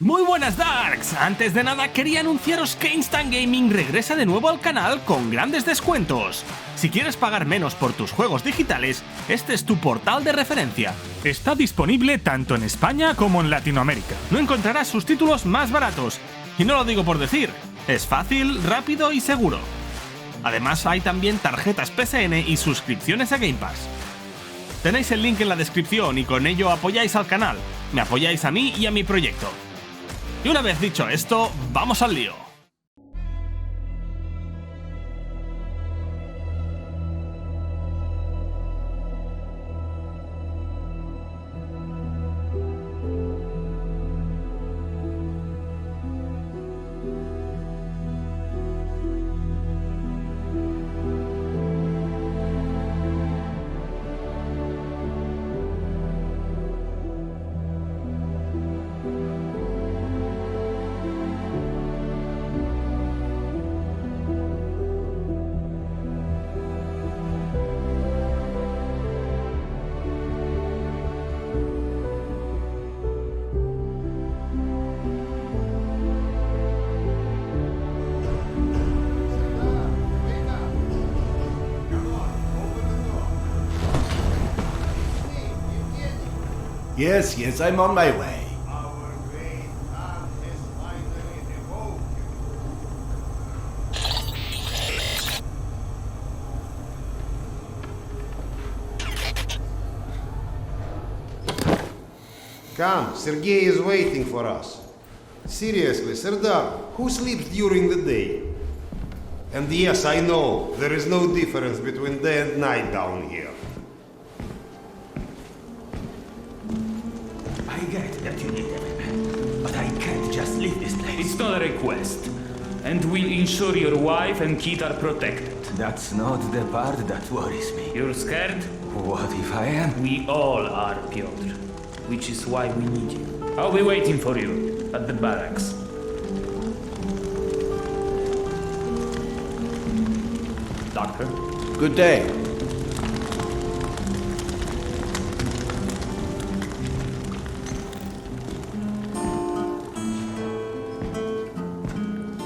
Muy buenas Darks, antes de nada quería anunciaros que Instant Gaming regresa de nuevo al canal con grandes descuentos. Si quieres pagar menos por tus juegos digitales, este es tu portal de referencia. Está disponible tanto en España como en Latinoamérica. No encontrarás sus títulos más baratos, y no lo digo por decir, es fácil, rápido y seguro. Además hay también tarjetas PSN y suscripciones a Game Pass. Tenéis el link en la descripción y con ello apoyáis al canal, me apoyáis a mí y a mi proyecto. Y una vez dicho esto, vamos al lío. Yes, I'm on my way. Our great art has finally awoken. Come, Sergei is waiting for us. Seriously, Serdar, who sleeps during the day? And yes, I know, there is no difference between day and night down here. I get that you need every man, but I can't just leave this place. It's not a request, and we'll ensure your wife and kid are protected. That's not the part that worries me. You're scared? What if I am? We all are, Piotr. Which is why we need you. I'll be waiting for you at the barracks. Doctor? Good day.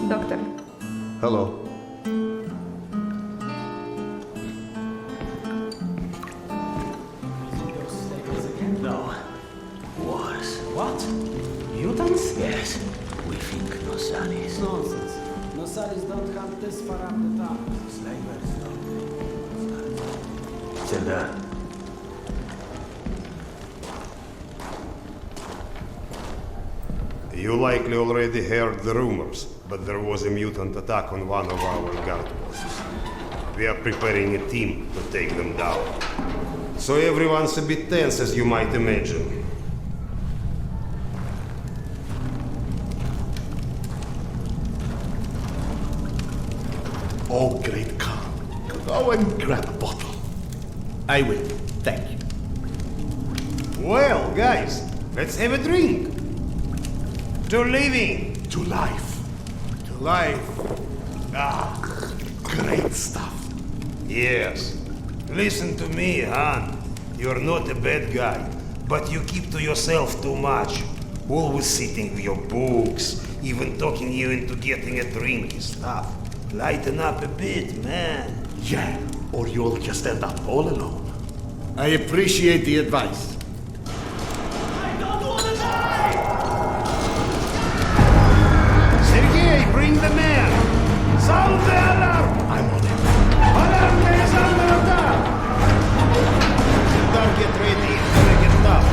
Doctor. Hello. No. Wars. What? Mutants? Yes. We think Nosalis. Nonsense. Nosalis don't come this far up the town. Slavers don't. Serdar. You likely already heard the rumors, but there was a mutant attack on one of our guard posts. We are preparing a team to take them down. So everyone's a bit tense, as you might imagine. Oh, great Khan. Go and grab a bottle. I will. Thank you. Well, guys, let's have a drink. To living. To life. To life. Ah, great stuff. Yes. Listen to me, Han. You're not a bad guy, but you keep to yourself too much. Always sitting with your books, even talking you into getting a drink and stuff. Lighten up a bit, man. Yeah, or you'll just end up all alone. I appreciate the advice. Sergei, bring the man! Sound the alarm! I'm on it. Alarm is under attack! Serdar, get ready, it's gonna get tough.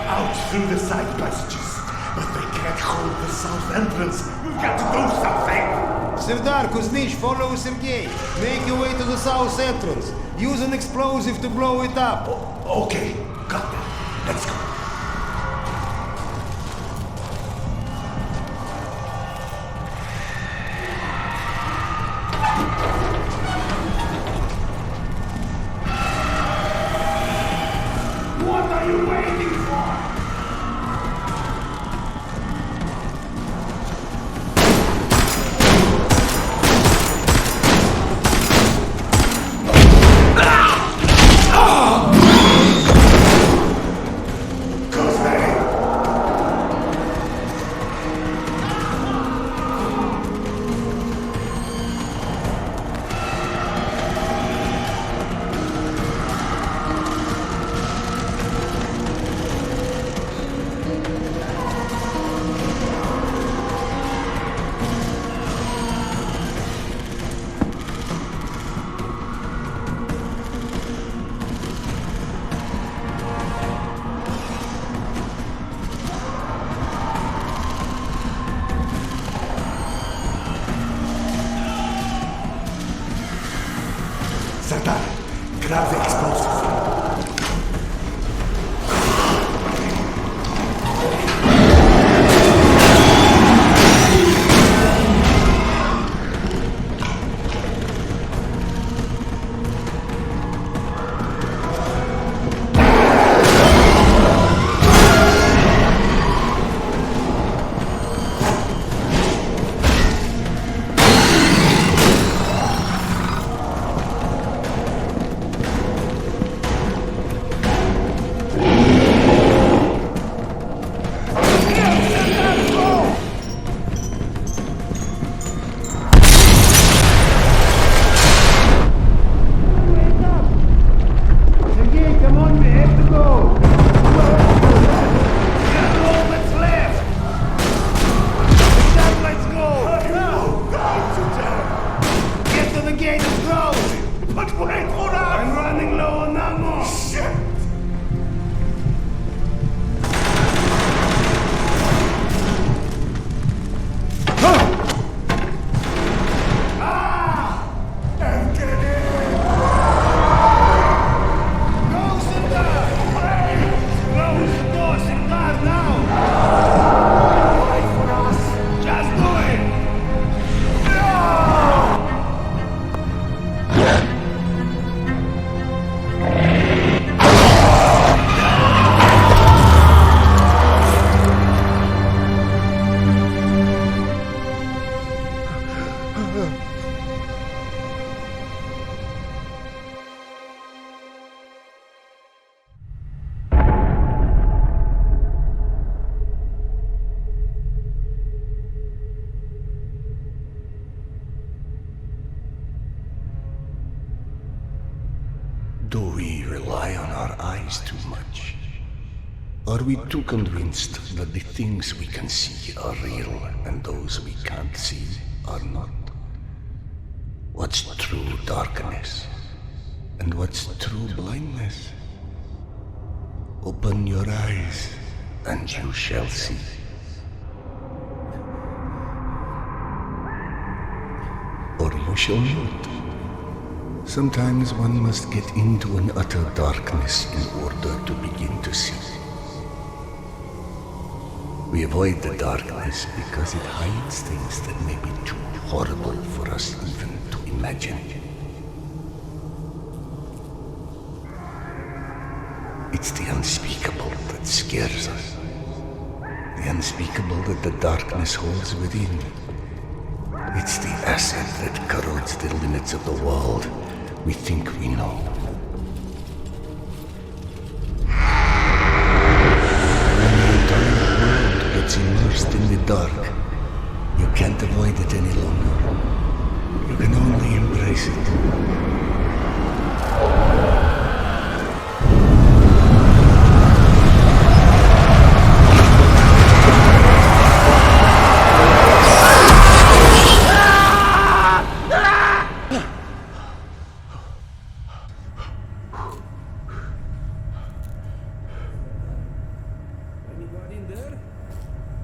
out through the side passages. But they can't hold the south entrance. We've got to do something. Serdar, Kuznich, follow Sergei. Make your way to the south entrance. Use an explosive to blow it up. Okay, got that. Let's go. What are you waiting for? Serdar, grab the explosive. Do we rely on our eyes too much? Are we too convinced that the things we can see are real and those we can't see are not? What's true darkness? And what's true blindness? Open your eyes and you shall see. Or you shall not. Sometimes one must get into an utter darkness in order to begin to see. We avoid the darkness because it hides things that may be too horrible for us even to imagine. It's the unspeakable that scares us. The unspeakable that the darkness holds within. It's the acid that corrodes the limits of the world we think we know. When the entire world gets immersed in the dark, you can't avoid it any longer. You can only embrace it.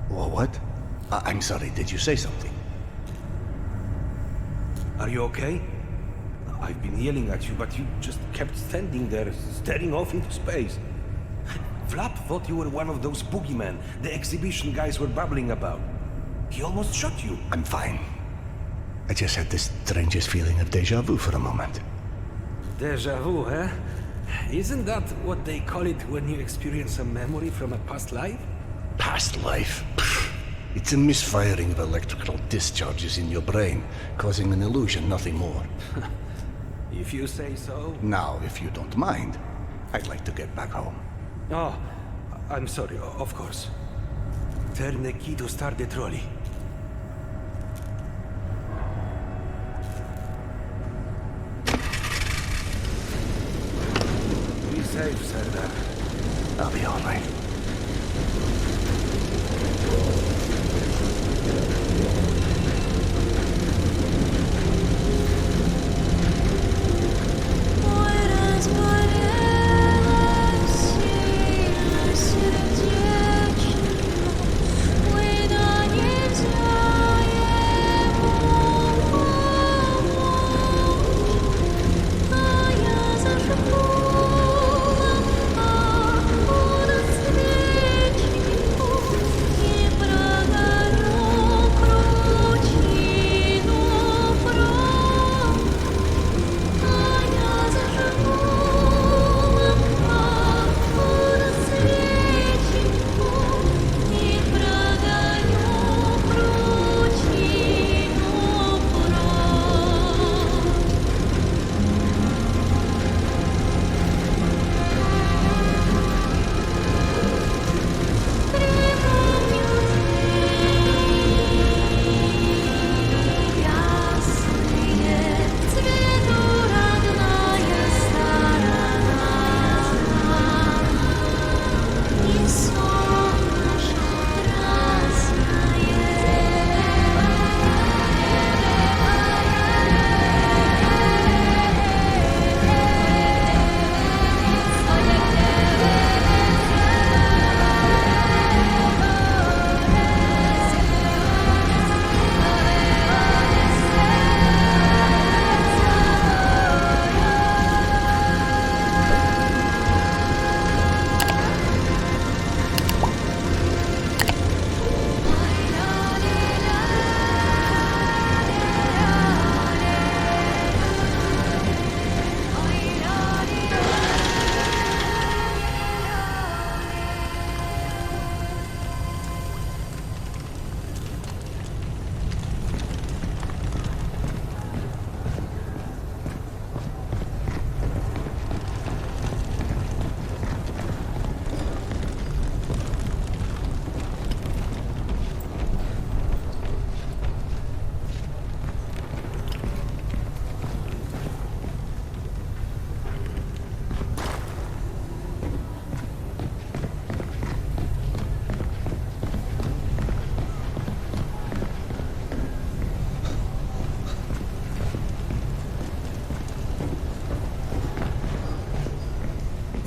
What? I'm sorry, did you say something? Are you okay? I've been yelling at you, but you just kept standing there, staring off into space. Vlad thought you were one of those boogeymen the exhibition guys were babbling about. He almost shot you. I'm fine. I just had this strangest feeling of deja vu for a moment. Deja vu, eh? Isn't that what they call it when you experience a memory from a past life? Past life? Pfft. It's a misfiring of electrical discharges in your brain, causing an illusion, nothing more. If you say so. Now, if you don't mind, I'd like to get back home. Oh, I'm sorry, of course. Turn the key to start the trolley. Be safe, Serdar. I'll be all right.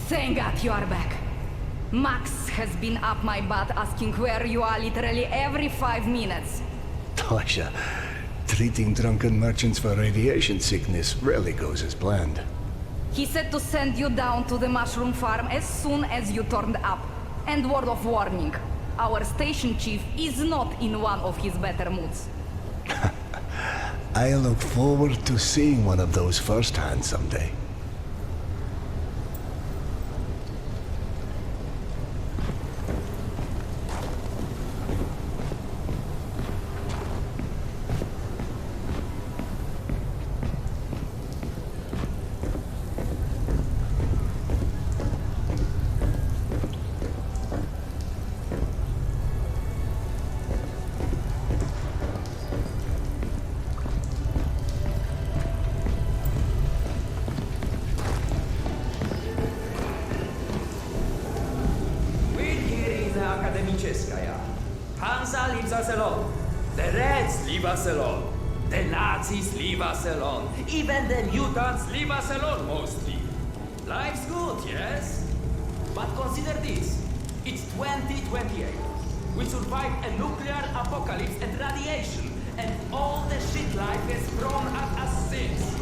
Thank God you are back. Max has been up my butt asking where you are literally every 5 minutes. Tasha, treating drunken merchants for radiation sickness rarely goes as planned. He said to send you down to the mushroom farm as soon as you turned up. And word of warning, our station chief is not in one of his better moods. I look forward to seeing one of those firsthand someday. Hansa leaves us alone. The Reds leave us alone. The Nazis leave us alone. Even the mutants leave us alone, mostly. Life's good, yes? But consider this. It's 2028. We survived a nuclear apocalypse and radiation, and all the shit life is thrown at us since.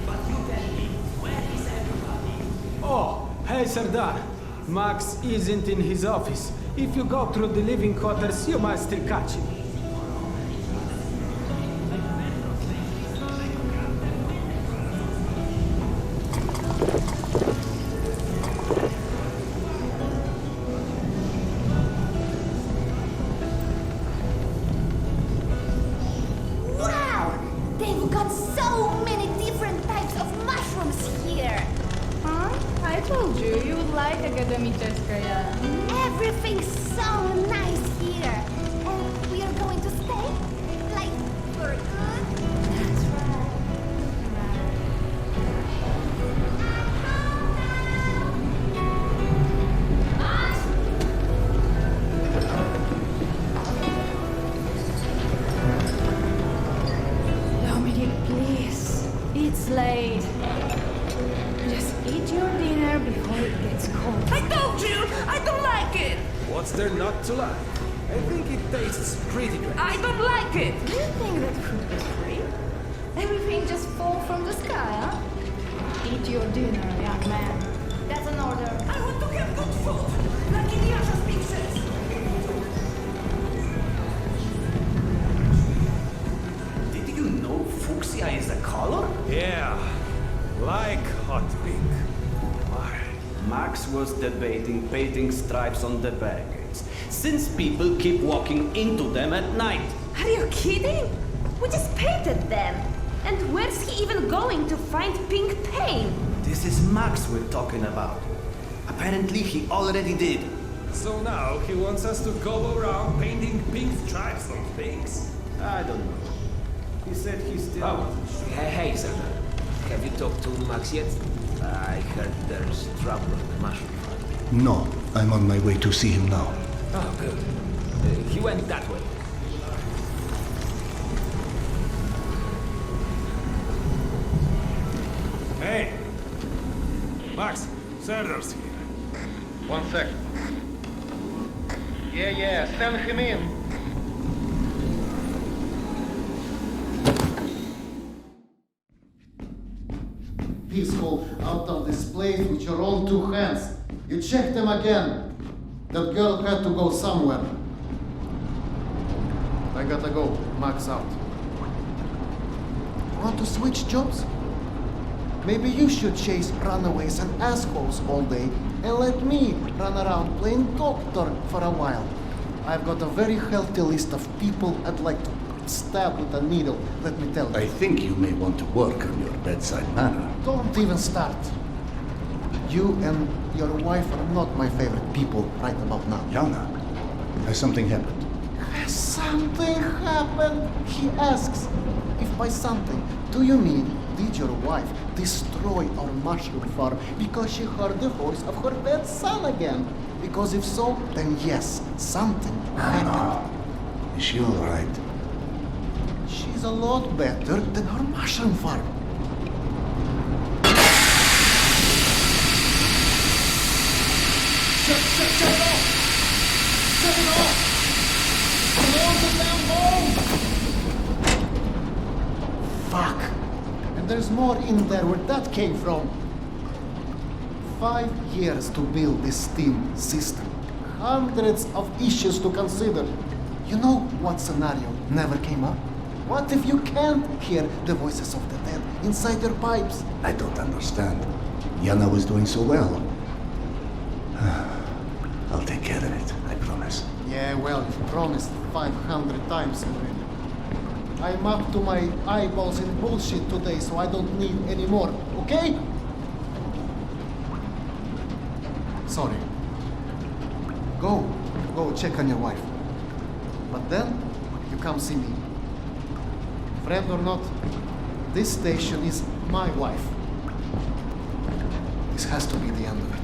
But you tell me, where is everybody? Oh, hey Serdar. Max isn't in his office. If you go through the living quarters, you might still catch him. Wow! They've got so many different types of mushrooms here. Huh? I told you, you would like Akademicheskaya. Everything's so nice here. And we are going to stay? Like, for good? That's right. Dominic, please. It's late. Just eat your dinner before it gets cold. I told you! I don't like it! What's there not to like? I think it tastes pretty great. I don't like it! Do you think that food is free? Everything just falls from the sky, huh? Eat your dinner, young man. That's an order. I want to have good food, like in Yasha's pictures. Did you know fuchsia is a color? Yeah, like hot pink. Why? Max was debating painting stripes on the barricades, since people keep walking into them at night. Are you kidding? We just painted them. And where's he even going to find pink paint? This is Max we're talking about. Apparently he already did. So now he wants us to go around painting pink stripes on things? I don't know. He said he's still... Oh, hey, Serdar. Have you talked to Max yet? I heard there's trouble on the mushroom farm. No, I'm on my way to see him now. Oh, good. He went that way. Hey! Max, Serdar's here. 1 second. Yeah, send him in. Peaceful out of displays with your own two hands. You check them again. That girl had to go somewhere. I gotta go. Max out. Want to switch jobs? Maybe you should chase runaways and assholes all day and let me run around playing doctor for a while. I've got a very healthy list of people I'd like to stab with a needle, let me tell you. I think you may want to work on your bedside manner. Don't even start. You and your wife are not my favorite people right about now. Yana, has something happened? Has something happened? He asks. If by something, do you mean did your wife destroy our mushroom farm because she heard the voice of her dead son again? Because if so, then yes, something happened. Is she all right? She's a lot better than her mushroom farm. Shut it off! Shut it off! Close the damn hole! Fuck! And there's more in there where that came from. 5 years to build this steam system. Hundreds of issues to consider. You know what scenario never came up? What if you can't hear the voices of the dead inside your pipes? I don't understand. Yana was doing so well. I'll take care of it, I promise. Yeah, well, you promised 500 times already. I'm up to my eyeballs in bullshit today, so I don't need any more, okay? Sorry. Go check on your wife. But then, you come see me. Friend or not, this station is my wife. This has to be the end of it.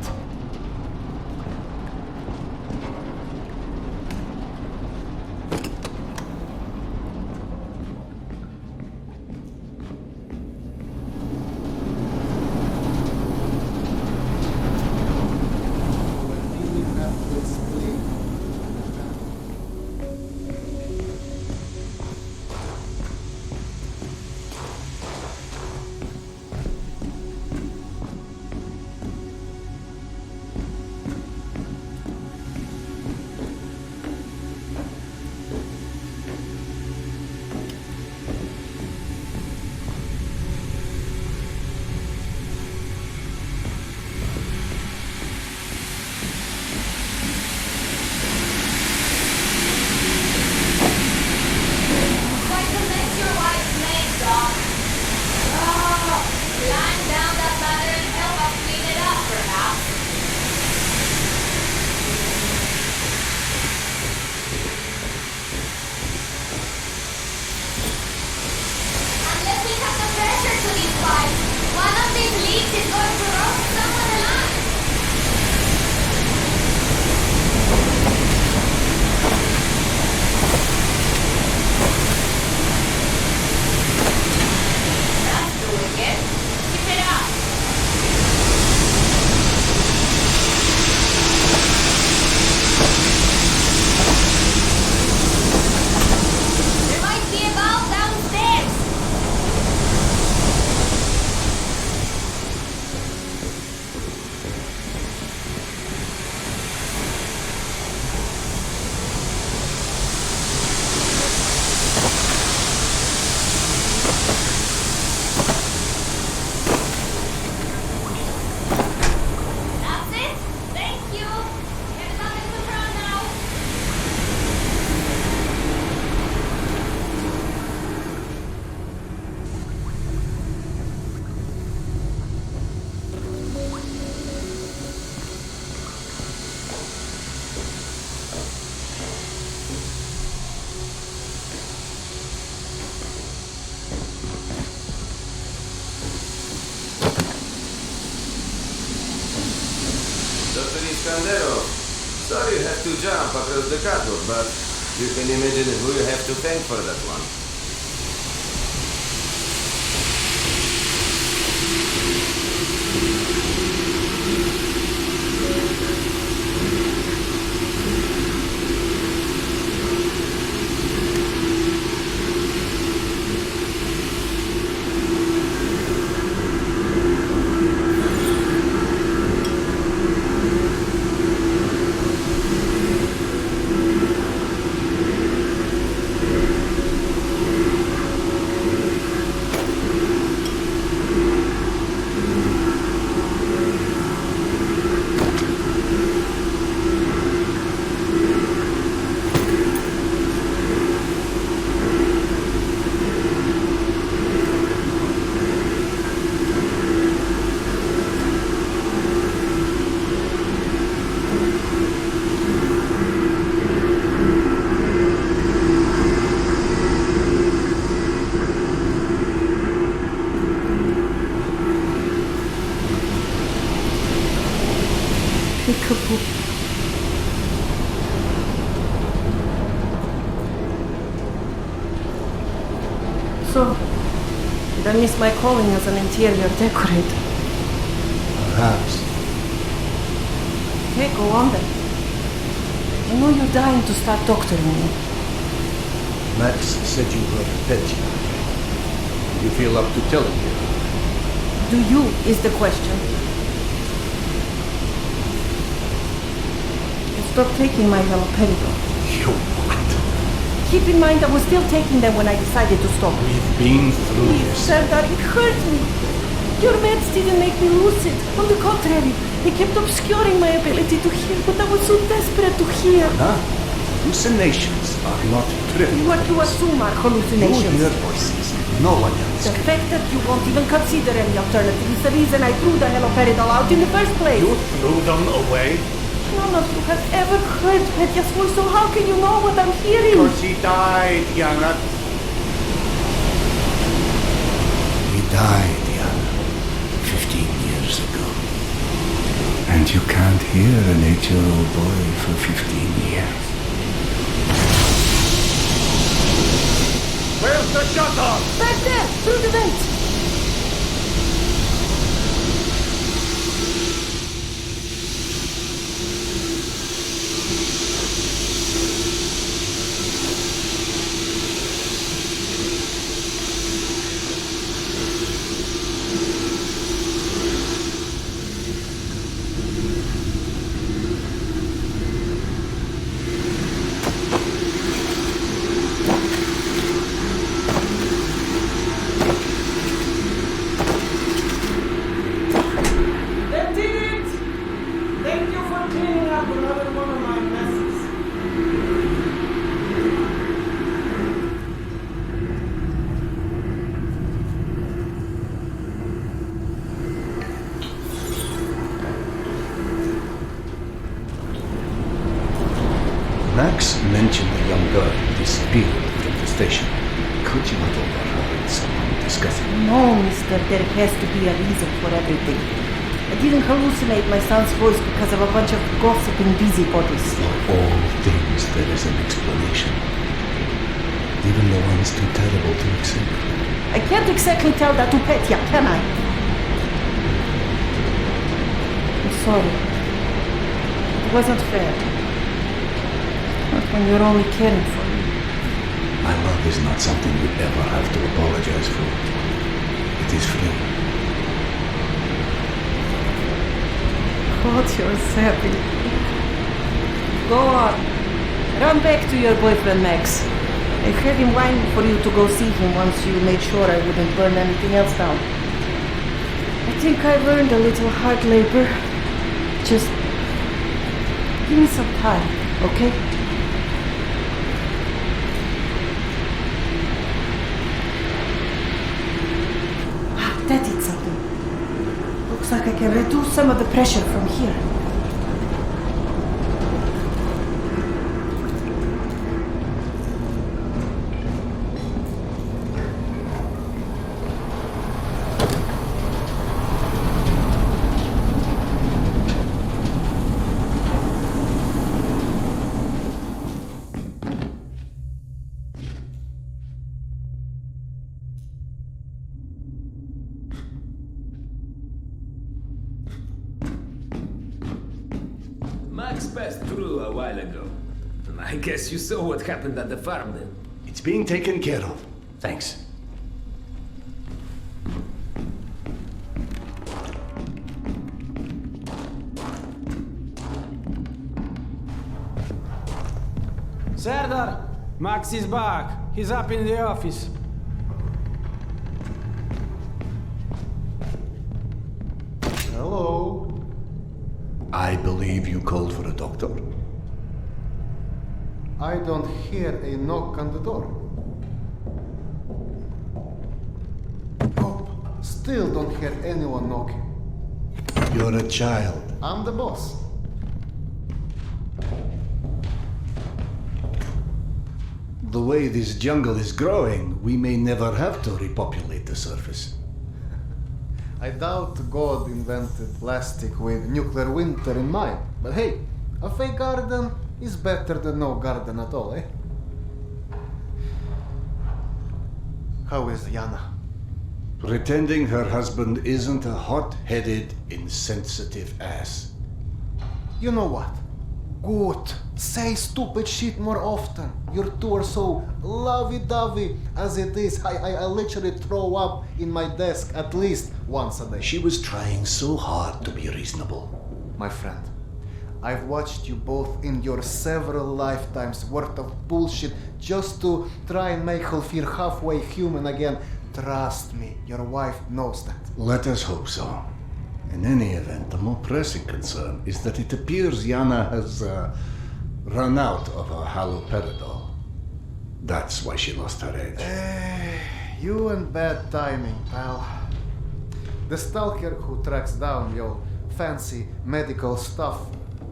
jump across the catwalk, but you can imagine who you have to thank for that one. So, did I miss my calling as an interior decorator? Perhaps. Okay, go on then. I know you're dying to start doctoring me. Max said you were petty. Do you feel up to telling you? Do you, is the question. Stop taking my haloperidol. You what? Keep in mind I was still taking them when I decided to stop. We've been through this. Serdar, it hurt me. Your meds didn't make me lucid. On the contrary, they kept obscuring my ability to hear, but I was so desperate to hear. Huh? Hallucinations are not trivial. What you assume are hallucinations. You hear voices. No one else. The fact that you won't even consider any alternative is the reason I threw the haloperidol out in the first place. You threw them away? None of you has ever heard Petya's voice, so how can you know what I'm hearing? Because he died, Yana. He died, Yana, 15 years ago. And you can't hear an 8-year-old boy for 15 years. Where's the shutter? Back there, through the vent. Max mentioned a young girl who disappeared from the station. Could you have overheard someone discussing? No, mister, there has to be a reason for everything. I didn't hallucinate my son's voice because of a bunch of gossiping busybodies. For all things there is an explanation. Even the ones too terrible to accept. I can't exactly tell that to Petya, can I? I'm sorry. It wasn't fair. Not when you're only caring for me. My love is not something you ever have to apologize for. It is free. God, you're sappy. Go on. Run back to your boyfriend, Max. I heard him whining for you to go see him once you made sure I wouldn't burn anything else down. I think I've earned a little hard labor. Just give me some time, okay? That did something. Looks like I can reduce some of the pressure from here. passed through a while ago. I guess you saw what happened at the farm then. It's being taken care of. Thanks. Serdar, Max is back. He's up in the office. Hello. I believe you called for a doctor. I don't hear a knock on the door. Oh, still don't hear anyone knocking. You're a child. I'm the boss. The way this jungle is growing, we may never have to repopulate the surface. I doubt God invented plastic with nuclear winter in mind. But hey, a fake garden is better than no garden at all, eh? How is Yana? Pretending her husband isn't a hot-headed, insensitive ass. You know what? Good. Say stupid shit more often. Your two are so lovey-dovey as it is. I literally throw up in my desk at least once a day. She was trying so hard to be reasonable. My friend, I've watched you both in your several lifetimes worth of bullshit just to try and make her feel halfway human again. Trust me, your wife knows that. Let us hope so. In any event, the more pressing concern is that it appears Yana has run out of her haloperidol. That's why she lost her edge. You and bad timing, pal. The stalker who tracks down your fancy medical stuff,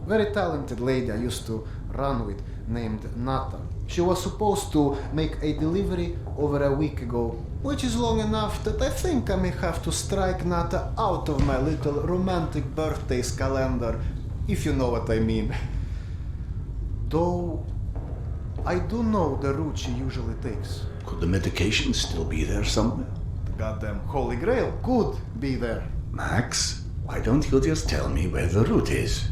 very talented lady I used to run with named Nata. She was supposed to make a delivery over a week ago, which is long enough that I think I may have to strike Nata out of my little romantic birthdays calendar, if you know what I mean. Though, I do know the route she usually takes. Could the medication still be there somewhere? The goddamn Holy Grail could be there. Max, why don't you just tell me where the route is?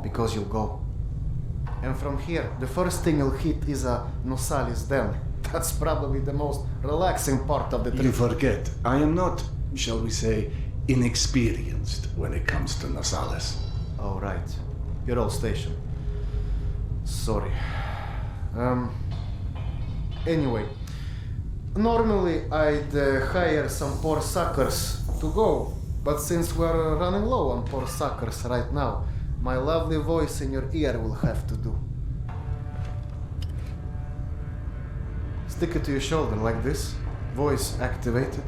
Because you'll go. And from here, the first thing you'll hit is a Nosalis den. That's probably the most relaxing part of the trip. You forget, I am not, shall we say, inexperienced when it comes to Nosalis. Oh, right. You're all stationed. Sorry. Anyway, normally I'd hire some poor suckers to go, but since we're running low on poor suckers right now, my lovely voice in your ear will have to do. Stick it to your shoulder like this, voice activated.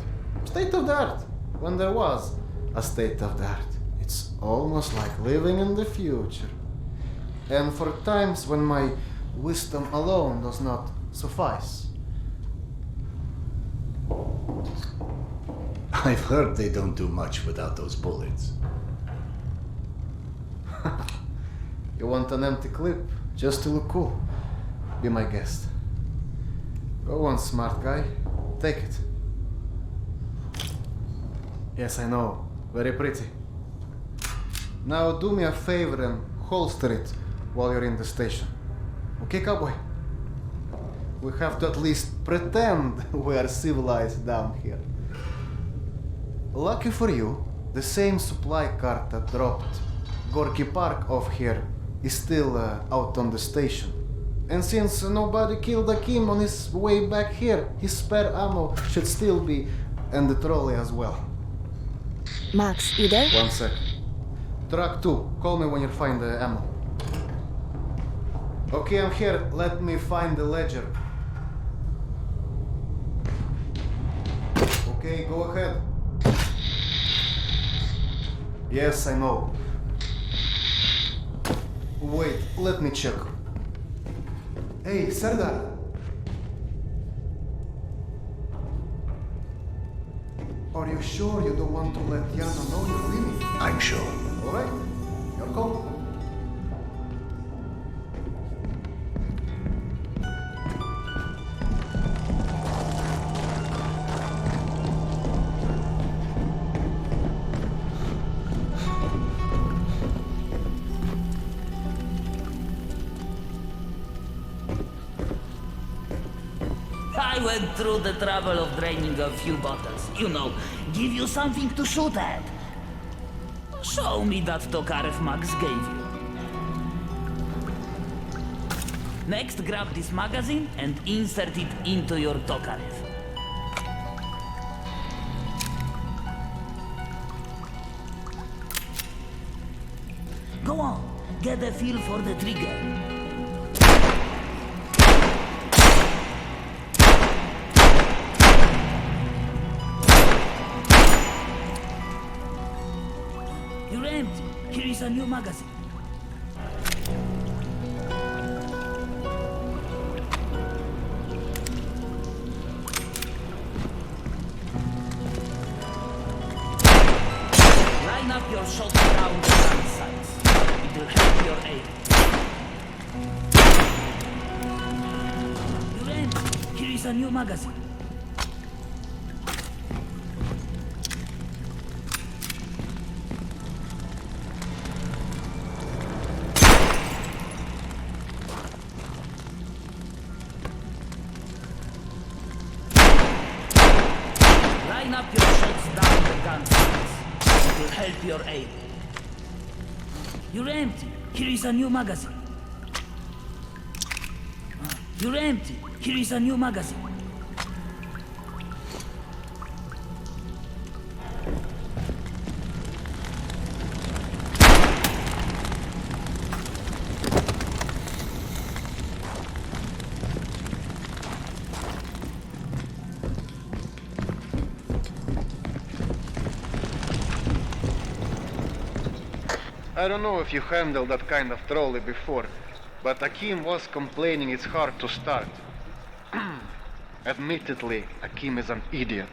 State of the art, when there was a state of the art. It's almost like living in the future. And for times when my wisdom alone does not suffice. I've heard they don't do much without those bullets. You want an empty clip just to look cool? Be my guest. Go on, smart guy. Take it. Yes, I know. Very pretty. Now do me a favor and holster it while you're in the station. Okay, cowboy? We have to at least pretend we are civilized down here. Lucky for you, the same supply cart that dropped Gorky Park off here is still out on the station. And since nobody killed Akim on his way back here, his spare ammo should still be in the trolley as well. Max, you there? 1 sec. Truck 2, call me when you find the ammo. Okay, I'm here. Let me find the ledger. Okay, go ahead. Yes, I know. Wait, let me check. Hey, Serdar. Are you sure you don't want to let Yana know you're leaving? I'm sure. All right, your call. I went through the trouble of draining a few bottles. You know, give you something to shoot at. Show me that Tokarev Max gave you. Next, grab this magazine and insert it into your Tokarev. Go on, get a feel for the trigger. You're empty. Here is a new magazine. Line up your shots down the gun sights. It will help your aim. You're empty. Here is a new magazine. Line up your shots down the gun sights. It will help your aim. You're empty. Here is a new magazine. You're empty. Here is a new magazine. I don't know if you handled that kind of trolley before, but Akim was complaining it's hard to start. Admittedly, Akim is an idiot.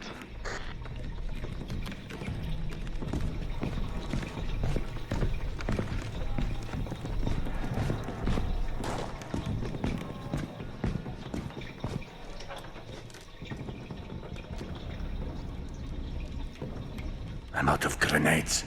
I'm out of grenades.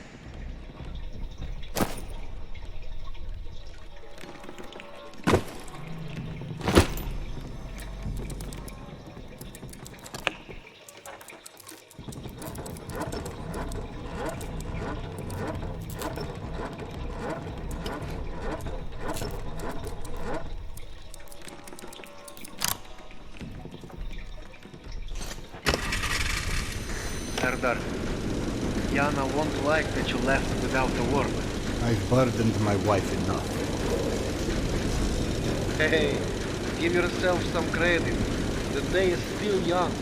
Serdar, Yana won't like that you left without a word. I've burdened my wife enough. Hey, give yourself some credit. The day is still young.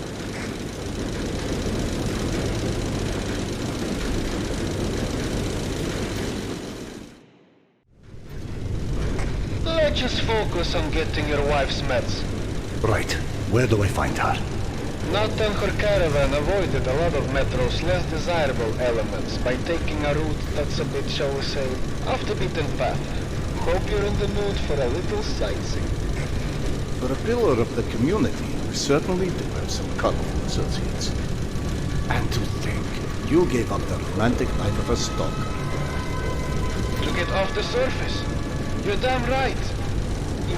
Let's just focus on getting your wife's meds. Right. Where do I find her? Not and her caravan avoided a lot of Metro's less desirable elements by taking a route that's a bit, shall we say, off the beaten path. Hope you're in the mood for a little sightseeing. For a pillar of the community, you certainly do have some colorful associates. And to think, you gave up the romantic life of a stalker. To get off the surface? You're damn right.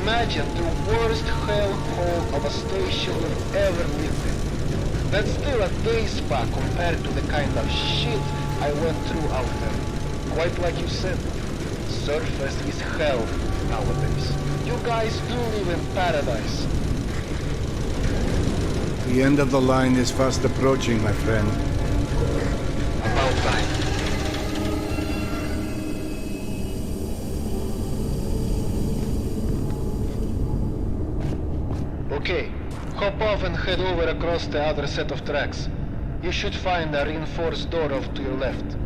Imagine the worst hellhole of a station you've ever lived in. That's still a day spa compared to the kind of shit I went through out there. Quite like you said, surface is hell nowadays. You guys do live in paradise. The end of the line is fast approaching, my friend. About time. Okay, hop off and head over across the other set of tracks. You should find a reinforced door off to your left.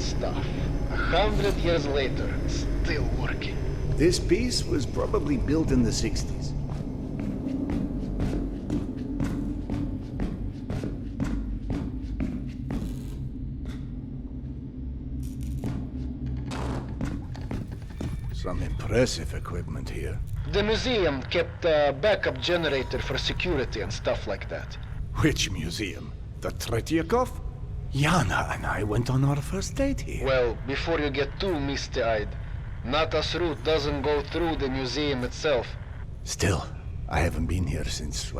stuff. 100 years later, still working. This piece was probably built in the 60s. Some impressive equipment here. The museum kept a backup generator for security and stuff like that. Which museum? The Tretyakov? Yana and I went on our first date here. Well, before you get too misty-eyed, Nata's route doesn't go through the museum itself. Still, I haven't been here since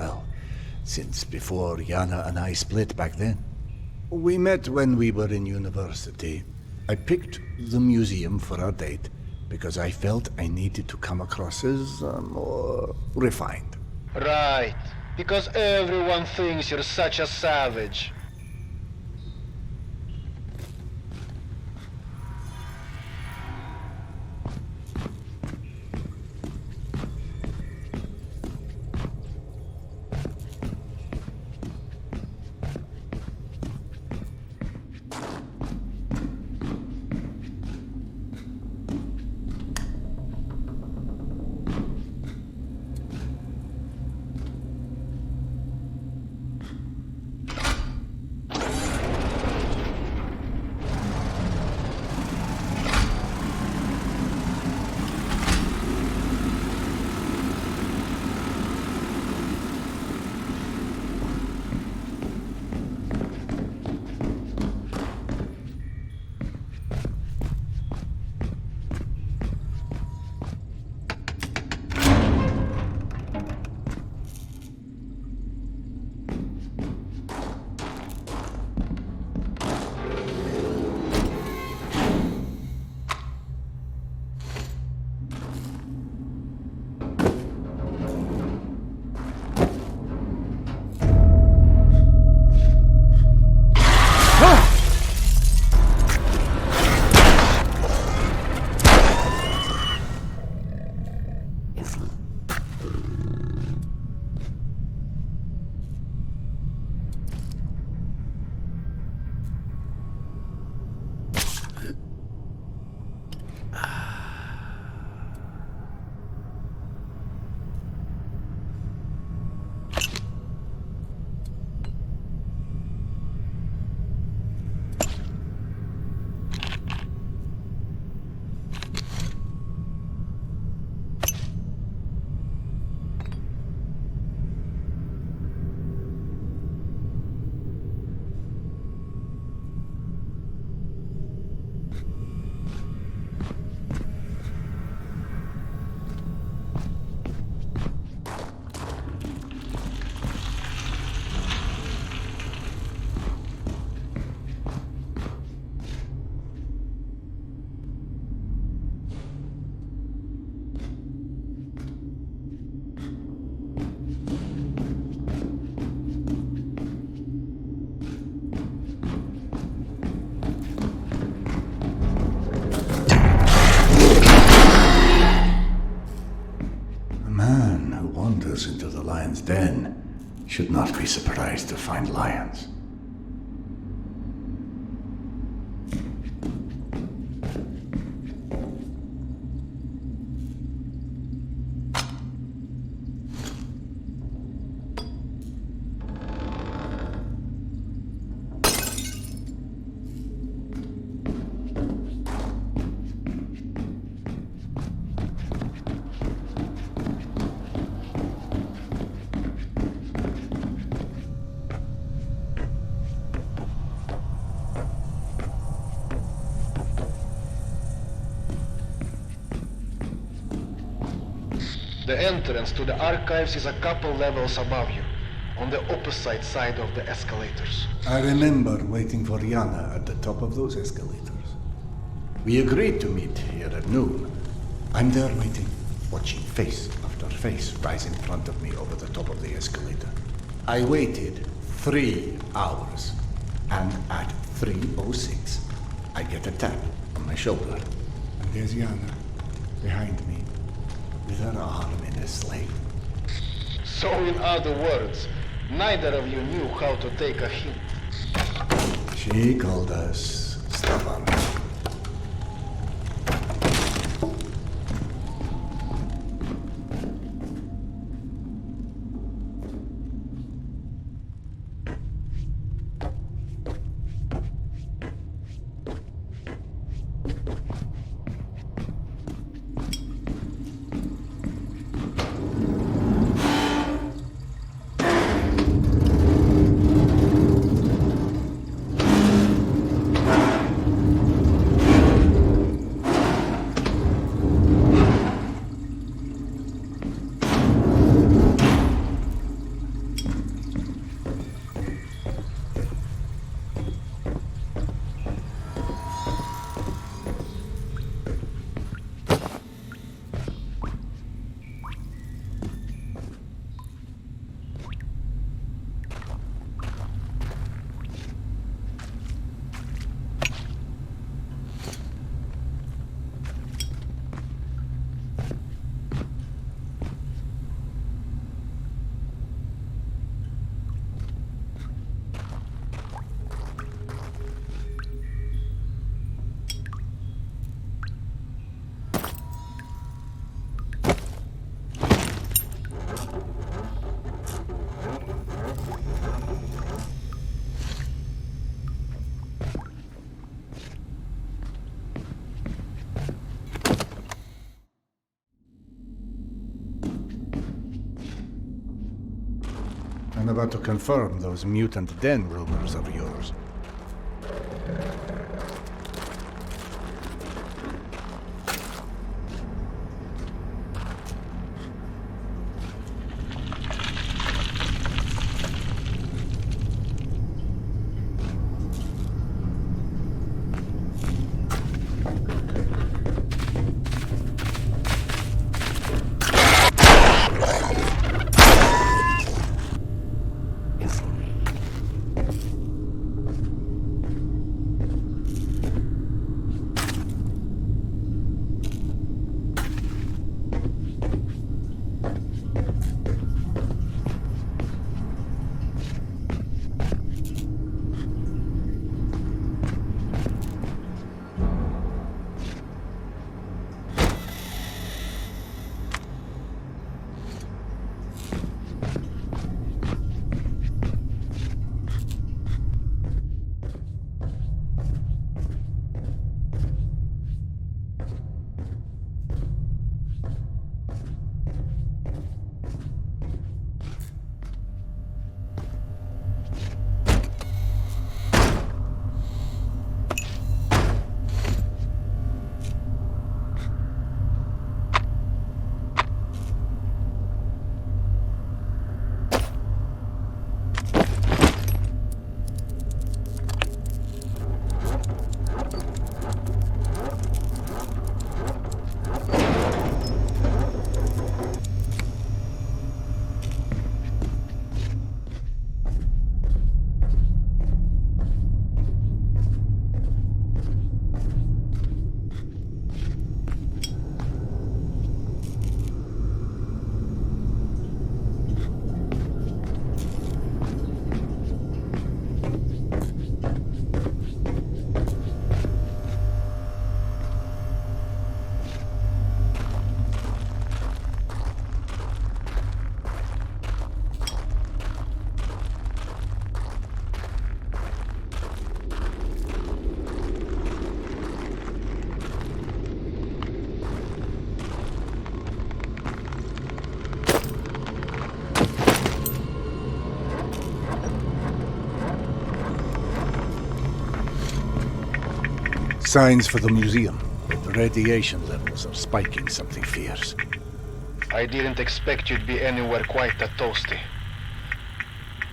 before Yana and I split back then. We met when we were in university. I picked the museum for our date because I felt I needed to come across as more refined. Right, because everyone thinks you're such a savage. Into the lion's den should not be surprised to find lions. The entrance to the archives is a couple levels above you, on the opposite side of the escalators. I remember waiting for Yana at the top of those escalators. We agreed to meet here at noon. I'm there waiting, watching face after face rise in front of me over the top of the escalator. I waited 3 hours, and at 3:06, I get a tap on my shoulder. And there's Yana, behind me, with her arm in a sling. So in other words, neither of you knew how to take a hint. She called us stubborn. I'm about to confirm those mutant den rumors of yours. Signs for the museum. The radiation levels are spiking something fierce. I didn't expect you'd be anywhere quite that toasty.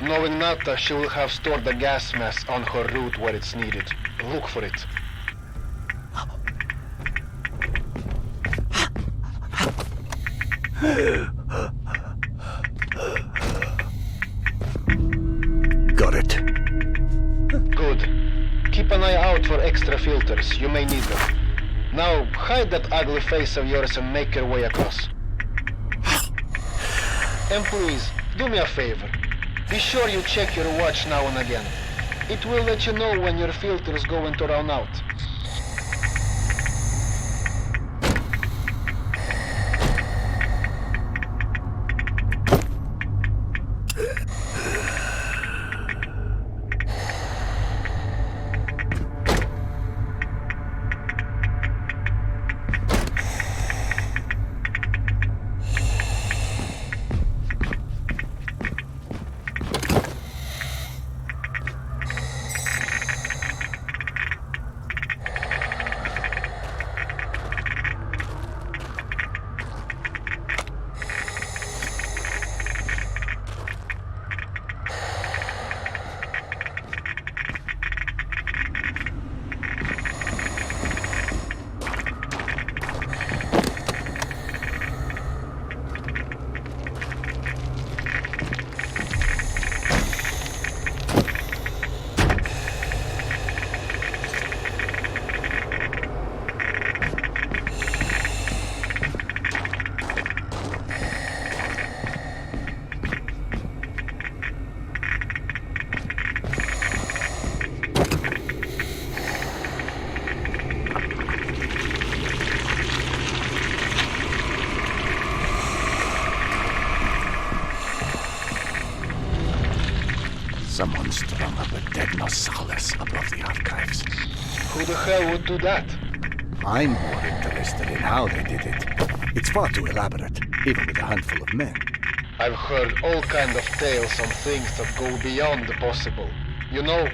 Knowing Nata, she will have stored the gas mask on her route where it's needed. Look for it. Got it. Good. Keep an eye out for extra filters. You may need them. Now, hide that ugly face of yours and make your way across. And please, do me a favor. Be sure you check your watch now and again. It will let you know when your filter's going to run out. Someone strung up a dead Nosalis above the archives. Who the hell would do that? I'm more interested in how they did it. It's far too elaborate, even with a handful of men. I've heard all kind of tales on things that go beyond the possible. You know,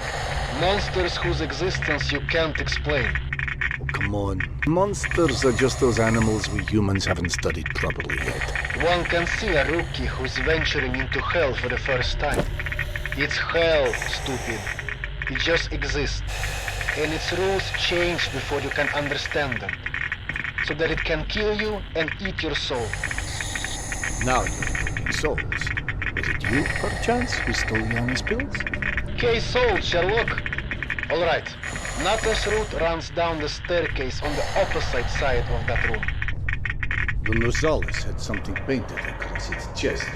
monsters whose existence you can't explain. Oh, come on. Monsters are just those animals we humans haven't studied properly yet. One can see a rookie who's venturing into hell for the first time. It's hell, stupid. It just exists. And its rules change before you can understand them. So that it can kill you and eat your soul. Now you're talking souls. Was it you, perchance, who stole Yana's pills? Case solved, Sherlock. Alright. Nata's route runs down the staircase on the opposite side of that room. The Nosalis had something painted across its chest.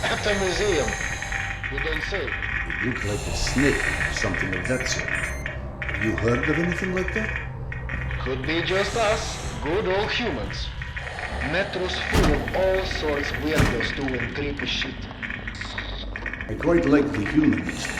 At the museum. You don't say. It looked like a snake or something of that sort. Have you heard of anything like that? Could be just us, good old humans. Metro's full of all sorts of weirdos doing creepy shit. I quite like the human explanation.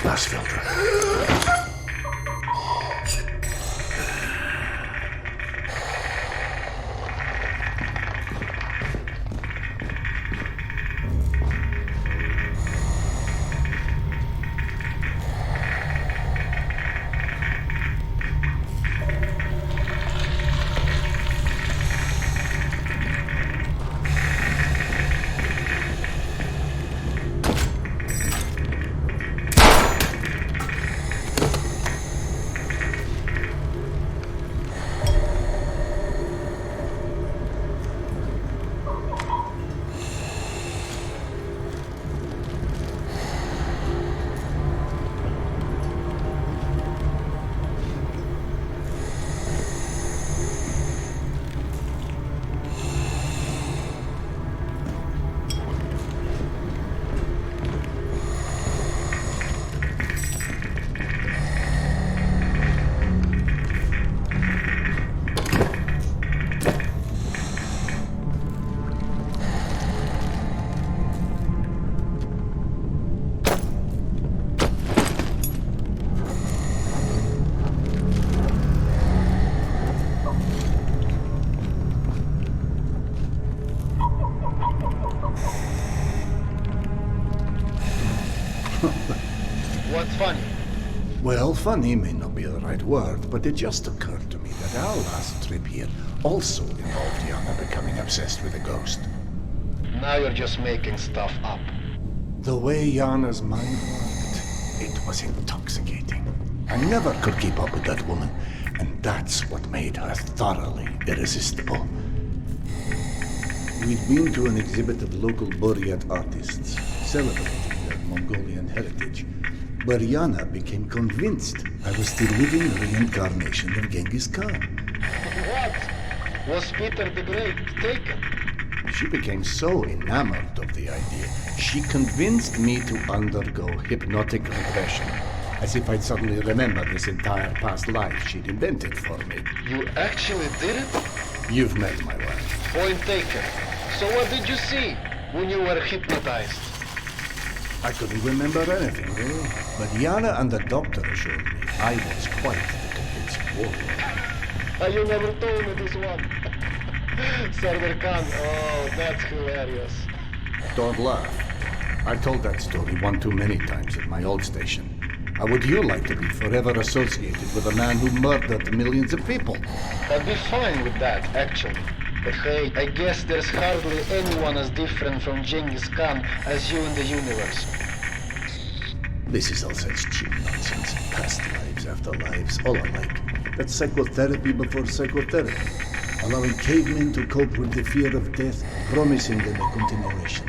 Glass filter. What's funny? Well, funny may not be the right word, but it just occurred to me that our last trip here also involved Yana becoming obsessed with a ghost. Now you're just making stuff up. The way Yana's mind worked, it was intoxicating. I never could keep up with that woman, and that's what made her thoroughly irresistible. We'd been to an exhibit of local Buryat artists, celebrating their Mongolian heritage, where Yana became convinced I was the living reincarnation of Genghis Khan. What? Was Peter the Great taken? She became so enamored of the idea, she convinced me to undergo hypnotic regression, as if I'd suddenly remembered this entire past life she'd invented for me. You actually did it? You've met my wife. Point taken. So what did you see when you were hypnotized? I couldn't remember anything, really. But Yana and the doctor assured me I was quite the convincing warlord. You never told me this one. Sardar Khan, oh, that's hilarious. Don't laugh. I told that story one too many times at my old station. How would you like to be forever associated with a man who murdered millions of people? I'd be fine with that, actually. But hey, I guess there's hardly anyone as different from Genghis Khan as you in the universe. This is all such cheap nonsense. Past lives, after lives, all alike. That's psychotherapy before psychotherapy. allowing cavemen to cope with the fear of death, promising them a continuation.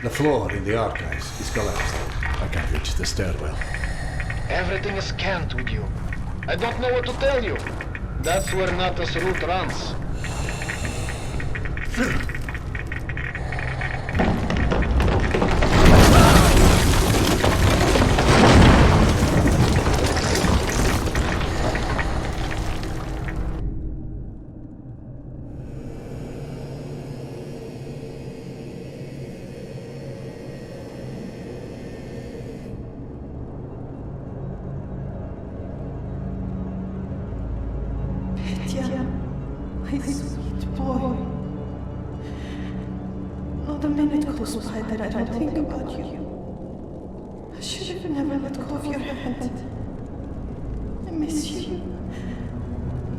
The floor in the archives is collapsed. I can't reach the stairwell. Everything is scanned with you. I don't know what to tell you. That's where Nata's route runs. My sweet boy. Not a minute goes by that I don't think about you. I should have never let go of your hand. I miss you.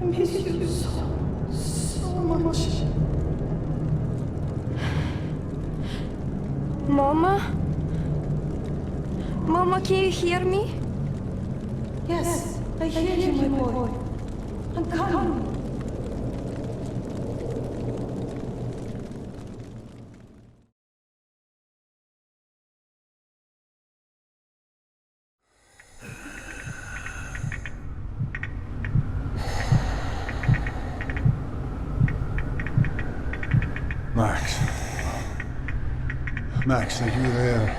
I miss you so much. Mama? Mama, can you hear me? Yes, I hear you, my boy. I'm coming. Max, are you there?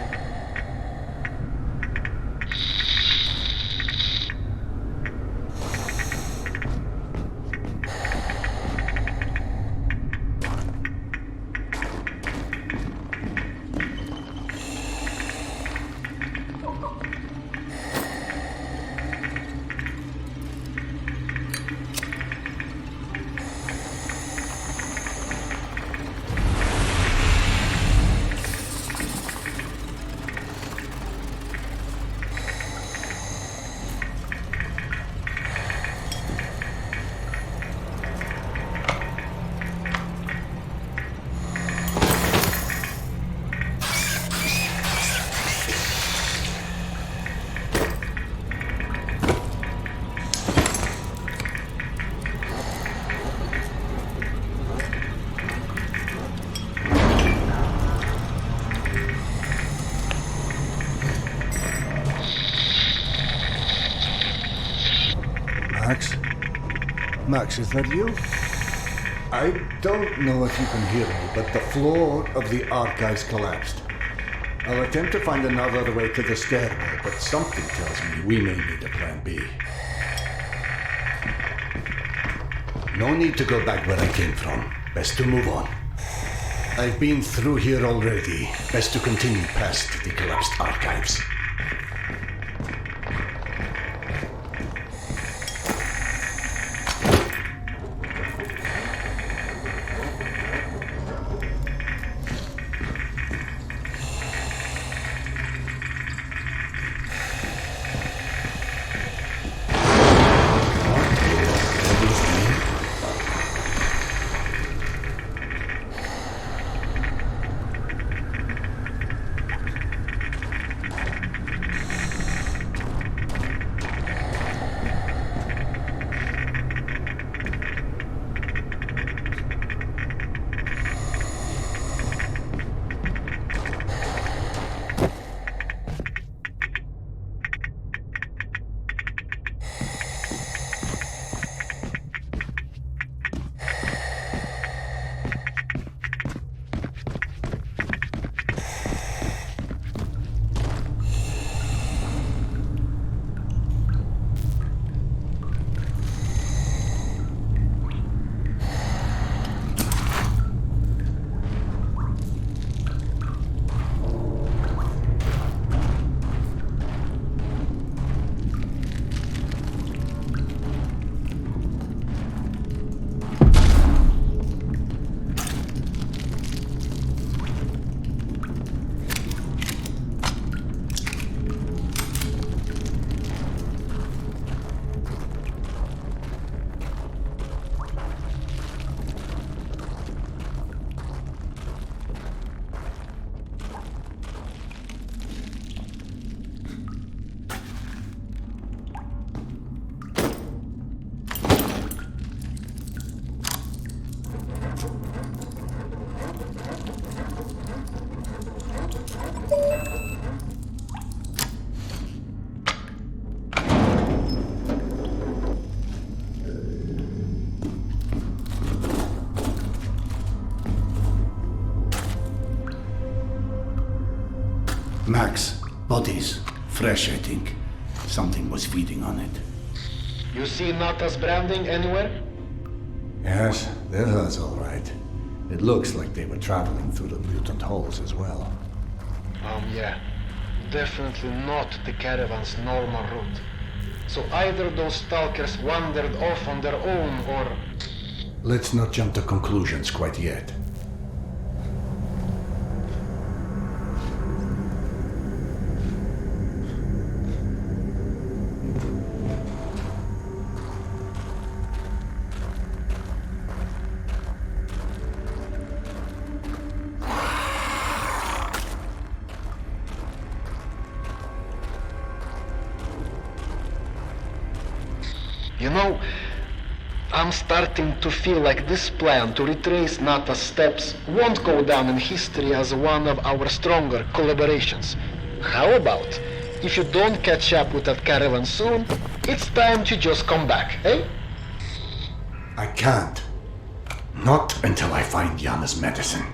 Max, is that you? I don't know if you can hear me, but the floor of the archives collapsed. I'll attempt to find another way to the stairway, but something tells me we may need a plan B. No need to go back where I came from. Best to move on. I've been through here already. Best to continue past the collapsed archives. Max, bodies. Fresh, I think. Something was feeding on it. You see Nata's branding anywhere? Yes, that was all right. It looks like they were traveling through the mutant halls as well. Yeah. Definitely not the caravan's normal route. So either those stalkers wandered off on their own, or... Let's not jump to conclusions quite yet. You know, I'm starting to feel like this plan to retrace Nata's steps won't go down in history as one of our stronger collaborations. How about, if you don't catch up with that caravan soon, it's time to just come back, eh? I can't. Not until I find Yana's medicine.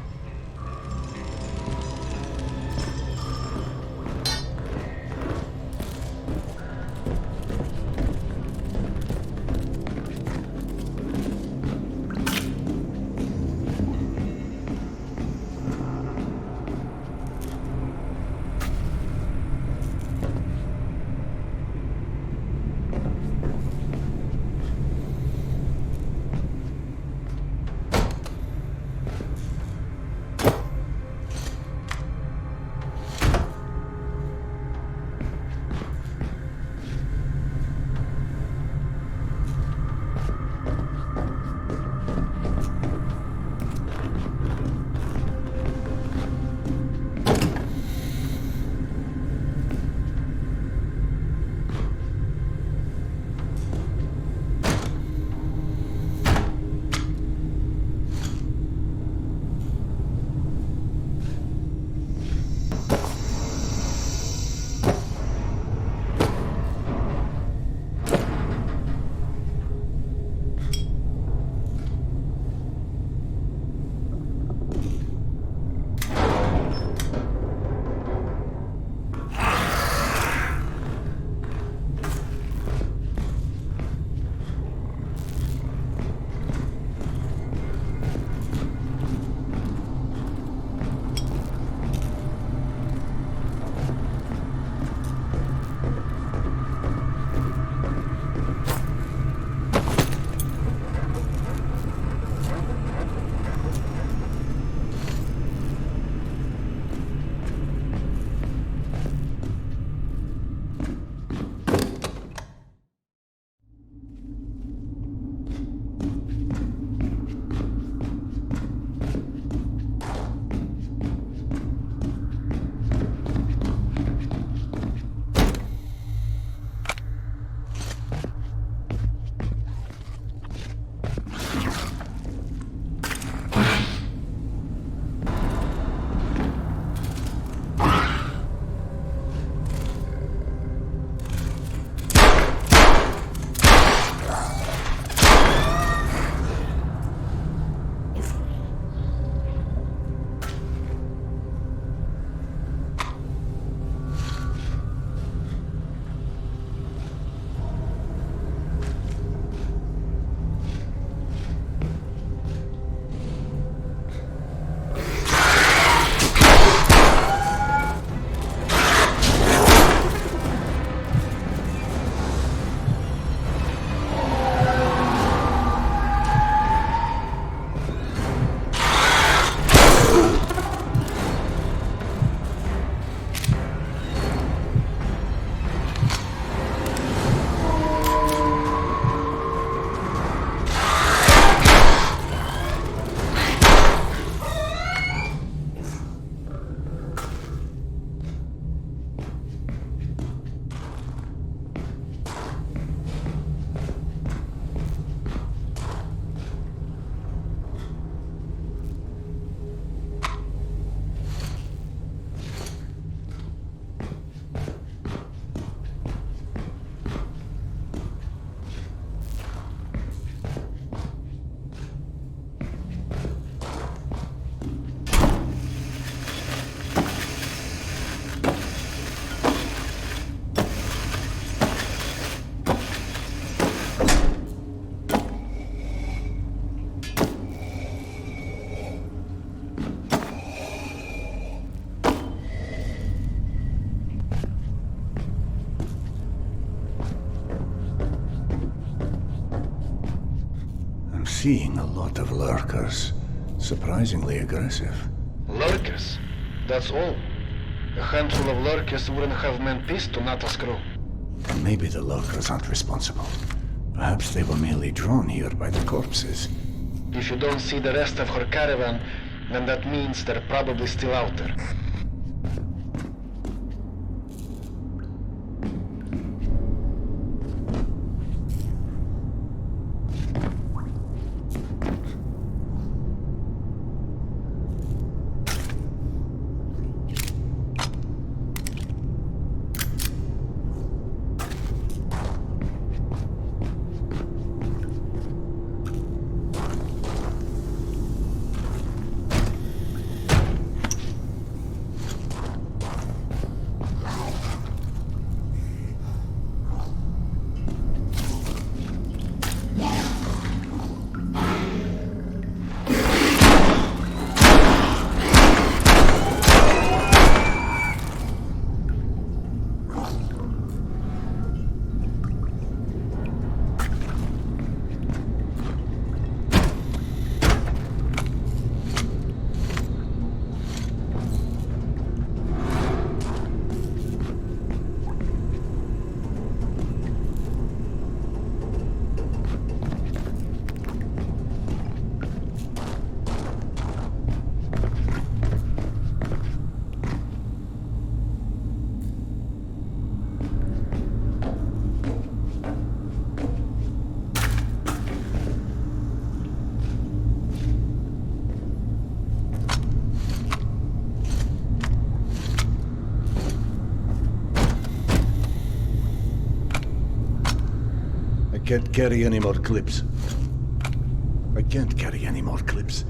seeing a lot of lurkers. Surprisingly aggressive. Lurkers? That's all. A handful of lurkers wouldn't have meant this to Nata's crew. Maybe the lurkers aren't responsible. Perhaps they were merely drawn here by the corpses. If you don't see the rest of her caravan, then that means they're probably still out there. I can't carry any more clips. I can't carry any more clips.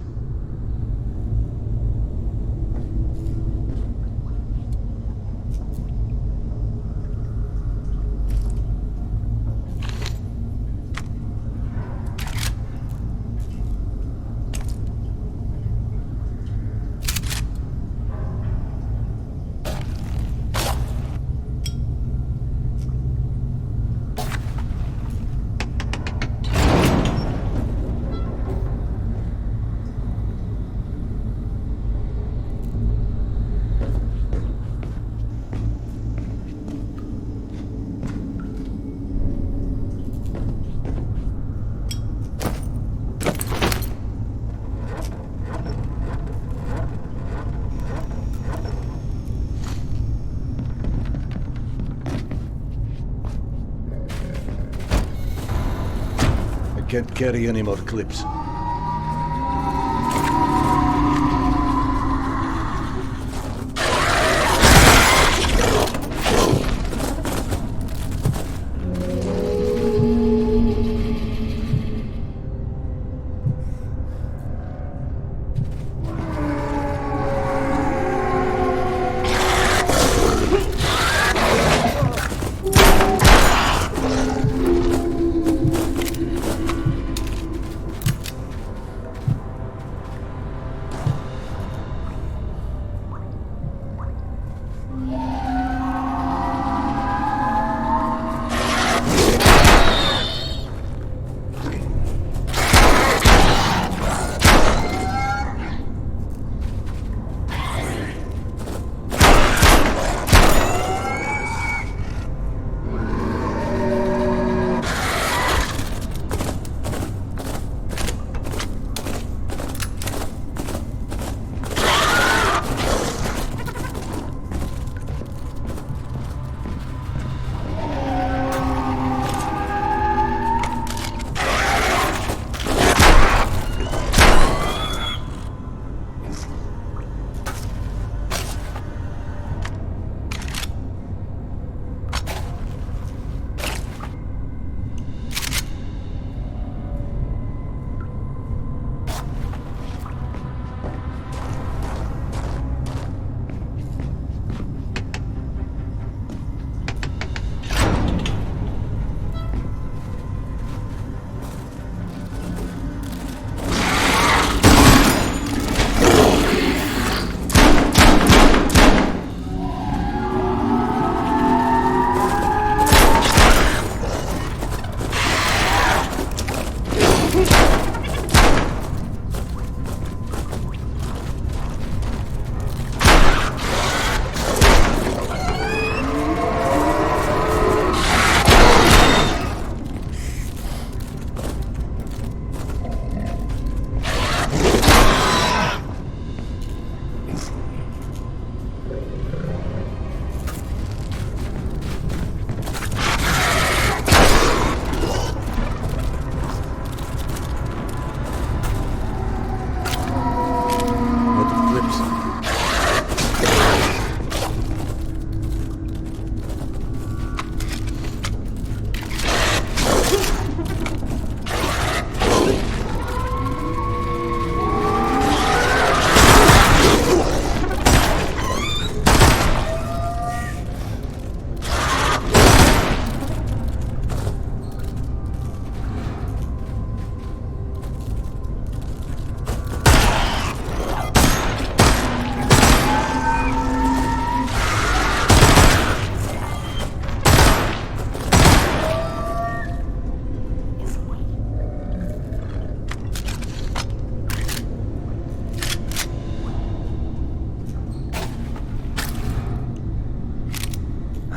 Can't carry any more clips.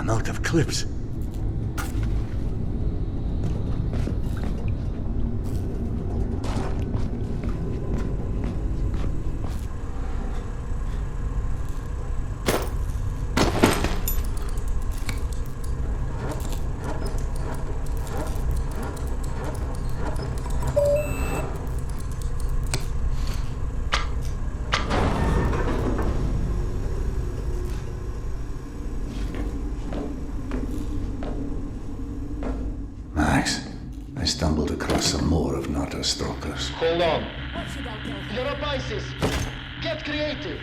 I'm out of clips. I stumbled across some more of Nata's stalkers. Hold on. You're a Pisces. Get creative.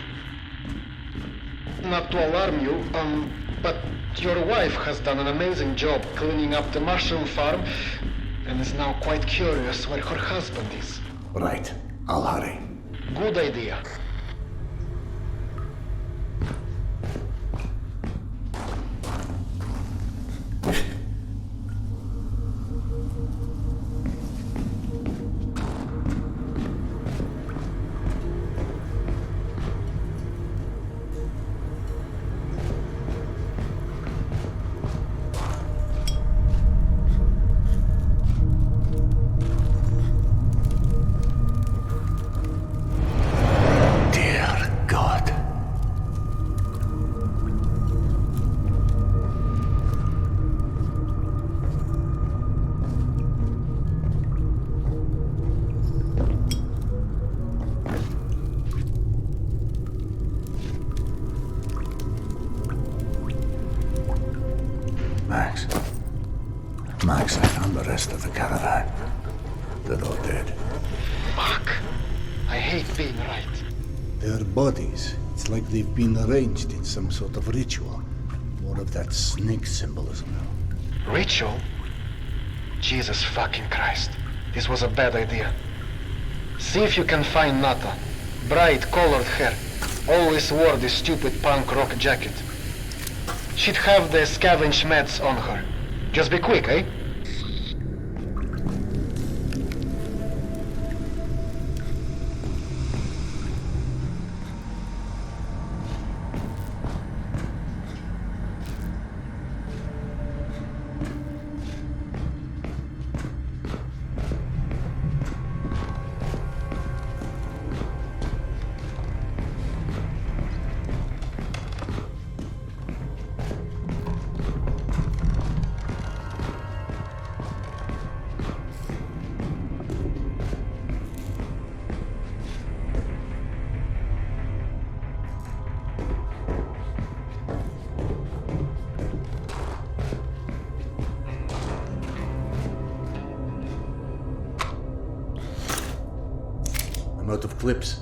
Not to alarm you, but your wife has done an amazing job cleaning up the mushroom farm and is now quite curious where her husband is. Right. I'll hurry. Good idea. Max, I found the rest of the caravan. They're all dead. Fuck. I hate being right. Their bodies, it's like they've been arranged in some sort of ritual. More of that snake symbolism. Ritual? Jesus fucking Christ. This was a bad idea. See if you can find Nata. Bright colored hair. Always wore this stupid punk rock jacket. She'd have the scavenge meds on her. Just be quick, eh? I'm out of clips.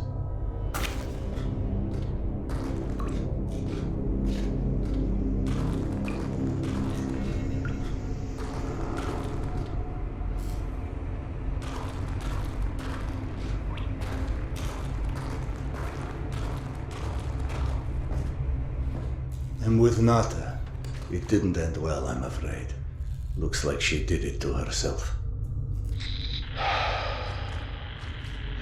And with Nata, it didn't end well, I'm afraid. Looks like she did it to herself.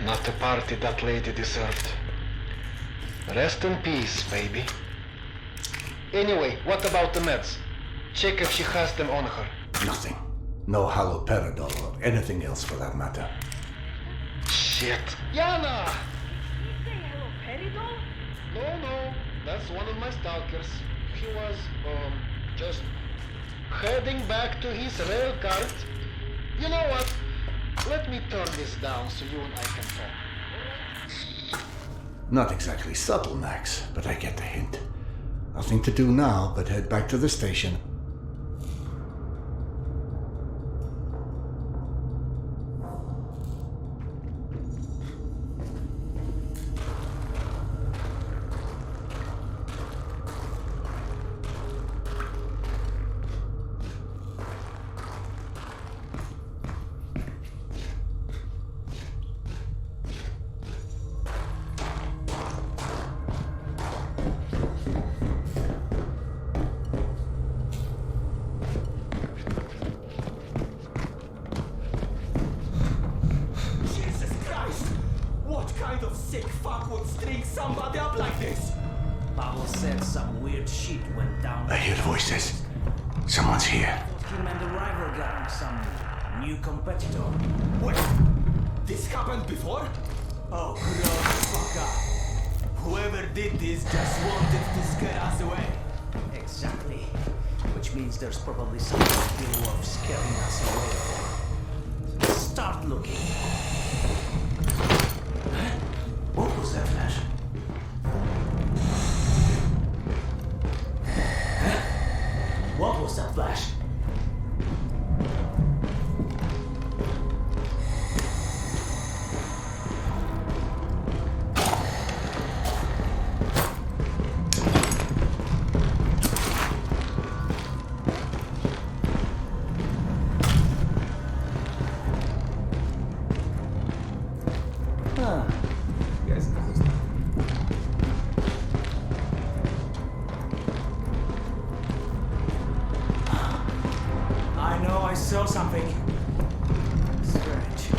Not the party that lady deserved. Rest in peace, baby. Anyway, what about the meds? Check if she has them on her. Nothing. No haloperidol or anything else for that matter. Shit. Yana! No, that's one of my stalkers. He was, just heading back to his rail cart. You know what? Let me turn this down so you and I can talk. Not exactly subtle, Max, but I get the hint. Nothing to do now but head back to the station. Somebody up like this. Pavel said some weird shit went down. I hear voices. Someone's here. Him and the rival got some new competitor. What? This happened before? Oh, gross fucker. Whoever did this just wanted to scare us away. Exactly. Which means there's probably something here worth scaring us away. Start looking. What was that flash? What was that flash? Saw something strange.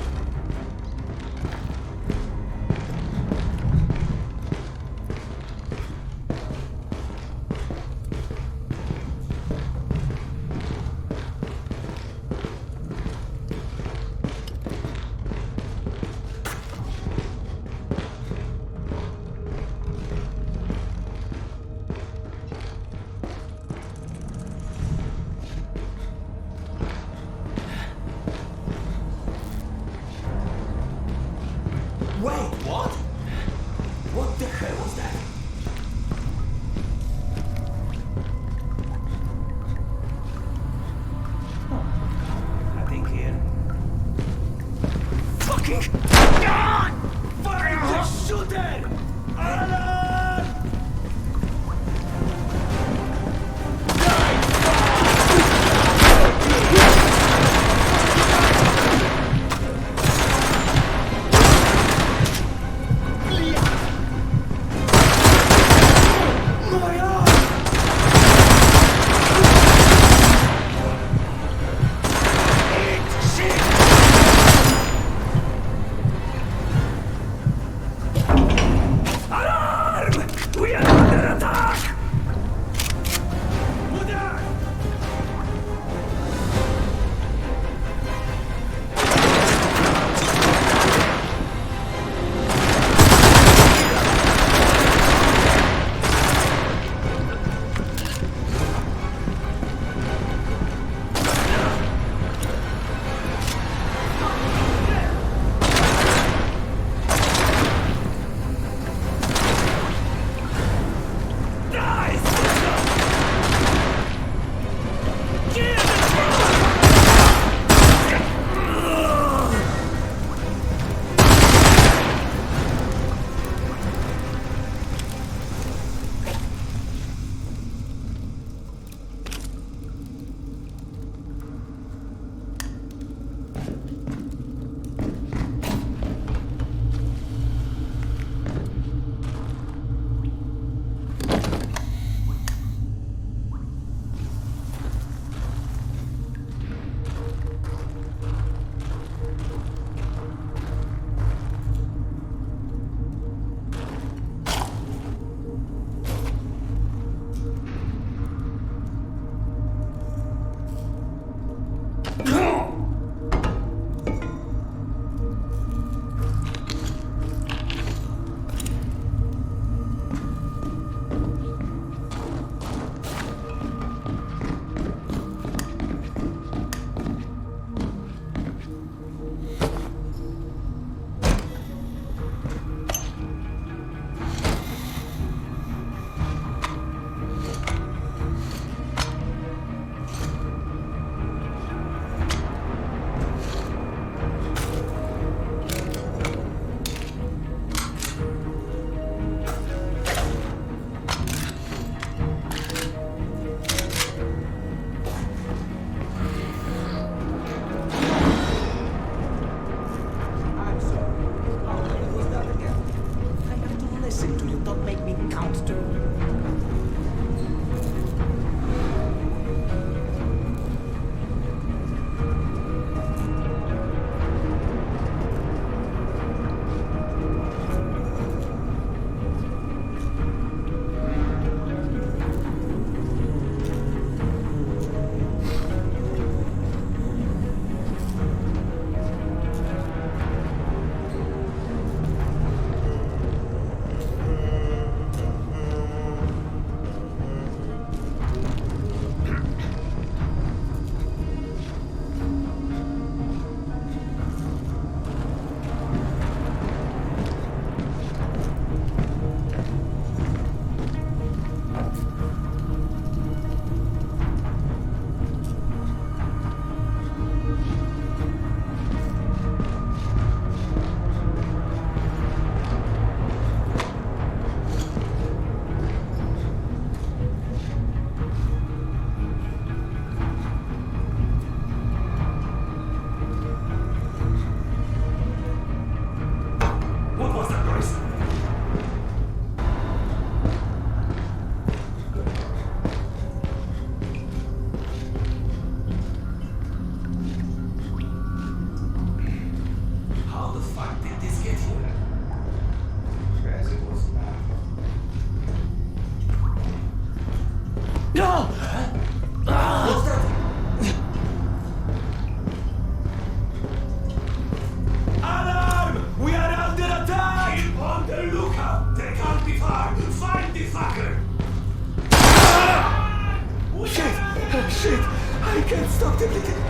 Shit! I can't stop the bleeding!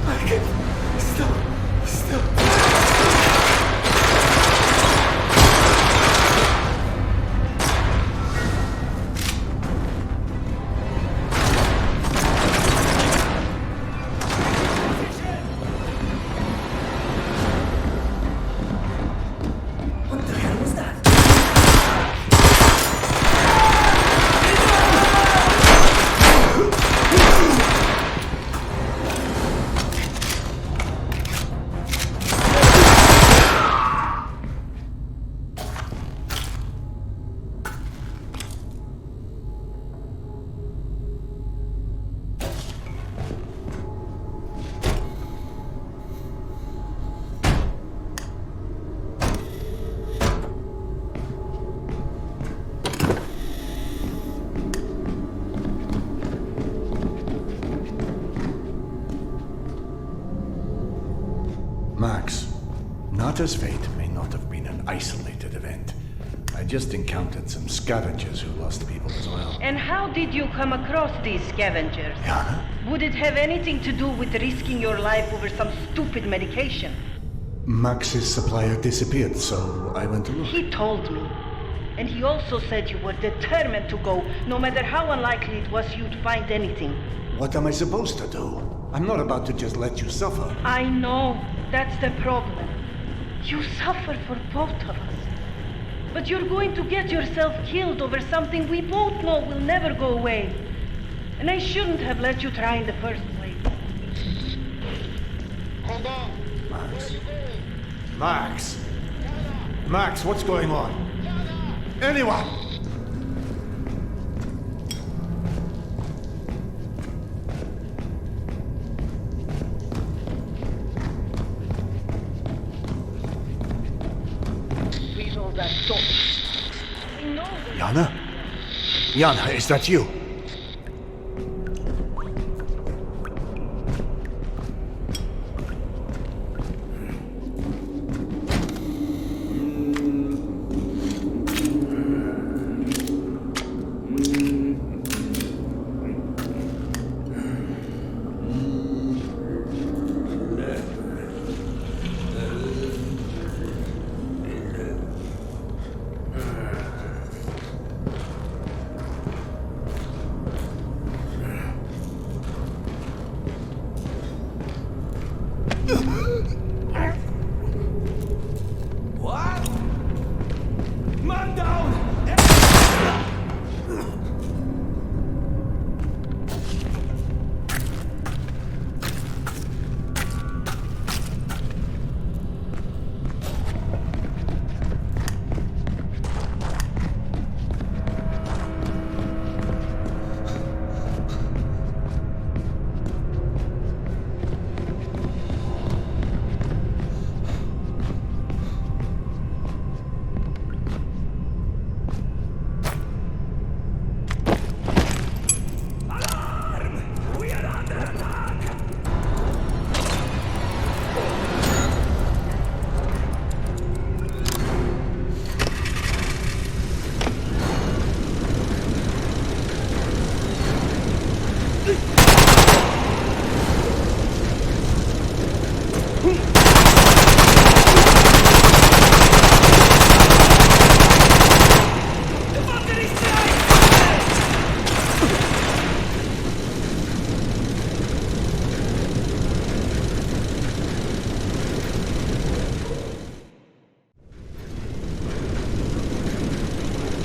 I can't... Stop! What the hell was that? Max, Nata's fate may not have been an isolated event. I just encountered some scavengers who lost people as well. And how did you come across these scavengers? Yana? Would it have anything to do with risking your life over some stupid medication? Max's supplier disappeared, so I went to look. He told me. And he also said you were determined to go, no matter how unlikely it was you'd find anything. What am I supposed to do? I'm not about to just let you suffer. I know. That's the problem. You suffer for both of us. But you're going to get yourself killed over something we both know will never go away. And I shouldn't have let you try in the first place. Hold on. Max, what's going on? Anyone? That door. I know. Yana? Yana, is that you? What? Man down!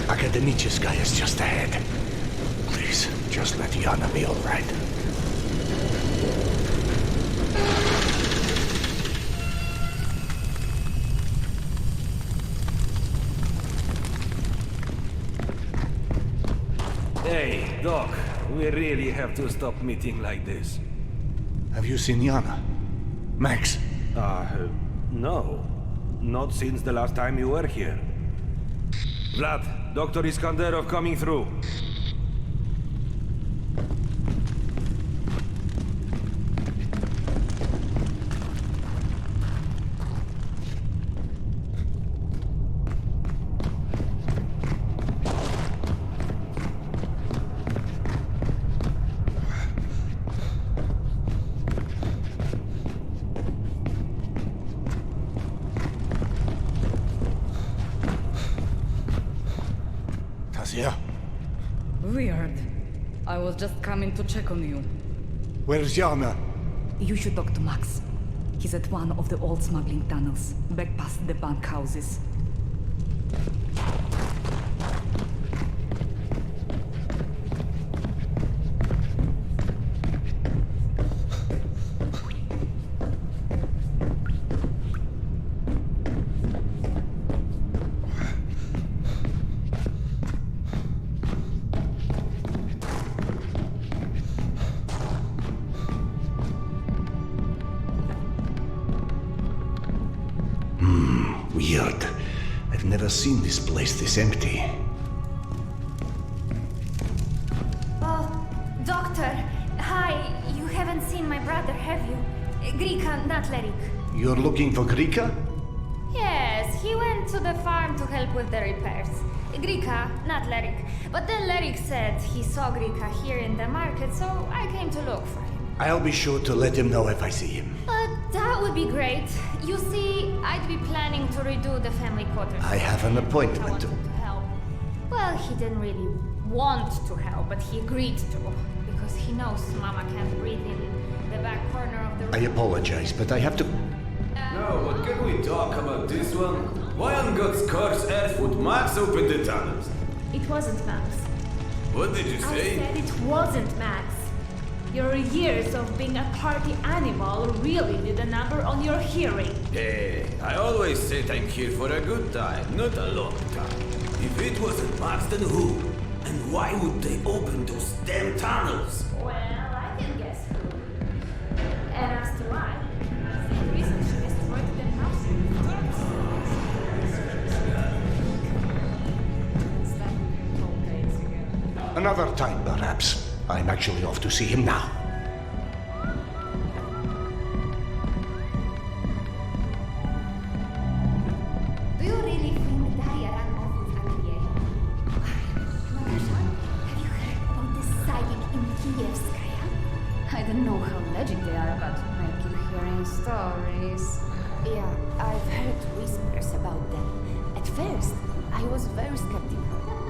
Academicheskaya is just ahead. Please, just let Yana be all right. Hey, Doc, we really have to stop meeting like this. Have you seen Yana? Max? No. Not since the last time you were here. Vlad, Dr. Iskanderov coming through. yeah? Weird. I was just coming to check on you. Where's Yana? You should talk to Max. He's at one of the old smuggling tunnels, back past the bank houses. Weird. I've never seen this place this empty. Oh, Doctor. Hi, you haven't seen my brother, have you? Grika, not Lerik. You're looking for Grika? Yes, he went to the farm to help with the repairs. Grika, not Lerik. But then Lerik said he saw Grika here in the market, so I came to look for him. I'll be sure to let him know if I see him. That would be great. You see, I'd be planning to redo the family quarters. I have an appointment to... help. Well, he didn't really want to help, but he agreed to. Because he knows Mama can't breathe in the back corner of the room. I apologize, but I have to... No, but can we talk about this one? Why on God's curse earth would Max open the tunnels? It wasn't Max. What did you say? I said it wasn't Max. Your years of being a party animal really did a number on your hearing. Hey, I always said I'm here for a good time, not a long time. If it wasn't Max, then who? And why would they open those damn tunnels? Well, I can guess who. And as to why, the reason she destroyed the house. Another time, perhaps. I'm actually off to see him now. Do you really think Daria ran off with Andriy? Have you heard about the psychic in Kievskaya? I don't know how legit they are, but I keep hearing stories. Yeah, I've heard whispers about them. At first, I was very skeptical.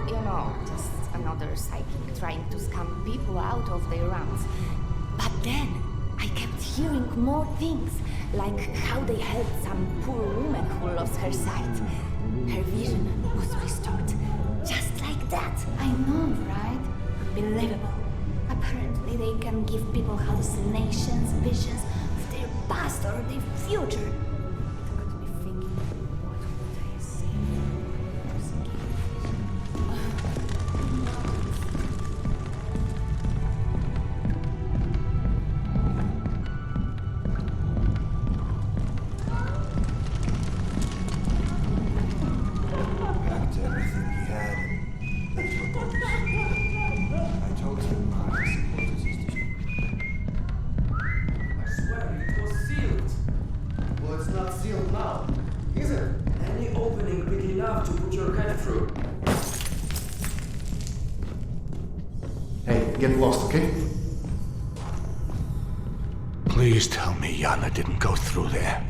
You know, just another psychic trying to scam people out of their runs. But then, I kept hearing more things, like how they helped some poor woman who lost her sight. Her vision was restored, just like that. I know, right? Unbelievable. Apparently they can give people hallucinations, visions of their past or their future. That got me thinking, what would I say? Packed everything he had and left for both. I told him how to support his sister. I swear it was sealed. Well, it's not sealed now, is it? Any opening big enough to put your head through. Hey, get lost, okay? Please tell me Yana didn't go through there.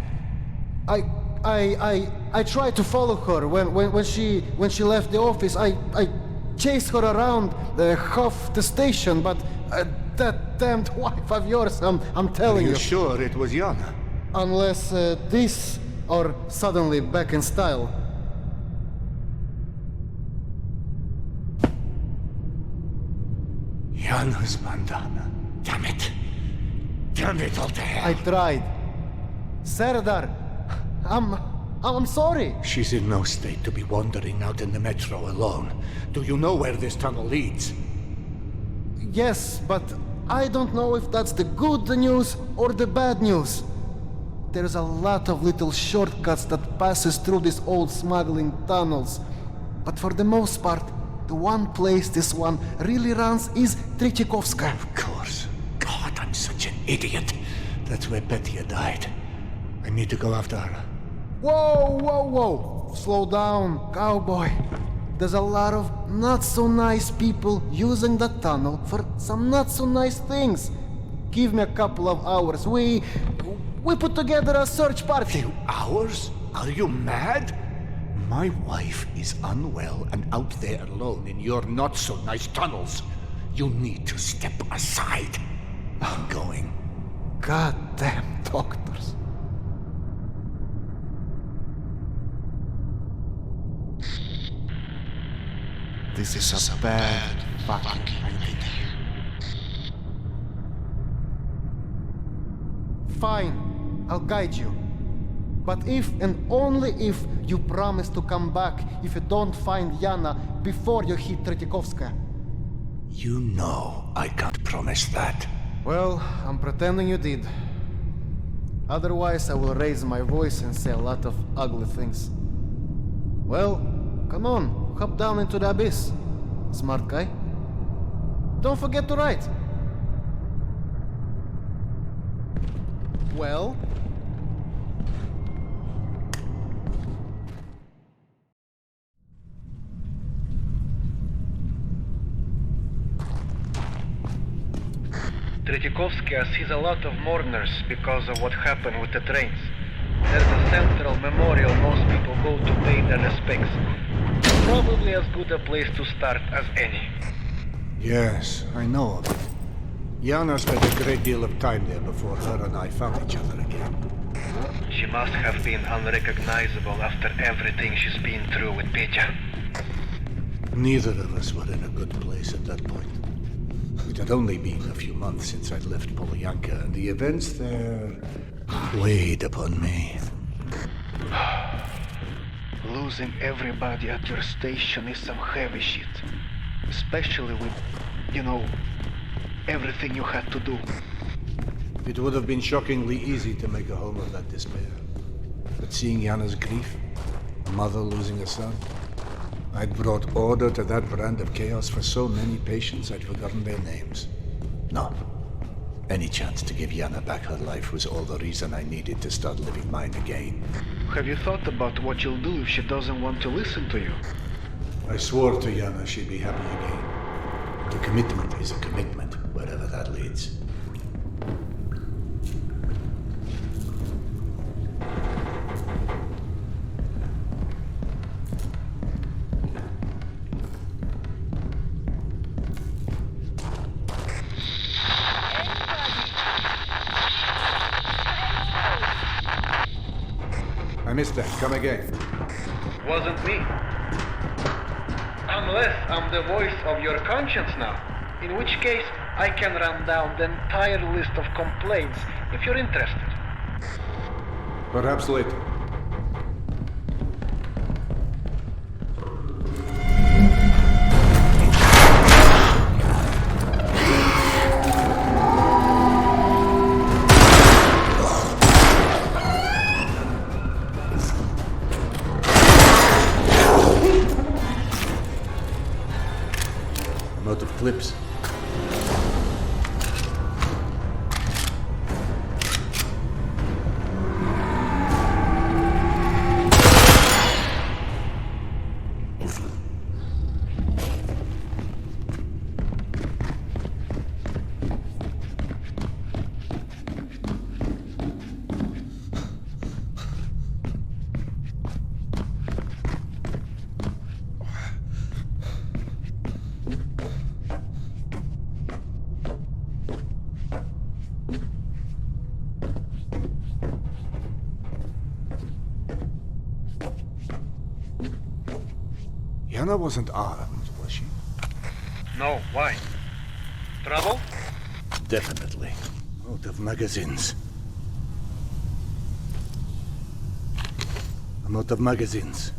I tried to follow her when she left the office. I chased her around half the station, but that damned wife of yours, I'm telling you. Are you sure it was Yana? Unless this or suddenly back in style. Yana's bandana. Damn it. Damn it all to hell. I tried. Serdar, I'm sorry. She's in no state to be wandering out in the metro alone. Do you know where this tunnel leads? Yes, but I don't know if that's the good news or the bad news. There's a lot of little shortcuts that passes through these old smuggling tunnels. But for the most part, the one place this one really runs is Tretykovskaya. Of course. God, I'm such an idiot. That's where Petya died. I need to go after her. Whoa! Slow down, cowboy. There's a lot of not-so-nice people using the tunnel for some not-so-nice things. Give me a couple of hours. We put together a search party. Few hours? Are you mad? My wife is unwell and out there alone in your not-so-nice tunnels. You need to step aside. I'm going. Goddamn doctors. This is a bad fucking idea. Fine, I'll guide you. But if and only if you promise to come back if you don't find Yana before you hit Tretikovskaya. You know I can't promise that. Well, I'm pretending you did. Otherwise, I will raise my voice and say a lot of ugly things. Well, come on, hop down into the abyss, smart guy. Don't forget to write. Well... Tretikovskaya sees a lot of mourners because of what happened with the trains. There's a central memorial most people go to pay their respects. Probably as good a place to start as any. Yes, I know of it. Yana spent a great deal of time there before her and I found each other again. She must have been unrecognizable after everything she's been through with Petya. Neither of us were in a good place at that point. It had only been a few months since I'd left Polyanka, and the events there weighed upon me. Losing everybody at your station is some heavy shit. Especially with, everything you had to do. It would have been shockingly easy to make a home of that despair. But seeing Yana's grief, a mother losing a son, I'd brought order to that brand of chaos for so many patients I'd forgotten their names. No. Any chance to give Yana back her life was all the reason I needed to start living mine again. Have you thought about what you'll do if she doesn't want to listen to you? I swore to Yana she'd be happy again. The commitment is a commitment, wherever that leads. I missed that. Come again. Wasn't me. Unless I'm the voice of your conscience now. In which case, I can run down the entire list of complaints if you're interested. Perhaps later. Clips. Yana wasn't armed, was she? No, why? Trouble? Definitely. Out of magazines. I'm out of magazines.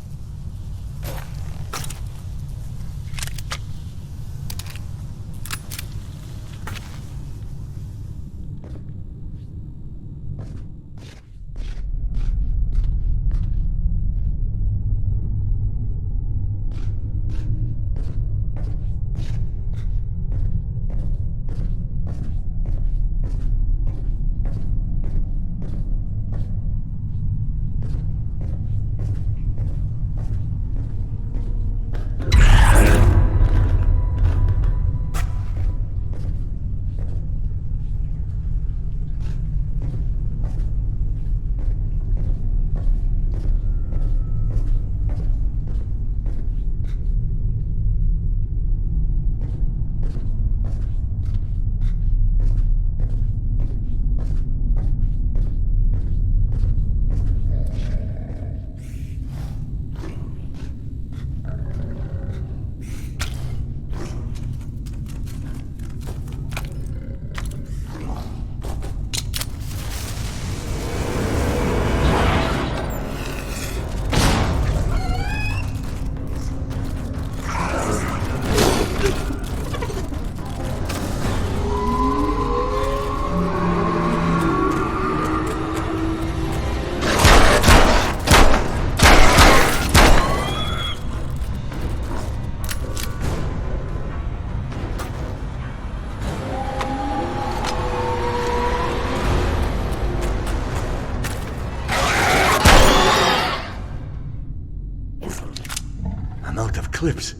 clips.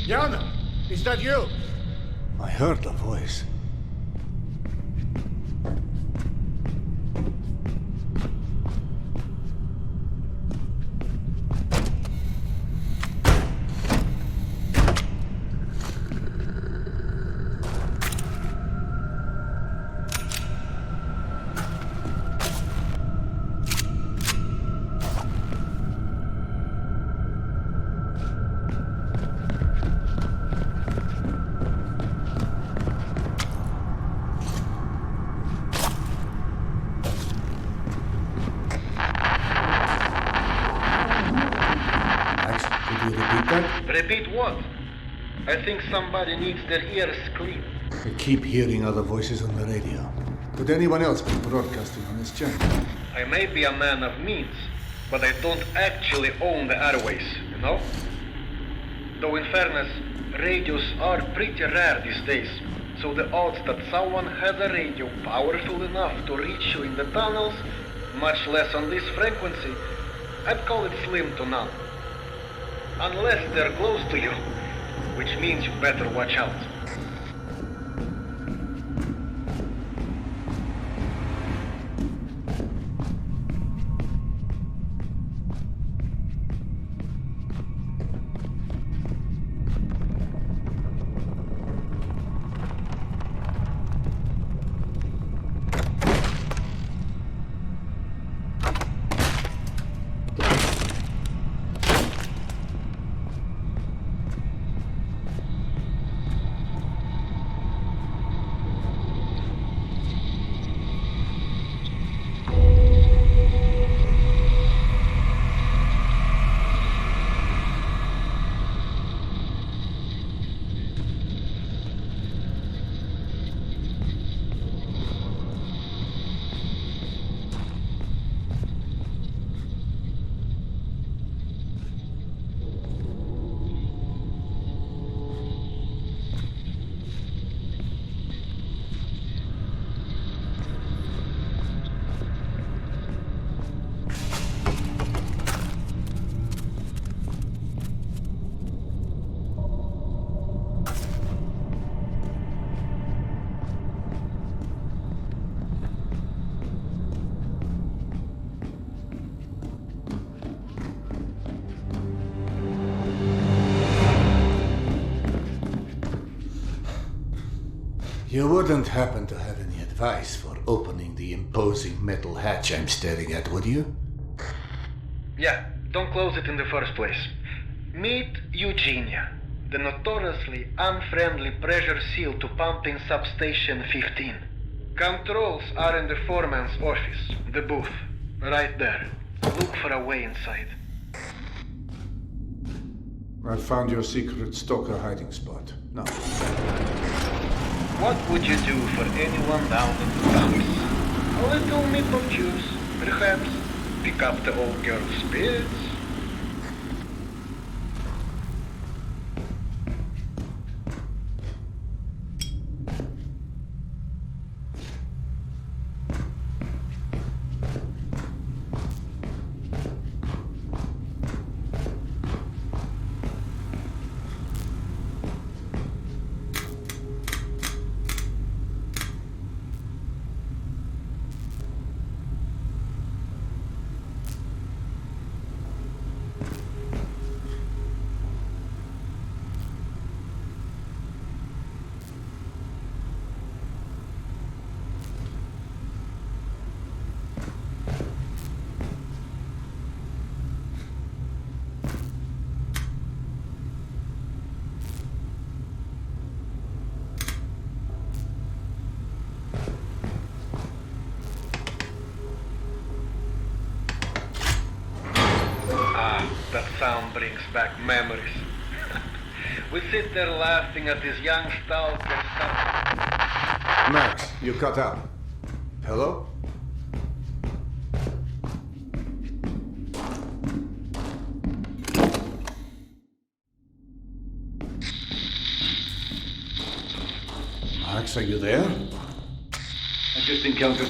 Yana, is that you? I heard the voice. Repeat what? I think somebody needs their ears clean. I keep hearing other voices on the radio. Could anyone else be broadcasting on this channel? I may be a man of means, but I don't actually own the airways, you know? Though in fairness, radios are pretty rare these days, so the odds that someone has a radio powerful enough to reach you in the tunnels, much less on this frequency, I'd call it slim to none. Unless they're close to you, which means you better watch out. You wouldn't happen to have any advice for opening the imposing metal hatch I'm staring at, would you? Yeah, Don't close it in the first place. Meet Eugenia, the notoriously unfriendly pressure seal to pump in substation 15. Controls are in the foreman's office, the booth, right there. Look for a way inside. I found your secret stalker hiding spot. Now. What would you do for anyone down in the dumps? A little meatball juice, perhaps. Pick up the old girl's spirits. That sound brings back memories. We sit there laughing at this young stalker. Max, you cut out. Hello? Max, are you there? I just encountered...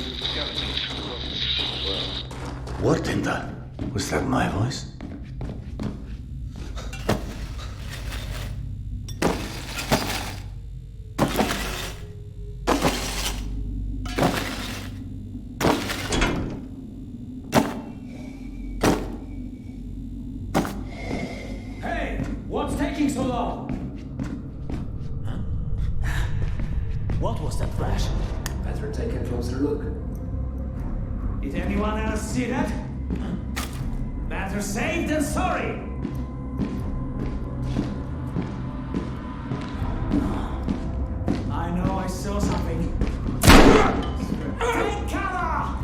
What in the... Was that my voice? Hey! What's taking so long? What was that flash? Better take a closer look. Did anyone else see that? Better safe than sorry! I know I saw something. Take cover!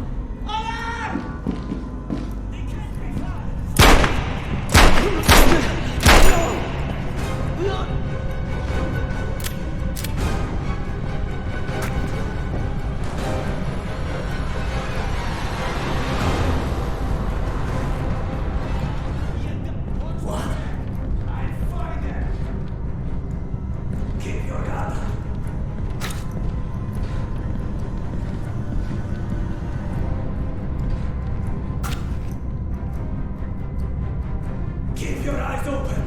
Keep your eyes open!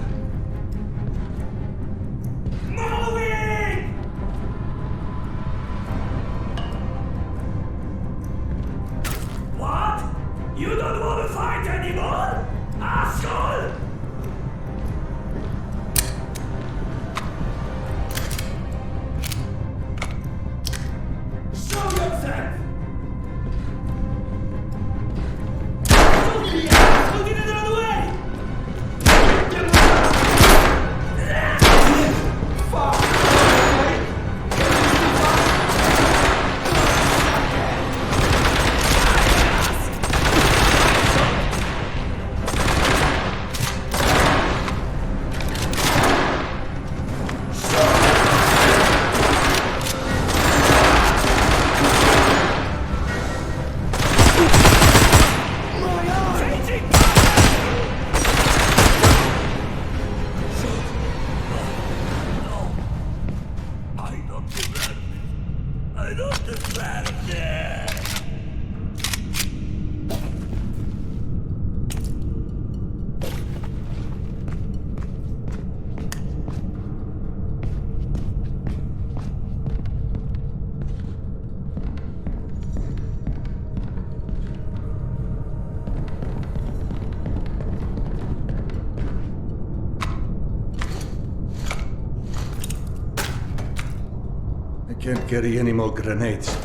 Moving! What? You don't want to fight anymore? Asshole! Show yourself! Look in another way! Can't carry any more grenades.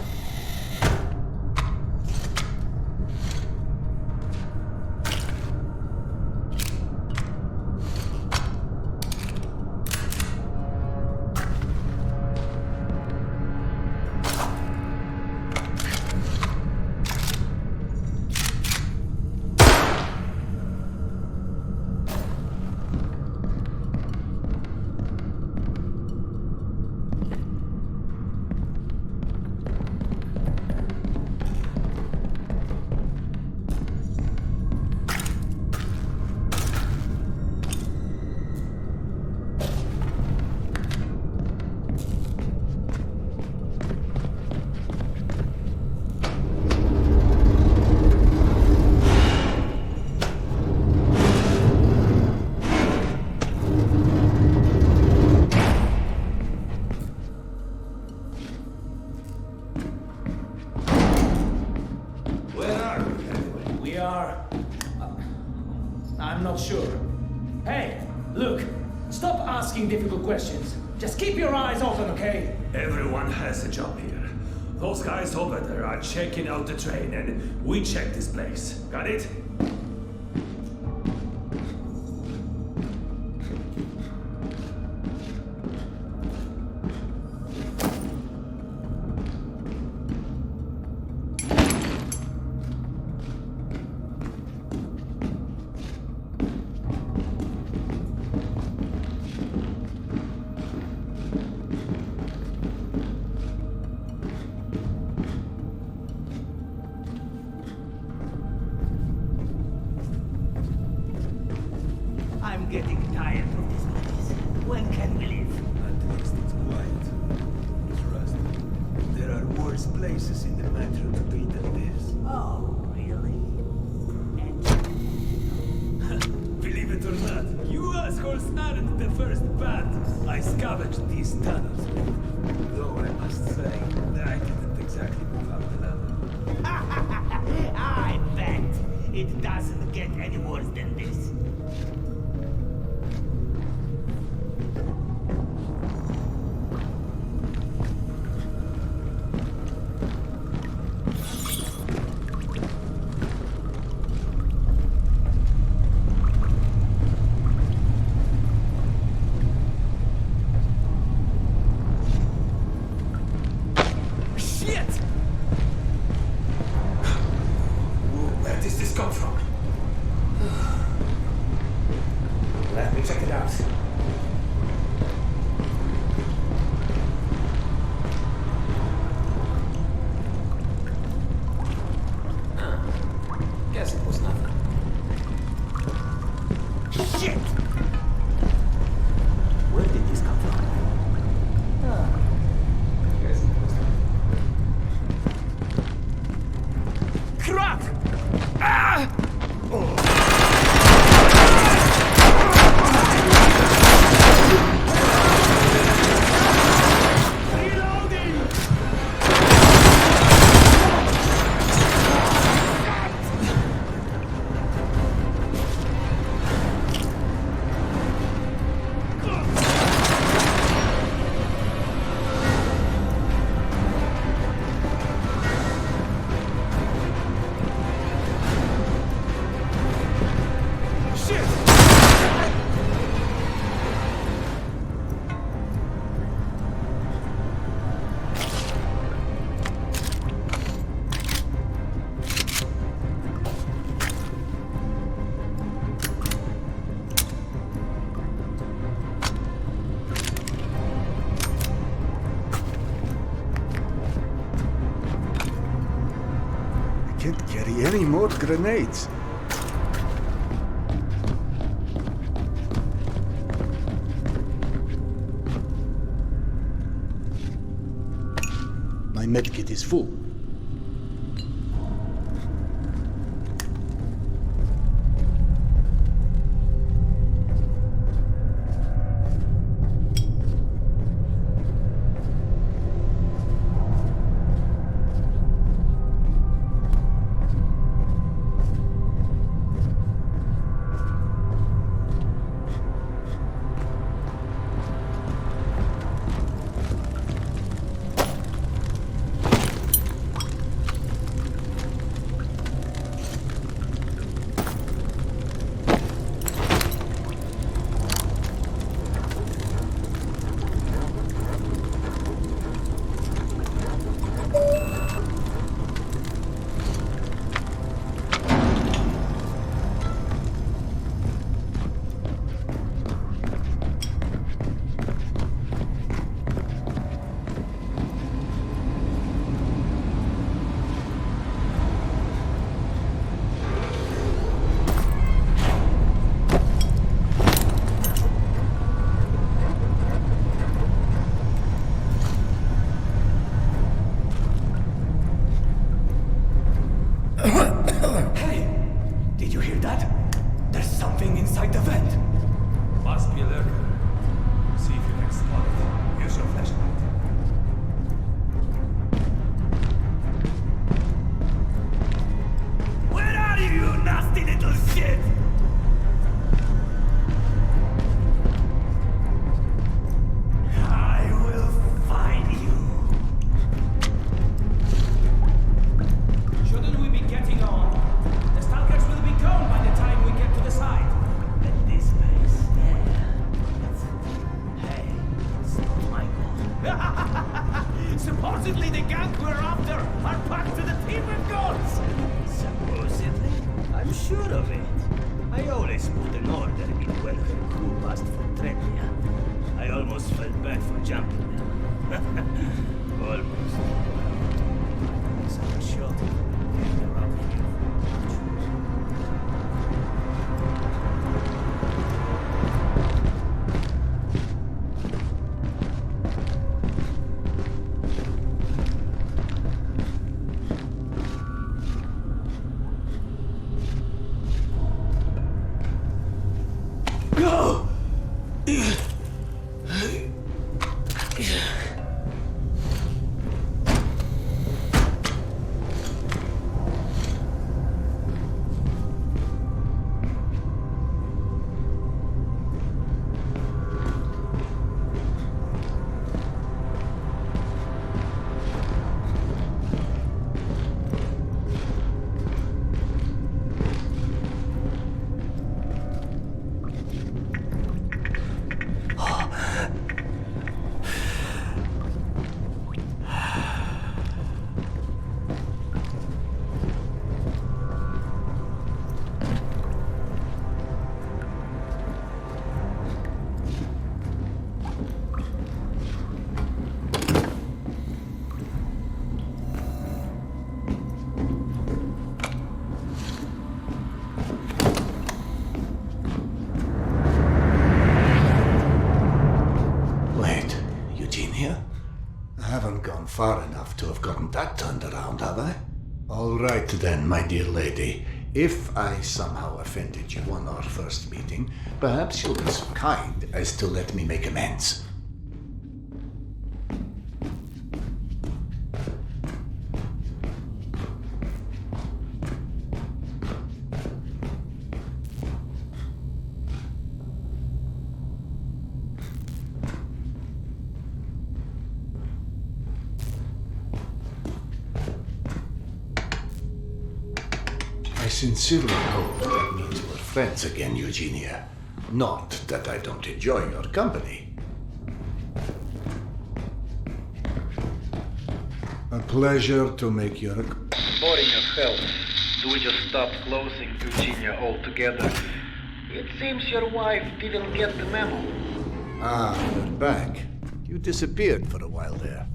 not sure. Hey, look, stop asking difficult questions. Just keep your eyes open, okay? Everyone has a job here. Those guys over there are checking out the train, and we check this place. Got it? I'm getting tired of this place. When can we leave? At least it's quiet. Trust me. There are worse places in the metro to be than this. Oh, really? Believe it or not, you assholes aren't the first band I scavenged these tunnels with. Though I must say that I didn't exactly move out the ladder. I bet it doesn't get any worse than this. Can't carry any more grenades. My medkit is full. Supposedly the gang we're after are packed to the teeth with guns! Supposedly? I'm sure of it. I always put an order in when her crew passed for Trebia. I almost felt bad for jumping them. Almost. Some shot. They're out here. Far enough to have gotten that turned around, have I? All right then, my dear lady. If I somehow offended you on our first meeting, perhaps you'll be so kind as to let me make amends. I sincerely hope that means we're friends again, Eugenia. Not that I don't enjoy your company. A pleasure to make your... Boring as hell. Do we just stop closing Eugenia altogether? It seems your wife didn't get the memo. Ah, you're back. You disappeared for a while there.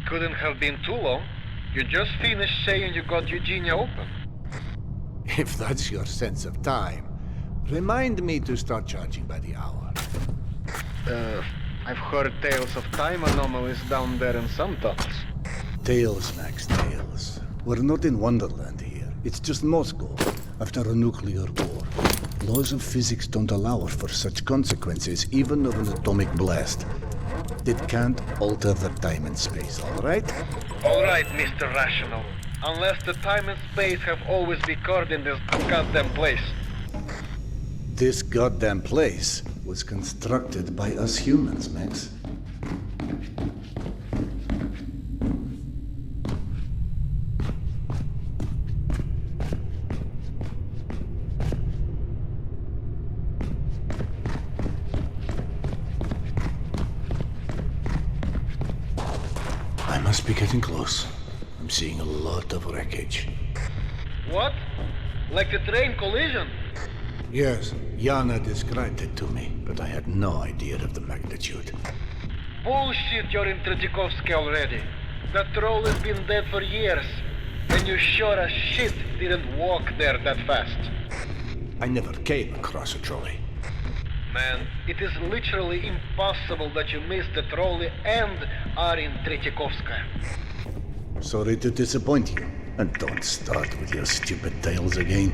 Couldn't have been too long. You just finished saying you got Eugenia open. If that's your sense of time, remind me to start charging by the hour. I've heard tales of time anomalies down there in some tunnels. Tales, Max, tales. We're not in Wonderland here. It's just Moscow, after a nuclear war. Laws of physics don't allow for such consequences, even of an atomic blast. It can't alter the time and space, all right? All right, Mr. Rational. Unless the time and space have always been carved in this goddamn place. This goddamn place was constructed by us humans, Max. I must be getting close. I'm seeing a lot of wreckage. What? Like a train collision? Yes, Yana described it to me, but I had no idea of the magnitude. Bullshit, you're in Tretyakovsky already. That troll has been dead for years, and you sure as shit didn't walk there that fast. I never came across a trolley. Man, it is literally impossible that you missed the trolley and are in Tretyakovskaya. Sorry to disappoint you, and don't start with your stupid tales again.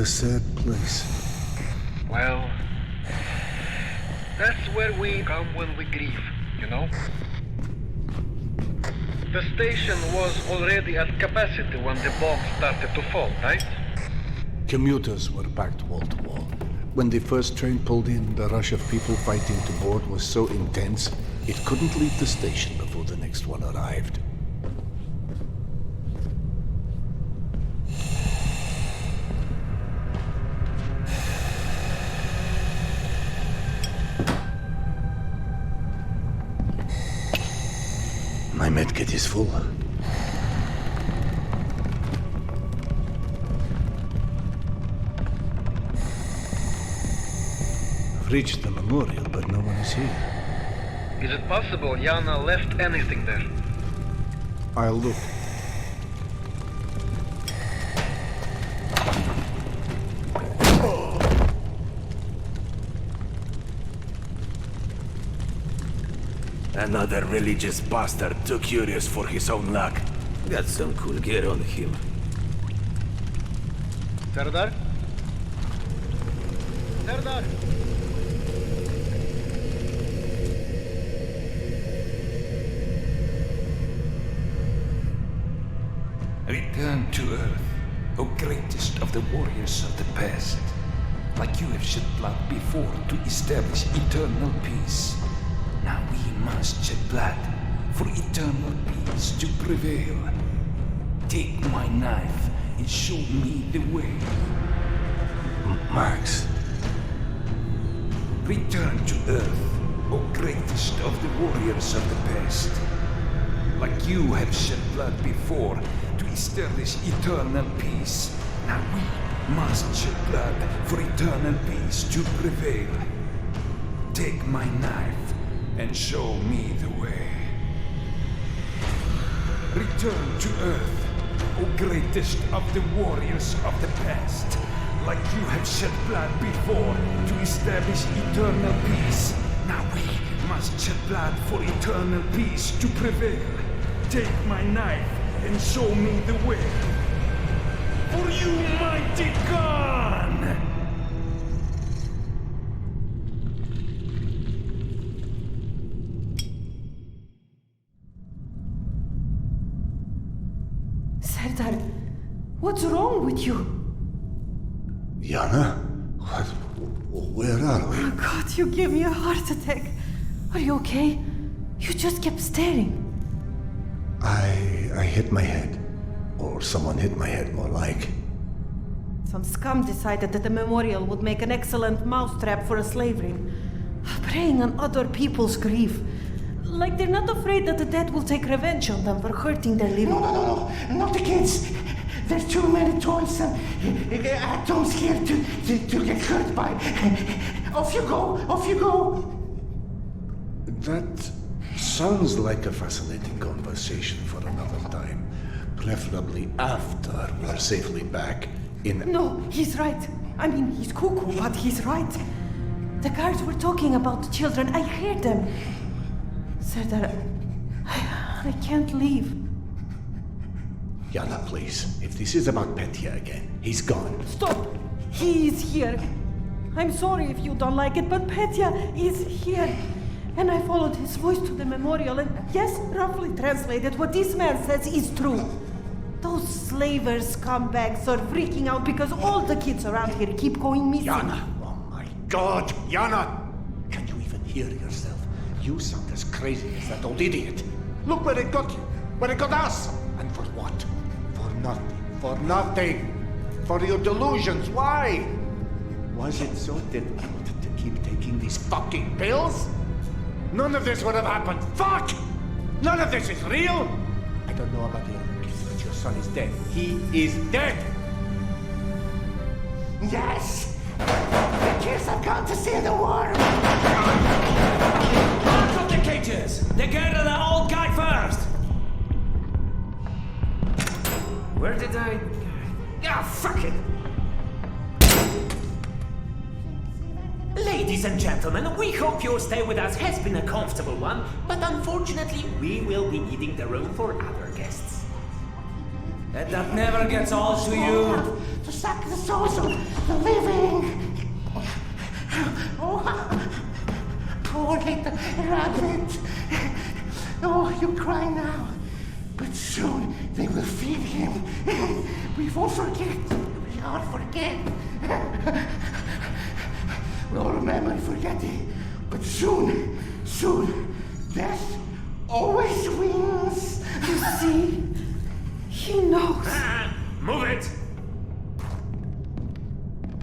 a sad place. Well, that's where we come when we grieve, you know? The station was already at capacity when the bomb started to fall, right? Commuters were packed wall to wall. When the first train pulled in, the rush of people fighting to board was so intense, it couldn't leave the station before the next one arrived. My medkit is full. I've reached the memorial, but no one is here. Is it possible Yana left anything there? I'll look. Another religious bastard too curious for his own luck. Got some cool gear on him. Serdar? Serdar! Return to Earth, O greatest of the warriors of the past. Like you have shed blood before to establish eternal peace. Now we must shed blood for eternal peace to prevail. Take my knife and show me the way. Max. Return to Earth, O greatest of the warriors of the past. Like you have shed blood before to establish eternal peace. Now we must shed blood for eternal peace to prevail. Take my knife and show me the way. Return to Earth, O greatest of the warriors of the past. Like you have shed blood before to establish eternal peace. Now we must shed blood for eternal peace to prevail. Take my knife and show me the way. For you mighty gun! Serdar, what's wrong with you? Yana? What? Where are we? Oh God, you gave me a heart attack. Are you okay? You just kept staring. I hit my head. Or someone hit my head, more like. Some scum decided that the memorial would make an excellent mousetrap for a slave ring. Preying on other people's grief. Like they're not afraid that the dead will take revenge on them for hurting their living. No. Not the kids. There's too many toys and atoms here to get hurt by. Off you go. That sounds like a fascinating conversation for another time. Preferably after we're safely back in... No, he's right. I mean, he's cuckoo, but he's right. The guards were talking about the children. I heard them. Serdar, I can't leave. Yana, please. If this is about Petya again, he's gone. Stop! He is here. I'm sorry if you don't like it, but Petya is here. And I followed his voice to the memorial, and yes, roughly translated, what this man says is true. Those slaver scumbags are freaking out because all the kids around here keep going missing. Yana! Oh my God! Yana! Can you even hear yourself? You sound as crazy as that old idiot. Look where it got you. Where it got us. And for what? For nothing. For nothing. For your delusions. Why? Was it so difficult to keep taking these fucking pills? None of this would have happened. Fuck! None of this is real. I don't know about the other kids, but your son is dead. He is dead. Yes! The kids have gone to see the war! Lock up the cages! They get to the old guy first! Where did I... Ah, fuck it! Ladies and gentlemen, we hope your stay with us has been a comfortable one, but unfortunately we will be needing the room for other guests. And that never gets old to you? To suck the souls of the living. Oh, poor little rabbit. Oh, you cry now. But soon they will feed him. We won't forget. We won't forget. We all remember forgetting. But soon, death always wins. You see? He knows. Move it!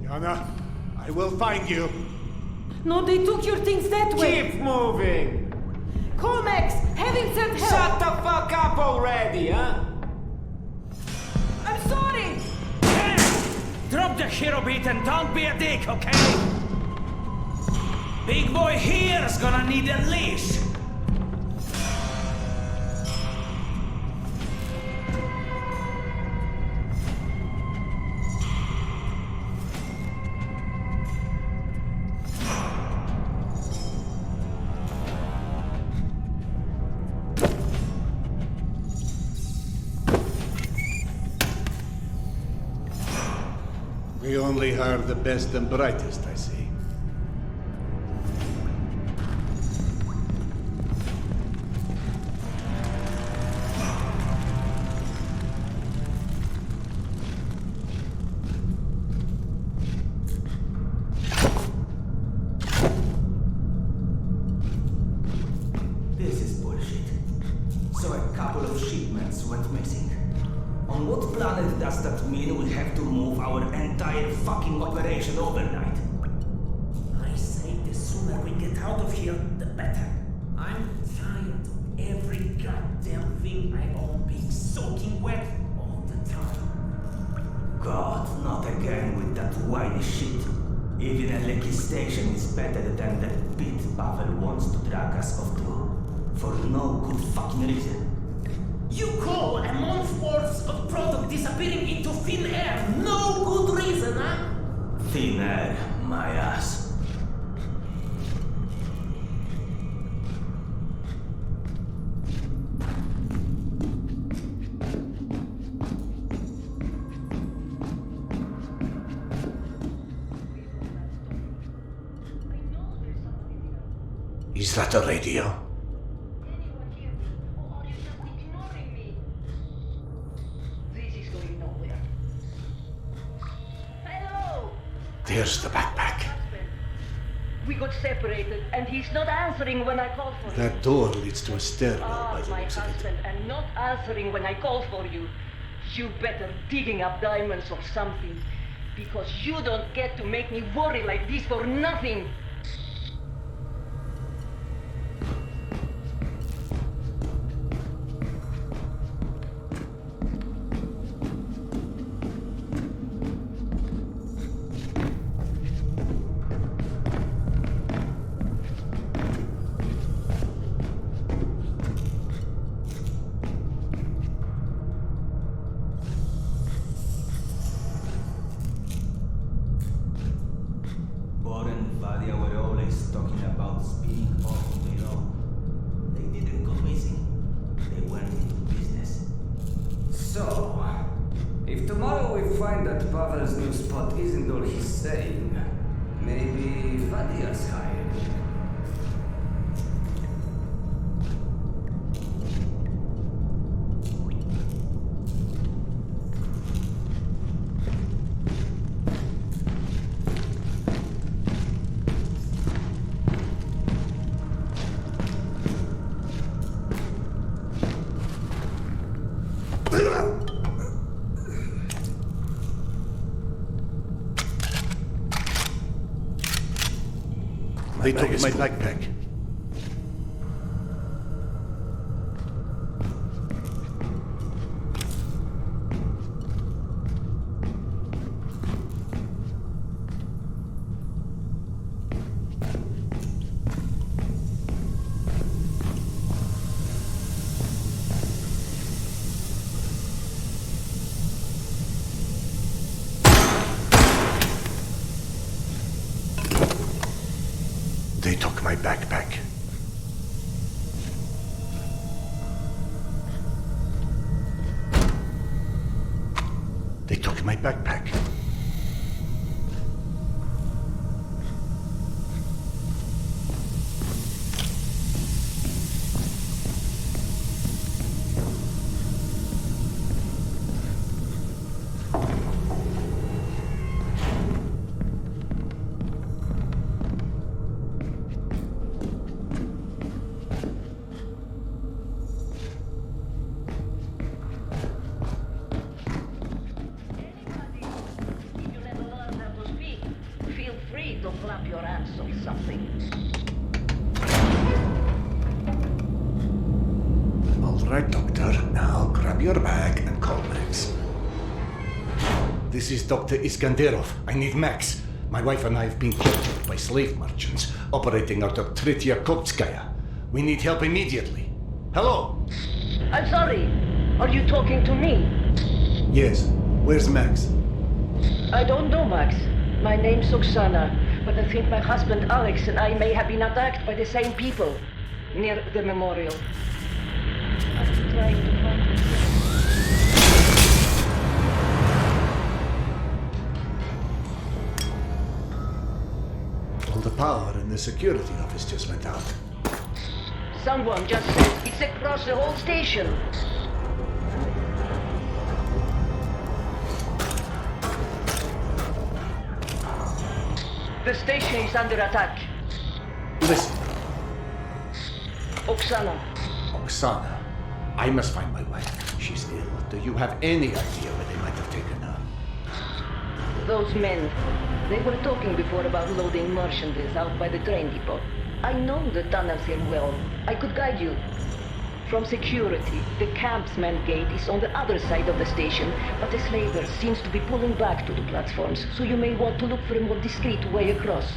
Yana, I will find you. No, they took your things that way. Keep moving! Colmex, having sent help. Shut the fuck up already, huh? I'm sorry. Drop the hero beat and don't be a dick, okay? Big boy here's gonna need a leash. We only hire the best and brightest, I see. This is bullshit. So a couple of shipments went missing. On what planet does that mean we have to move our entire fucking operation overnight? I say the sooner we get out of here, the better. I'm tired of every goddamn thing I own being soaking wet all the time. God, not again with that whiny shit. Even a leaky station is better than that pit Pavel wants to drag us off to. For no good fucking reason. You call a month's worth of product disappearing into thin air no good reason, huh? Thin air, my ass. Is that a radio? There's the backpack. We got separated, and he's not answering when I call for him. That door leads to a stairwell by the My looks of it. husband, and not answering when I call for you. You better digging up diamonds or something, because you don't get to make me worry like this for nothing. They took my backpack. They took my backpack. take my backpack. This is Dr. Iskanderov. I need Max. My wife and I have been killed by slave merchants operating out of Tretyakovskaya. We need help immediately. Hello? I'm sorry. Are you talking to me? Yes. Where's Max? I don't know, Max. My name's Oksana, but I think my husband Alex and I may have been attacked by the same people near the memorial. I'm trying to find him. All the power in the security office just went out. Someone just said it's across the whole station. The station is under attack. Listen. Oksana. Oksana. I must find my wife. She's ill. Do you have any idea where they might have taken her? Those men, they were talking before about loading merchandise out by the train depot. I know the tunnels here well. I could guide you. From security, the campsman gate is on the other side of the station, but the slaver seems to be pulling back to the platforms, so you may want to look for a more discreet way across.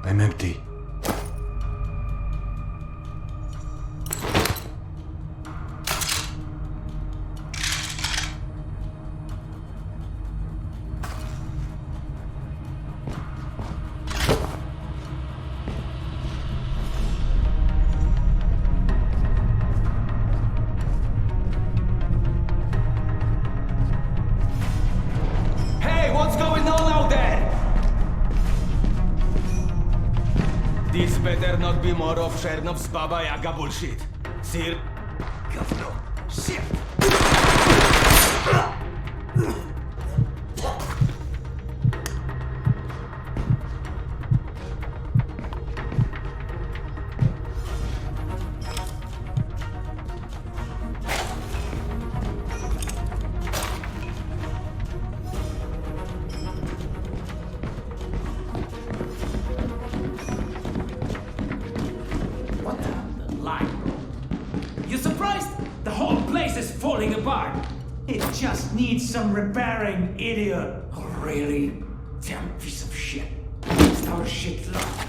I'm empty. Hey, what's going on out there? This better not be more of Chernov's Baba Yaga bullshit. Sir... Говно. Shit! It just needs some repairing, idiot. Oh, really? Damn piece of shit. It's our shit luck.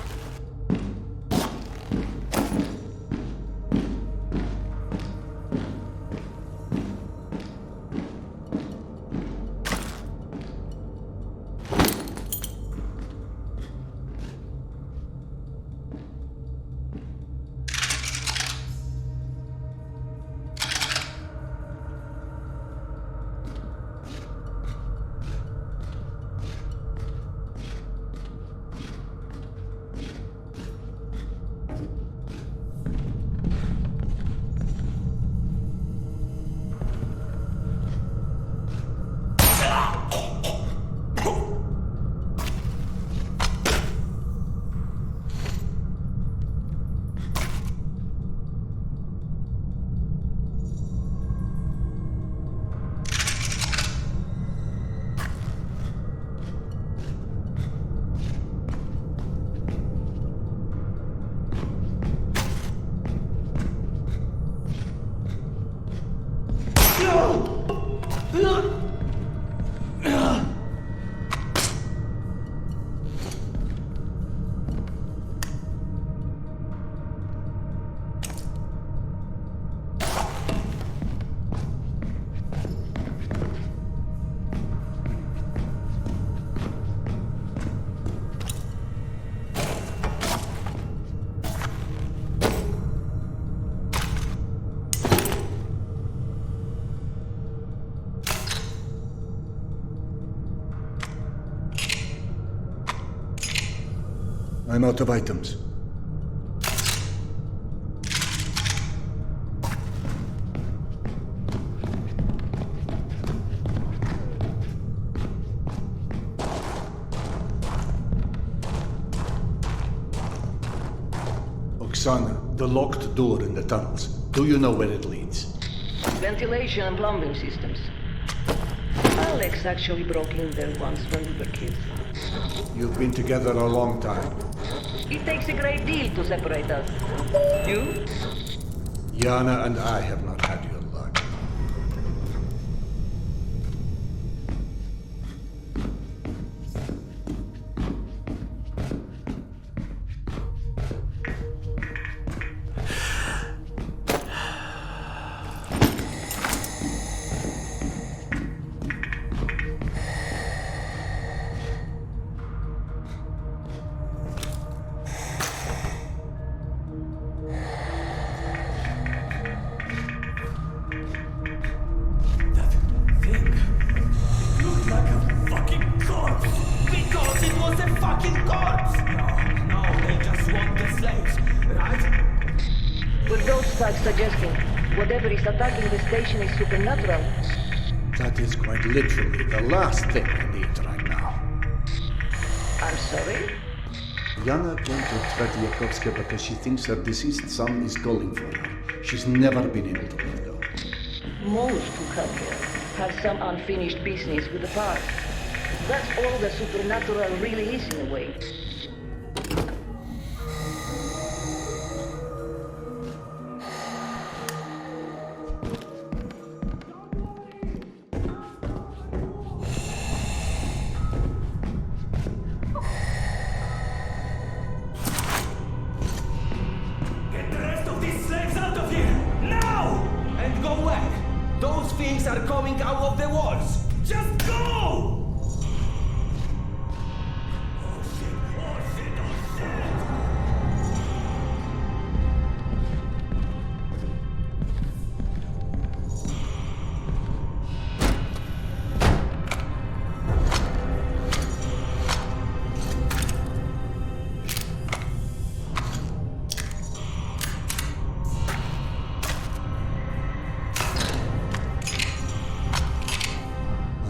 I'm out of items. Oksana, the locked door in the tunnels. Do you know where it leads? Ventilation and plumbing systems. Alex actually broke in there once when we were kids. You've been together a long time. It takes a great deal to separate us. You? Yana and I have not had your luck. Attacking the station is supernatural. That is quite literally the last thing I need right now. I'm sorry? Yana came to Tretiakovska because she thinks her deceased son is calling for her. She's never been able to let go. Most who come here have some unfinished business with the past. That's all the supernatural really is in a way.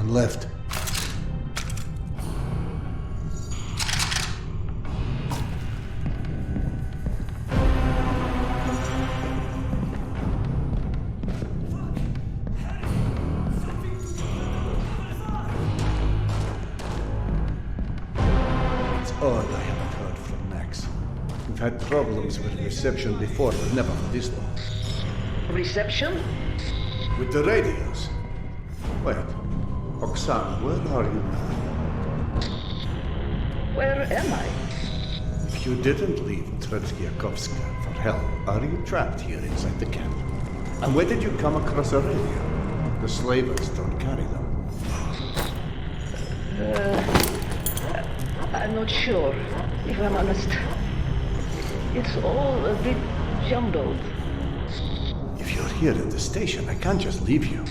Left. It's odd I haven't heard from Max. We've had problems with reception before, but never for this long. Reception? With the radios. Wait. Oksana, where are you now? Where am I? If you didn't leave Tretiakovska for help, are you trapped here inside the camp? And where did you come across a radio? The slavers don't carry them. I'm not sure, if I'm honest. It's all a bit jumbled. If you're here at the station, I can't just leave you.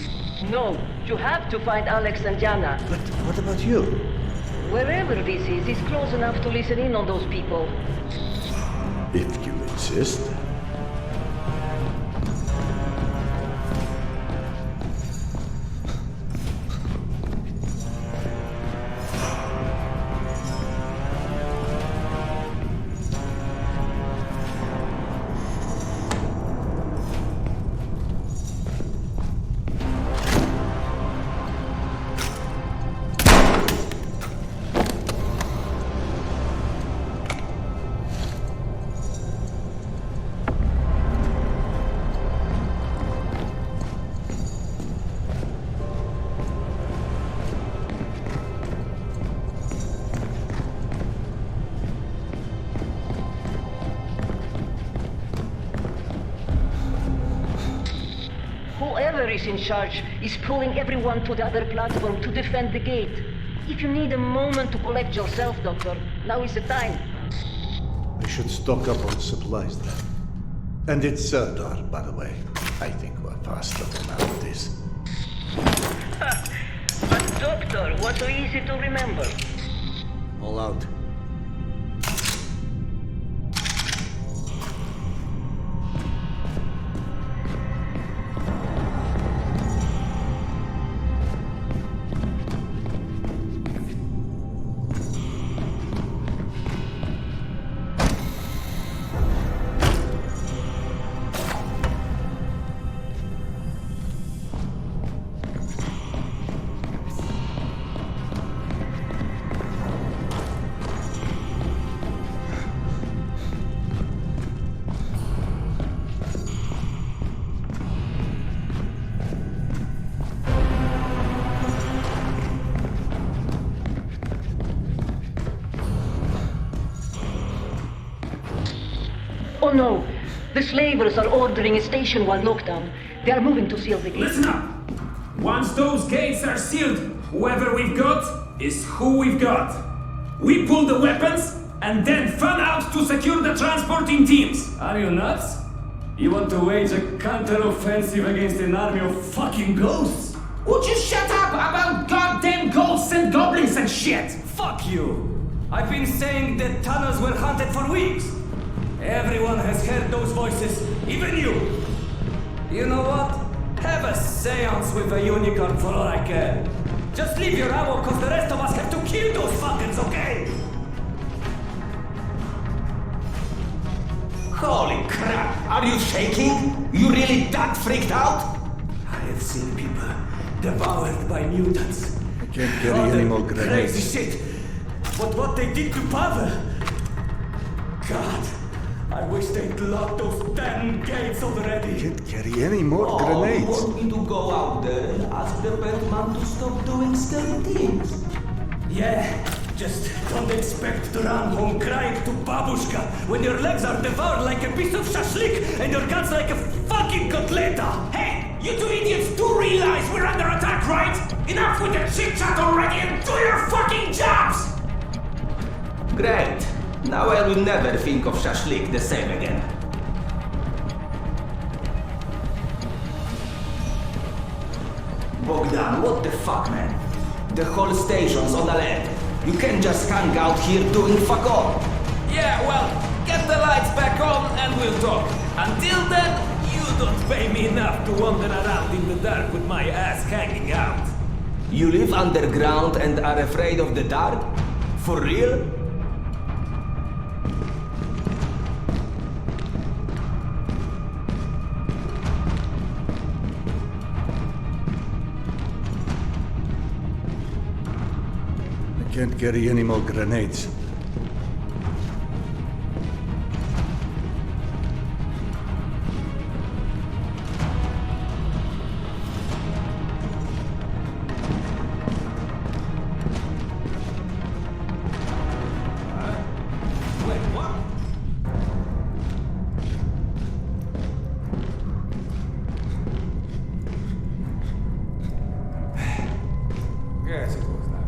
No, you have to find Alex and Yana. But what about you? Wherever this is, it's close enough to listen in on those people. If you insist. Is in charge is pulling everyone to the other platform to defend the gate. If you need a moment to collect yourself, Doctor, now is the time. I should stock up on supplies then. And it's Serdar, by the way. I think we're past the formalities. But Doctor, what's so easy to remember? All out. Oh no! The slavers are ordering a station-wide lockdown. They are moving to seal the gate. Listen up! Once those gates are sealed, whoever we've got is who we've got. We pull the weapons and then fan out to secure the transporting teams. Are you nuts? You want to wage a counter-offensive against an army of fucking ghosts? Would you shut up about goddamn ghosts and goblins and shit? Fuck you! I've been saying that tunnels were haunted for weeks. Everyone has heard those voices, even you. You know what? Have a seance with a unicorn for all I care. Just leave your ammo, cause the rest of us have to kill those fuckers, okay? Holy crap! Are you shaking? You really that freaked out? I have seen people devoured by mutants. I can't carry any more grenades. Crazy shit! But what they did to Pavel... God, I wish they'd locked those damn gates already. I can't carry any more grenades. You want me to go out there and ask the Batman to stop doing scary things? Yeah, just don't expect to run home crying to babushka when your legs are devoured like a piece of shashlik and your guts like a fucking kotleta. Hey, you two idiots do realize we're under attack, right? Enough with the chit-chat already and do your fucking jobs! Great. Now I will never think of shashlik the same again. Bogdan, what the fuck, man? The whole station's on alert. You can't just hang out here doing fuck all. Yeah, well, get the lights back on and we'll talk. Until then, you don't pay me enough to wander around in the dark with my ass hanging out. You live underground and are afraid of the dark? For real? I can't carry any more grenades. Yes, it was that.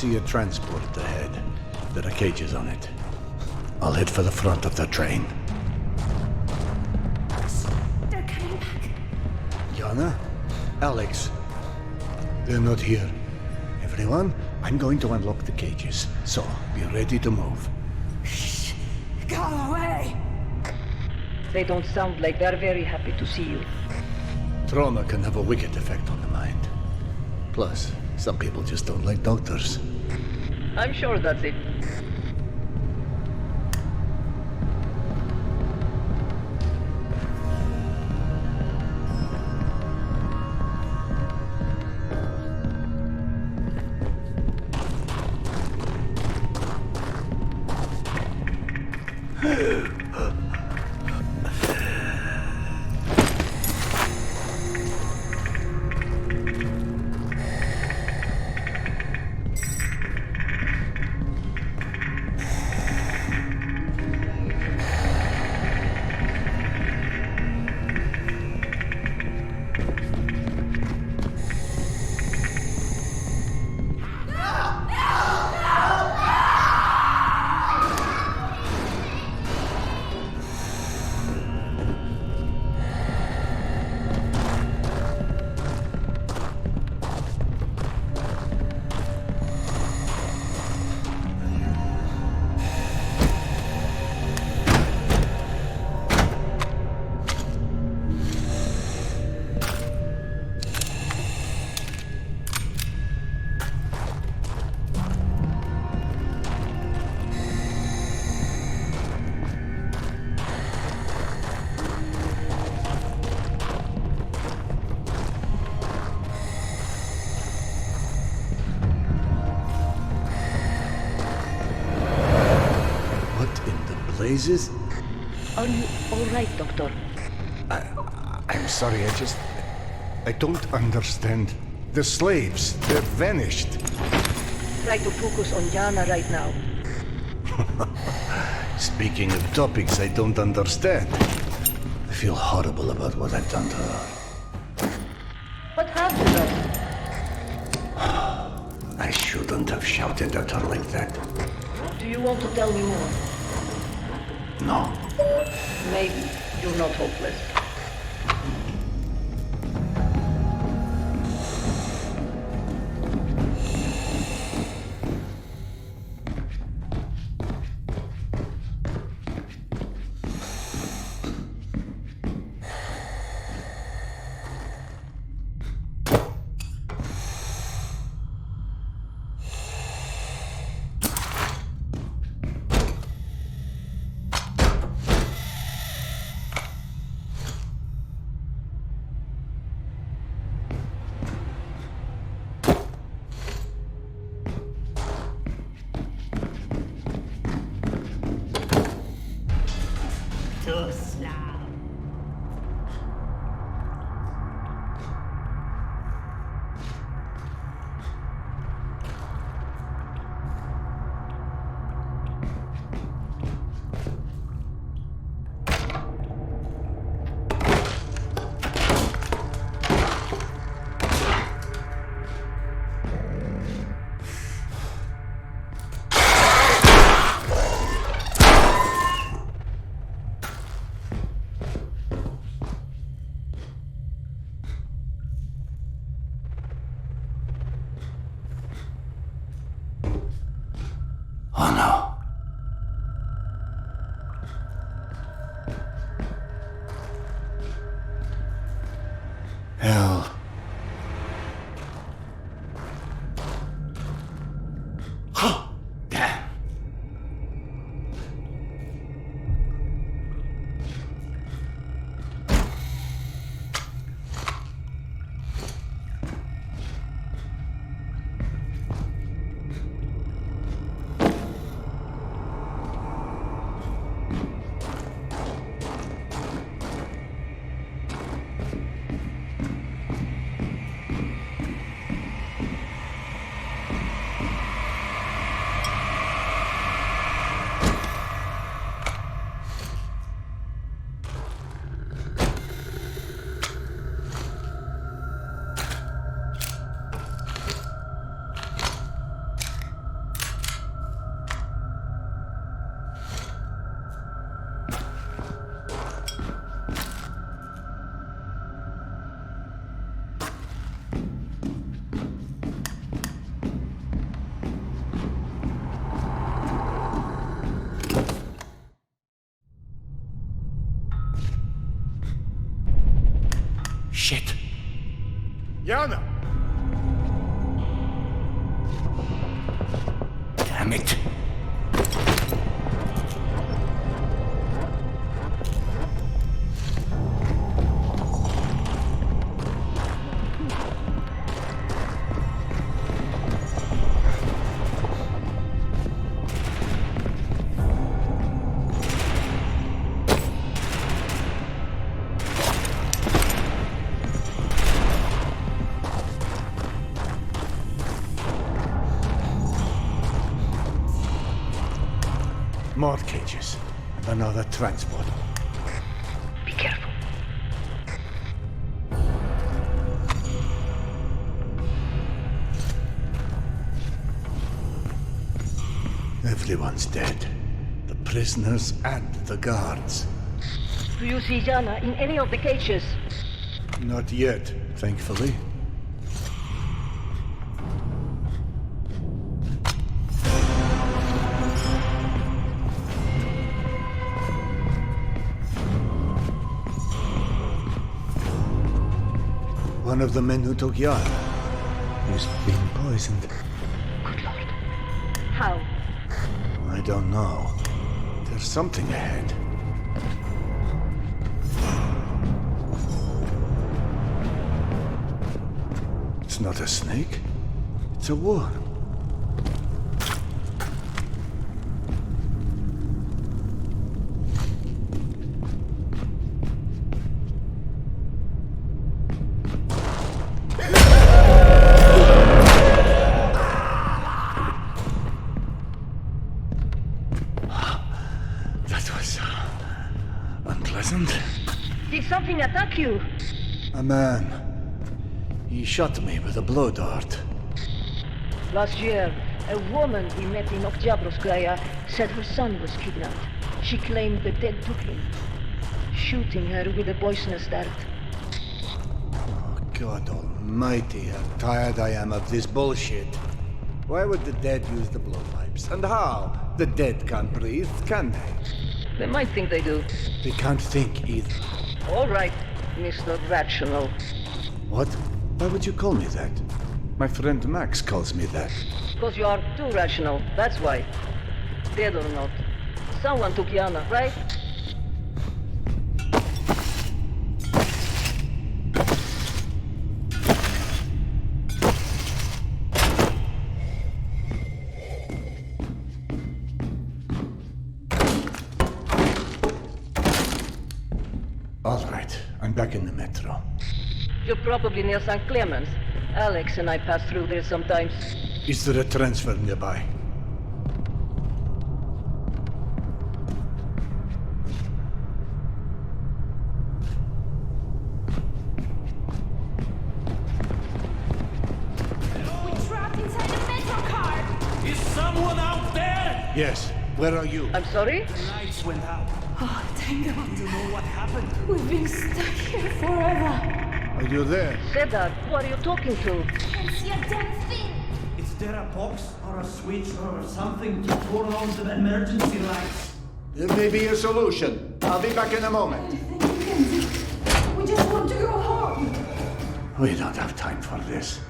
see a transport ahead. There are cages on it. I'll head for the front of the train. They're coming back. Yana? Alex? They're not here. Everyone, I'm going to unlock the cages, so be ready to move. Shh! Go away! They don't sound like they're very happy to see you. Trauma can have a wicked effect on the mind. Plus, some people just don't like doctors. I'm sure that's it. Blazes? Are you all right, Doctor? I'm sorry, I don't understand. The slaves, they're vanished. Try to focus on Yana right now. Speaking of topics I don't understand, I feel horrible about what I've done to her. What have you done? I shouldn't have shouted at her like that. Do you want to tell me more? No. Maybe you're not hopeless. Damn it. More cages, and another transport. Be careful. Everyone's dead. The prisoners and the guards. Do you see Yana in any of the cages? Not yet, thankfully. One of the men who took Yana is being poisoned. Good Lord. How? I don't know. There's something ahead. It's not a snake. It's a worm. Did something attack you? A man. He shot me with a blow dart. Last year, a woman we met in Oktябрьskaya said her son was kidnapped. She claimed the dead took him, shooting her with a poisonous dart. Oh, God almighty, how tired I am of this bullshit. Why would the dead use the blowpipes? And how? The dead can't breathe, can they? They might think they do. They can't think either. All right, Mr. Rational. What? Why would you call me that? My friend Max calls me that. Because you are too rational, that's why. Dead or not. Someone took Yana, right? All right, I'm back in the metro. You're probably near St. Clemens. Alex and I pass through there sometimes. Is there a transfer nearby? We're trapped inside a metro car! Is someone out there? Yes. Where are you? I'm sorry? The lights went out. Oh, thank God. Do you know what happened? We've been stuck here forever. Are you there? Sedar, who are you talking to? Can't see a damn thing. Is there a box or a switch or something to turn on the emergency lights? There may be a solution. I'll be back in a moment. We just want to go home. We don't have time for this.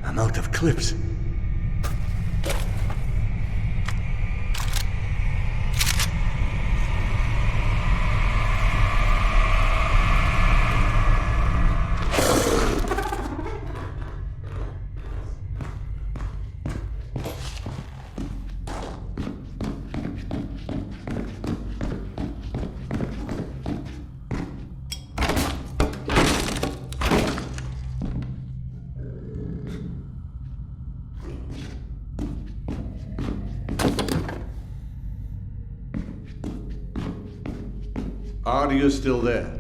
I'm out of clips. Are you still there?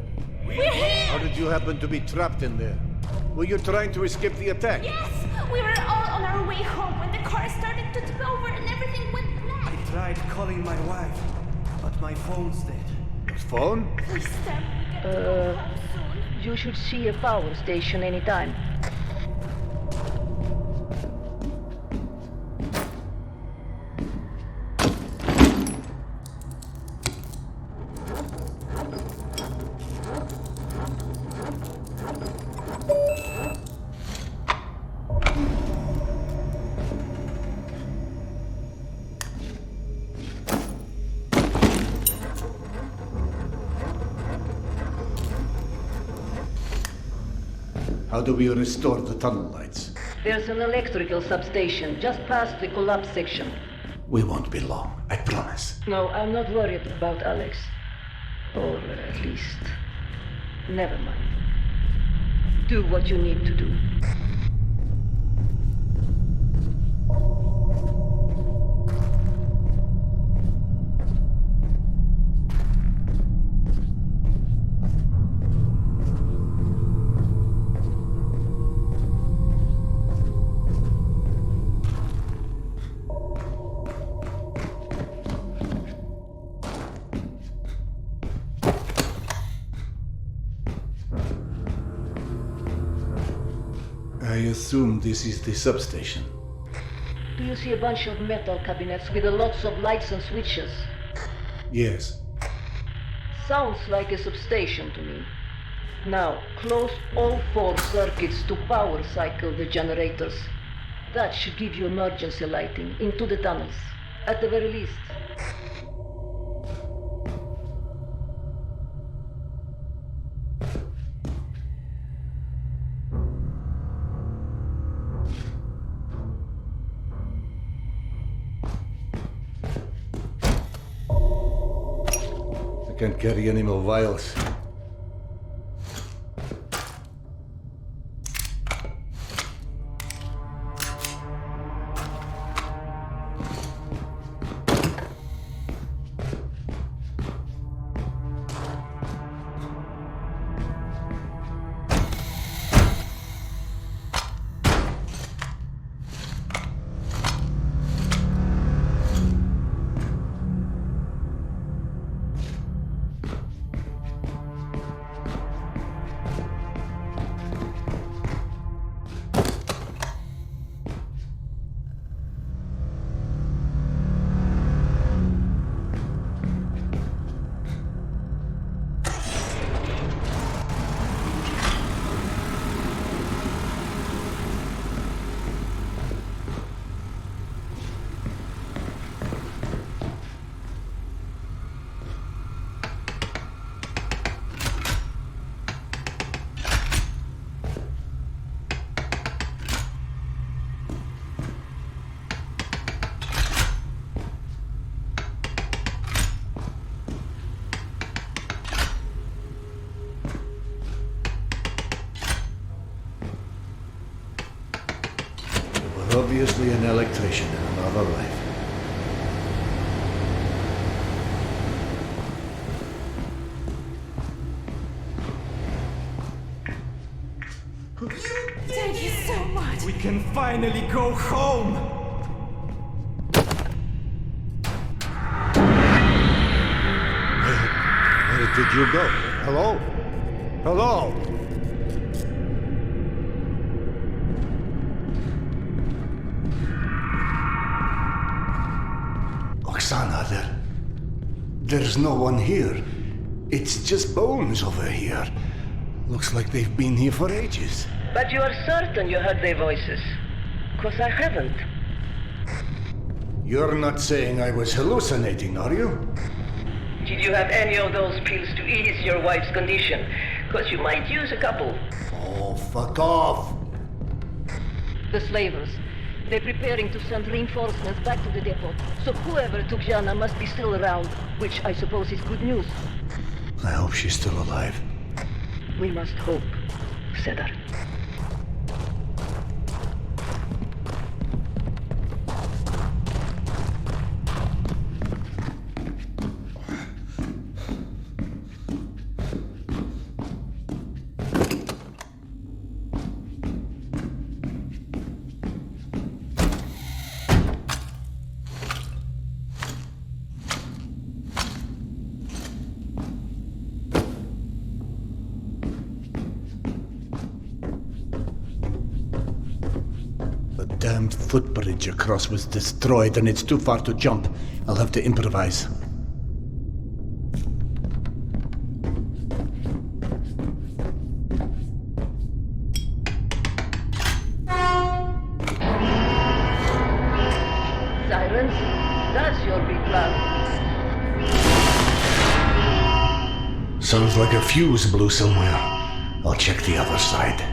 We're here! How did you happen to be trapped in there? Were you trying to escape the attack? Yes! We were all on our way home when the car started to tip over and everything went black. I tried calling my wife, but my phone's dead. Phone? Please tell me we get to go home soon. You should see a power station anytime. How do we restore the tunnel lights? There's an electrical substation just past the collapse section. We won't be long, I promise. No, I'm not worried about Alex. Or at least, never mind. Do what you need to do. I assume this is the substation. Do you see a bunch of metal cabinets with lots of lights and switches? Yes. Sounds like a substation to me. Now, close all 4 circuits to power cycle the generators. That should give you emergency lighting into the tunnels, at the very least. I can't carry any more vials. Obviously an electrician in another life. Thank you so much. We can finally go home! Where did you go? Hello? Hello? Oksana, there's no one here. It's just bones over here. Looks like they've been here for ages. But you are certain you heard their voices? 'Cause I haven't. You're not saying I was hallucinating, are you? Did you have any of those pills to ease your wife's condition? 'Cause you might use a couple. Oh, fuck off! The slavers. They're preparing to send reinforcements back to the depot. So whoever took Yana must be still around, which I suppose is good news. I hope she's still alive. We must hope, Cedar. footbridge across was destroyed and it's too far to jump. I'll have to improvise. Sirens, that's your big plan. Sounds like a fuse blew somewhere. I'll check the other side.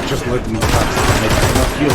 Just let me pass. Maybe not you.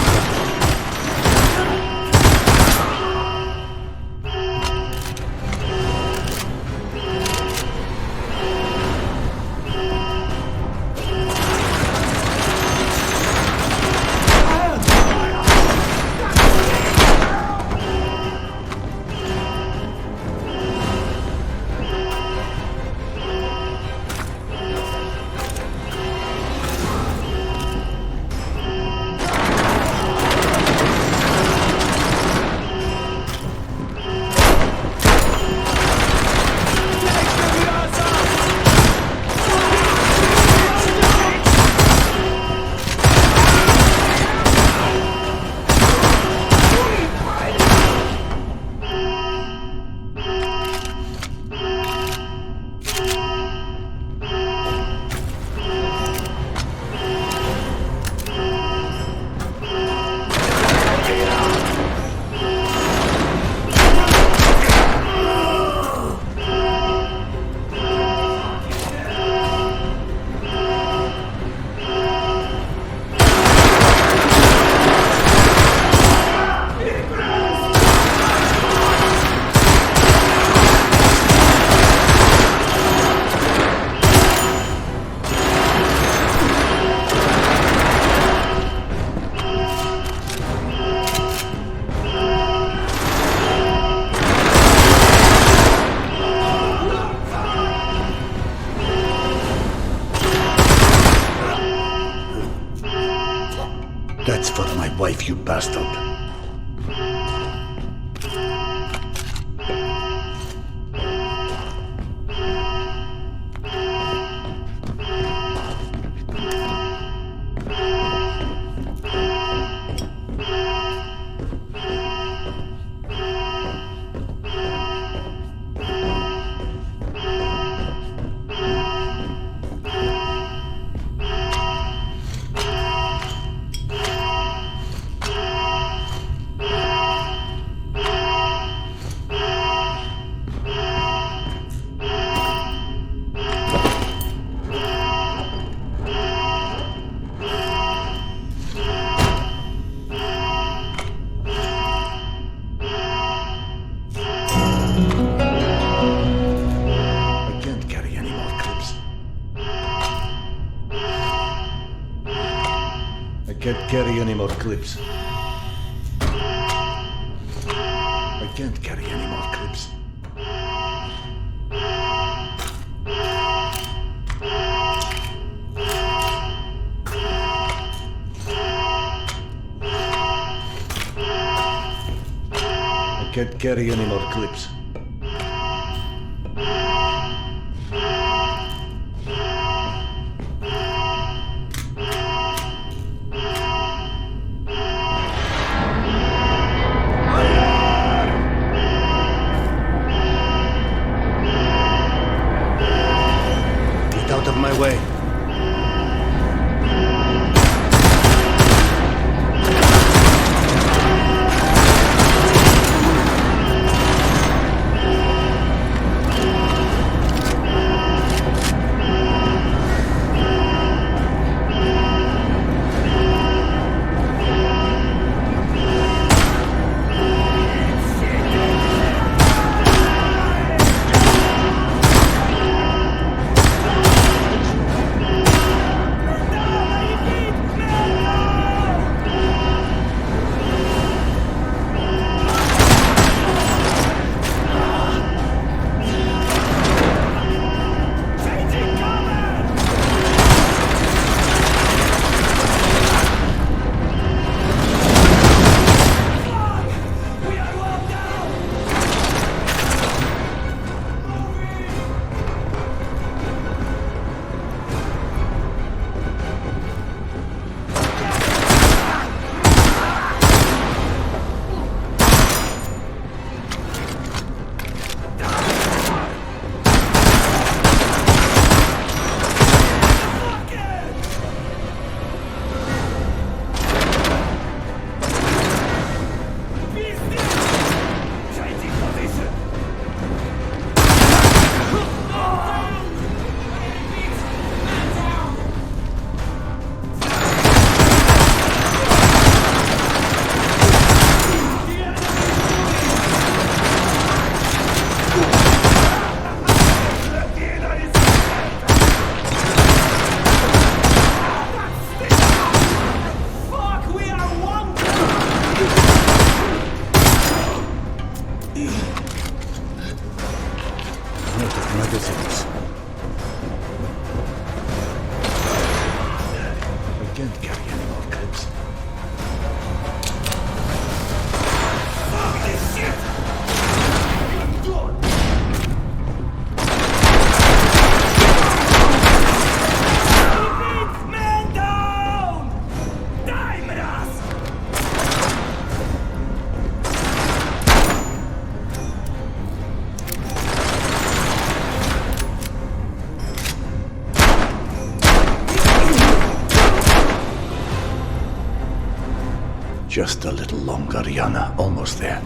That's for my wife, you bastard. Can't carry any more clips. I can't carry any more clips. I can't carry any more clips. Way. Magazines. I can't carry any more clips. Fuck this shit! Man down! Die, Mraz! Just a little longer, Yana. Almost there.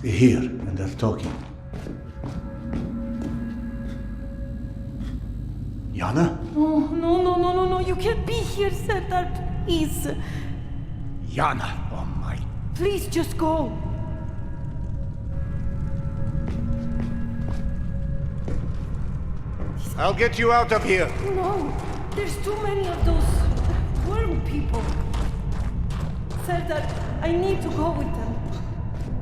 We're here, and they're talking. Yana? No, you can't be here, Serdar, please. Yana, oh my... Please, just go. I'll get you out of here. No, there's too many of those worm people. Serdar, I need to go with them.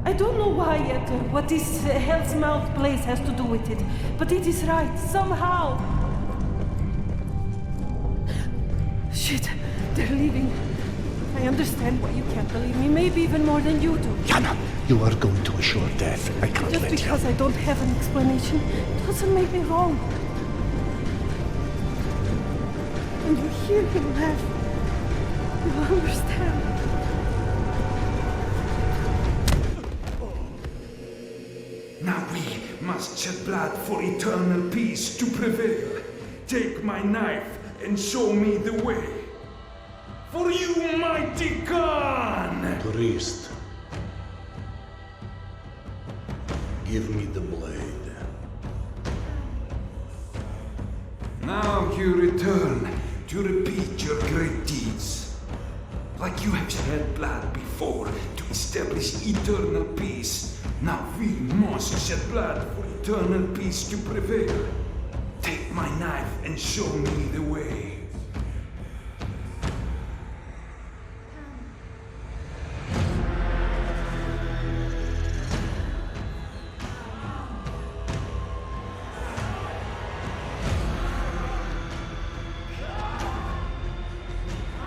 I don't know why yet, what this Hell's Mouth place has to do with it, but it is right, somehow. Shit, they're leaving. I understand why you can't believe me, maybe even more than you do. Yana, you are going to a sure death. I can't Just let you. because I don't have an explanation doesn't make me wrong. When you hear him laugh, you'll understand. Now we must shed blood for eternal peace to prevail. Take my knife and show me the way. For you, mighty Khan! Priest, give me the blade. Now you return to repeat your great deeds. Like you have shed blood before to establish eternal peace, now we must shed blood for eternal peace to prevail. Take my knife and show me the way.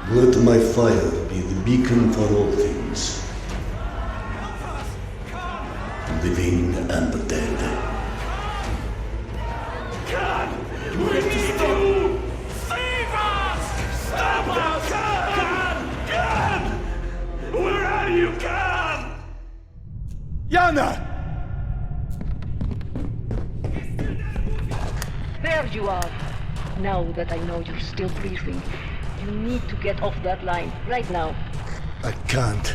Let my fire be the beacon for all things, living and the dead. God! We need to save us! Stop us! God! God! Where are you, God? Yana! There you are. Now that I know you're still breathing, you need to get off that line, right now. I can't.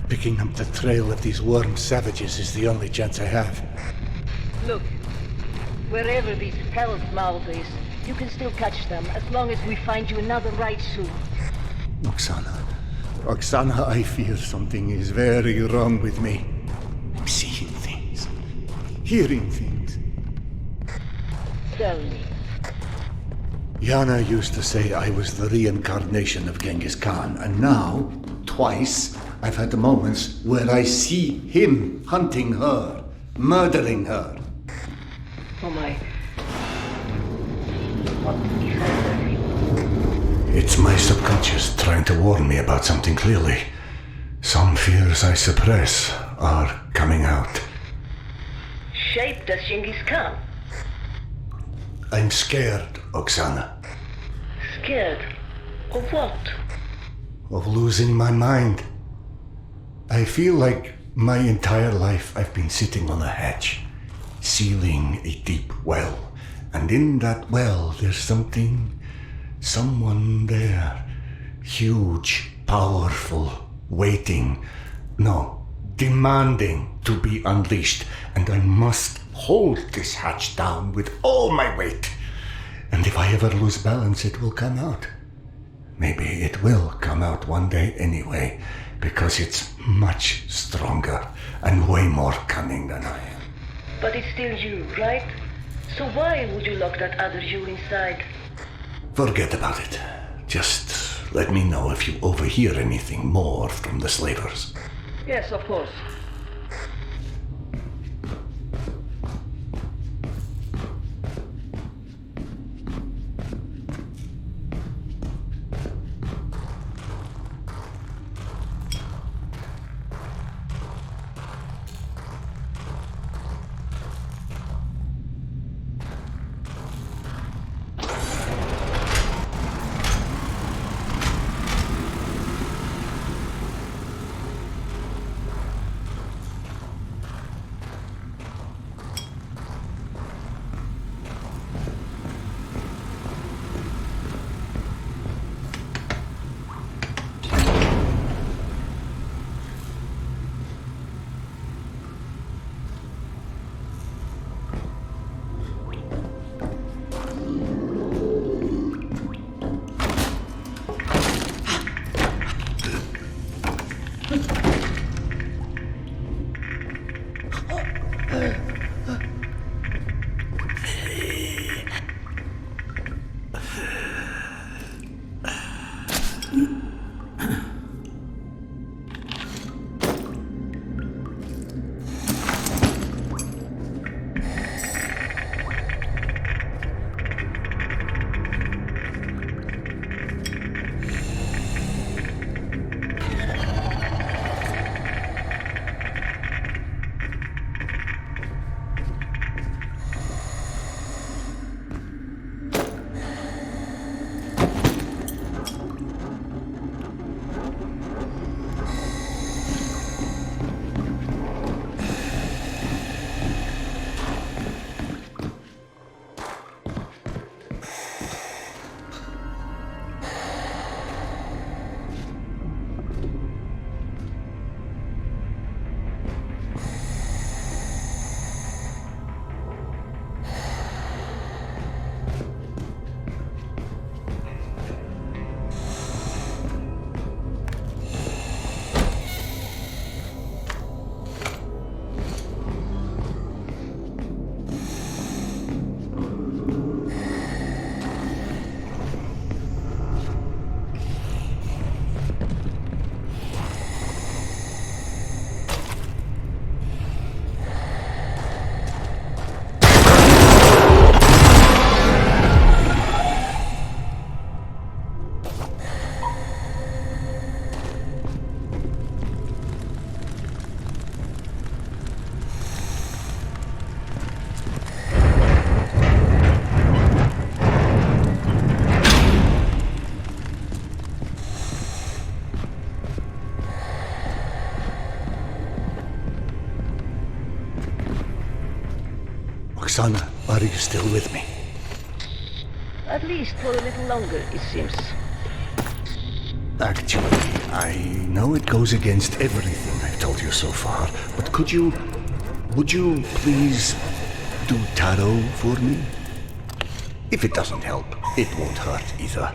Picking up the trail of these worm savages is the only chance I have. Look, wherever this hell's mouth is, you can still catch them as long as we find you another ride soon. Oksana, I fear something is very wrong with me. I'm seeing things, hearing things. Tell me. Yana used to say I was the reincarnation of Genghis Khan, and now, twice, I've had moments where I see him hunting her, murdering her. Oh my. What is that? It's my subconscious trying to warn me about something clearly. Some fears I suppress are coming out. Shaped as Genghis Khan. I'm scared, Oksana. Scared? Of what? Of losing my mind. I feel like my entire life I've been sitting on a hatch, sealing a deep well. And in that well, there's someone there. Huge, powerful, waiting. No, demanding to be unleashed. And I must hold this hatch down with all my weight. And if I ever lose balance, it will come out. Maybe it will come out one day anyway, because it's much stronger and way more cunning than I am. But it's still you, right? So why would you lock that other you inside? Forget about it. Just let me know if you overhear anything more from the slavers. Yes, of course. Oksana, are you still with me? At least for a little longer, it seems. Actually, I know it goes against everything I've told you so far, but would you please do tarot for me? If it doesn't help, it won't hurt either.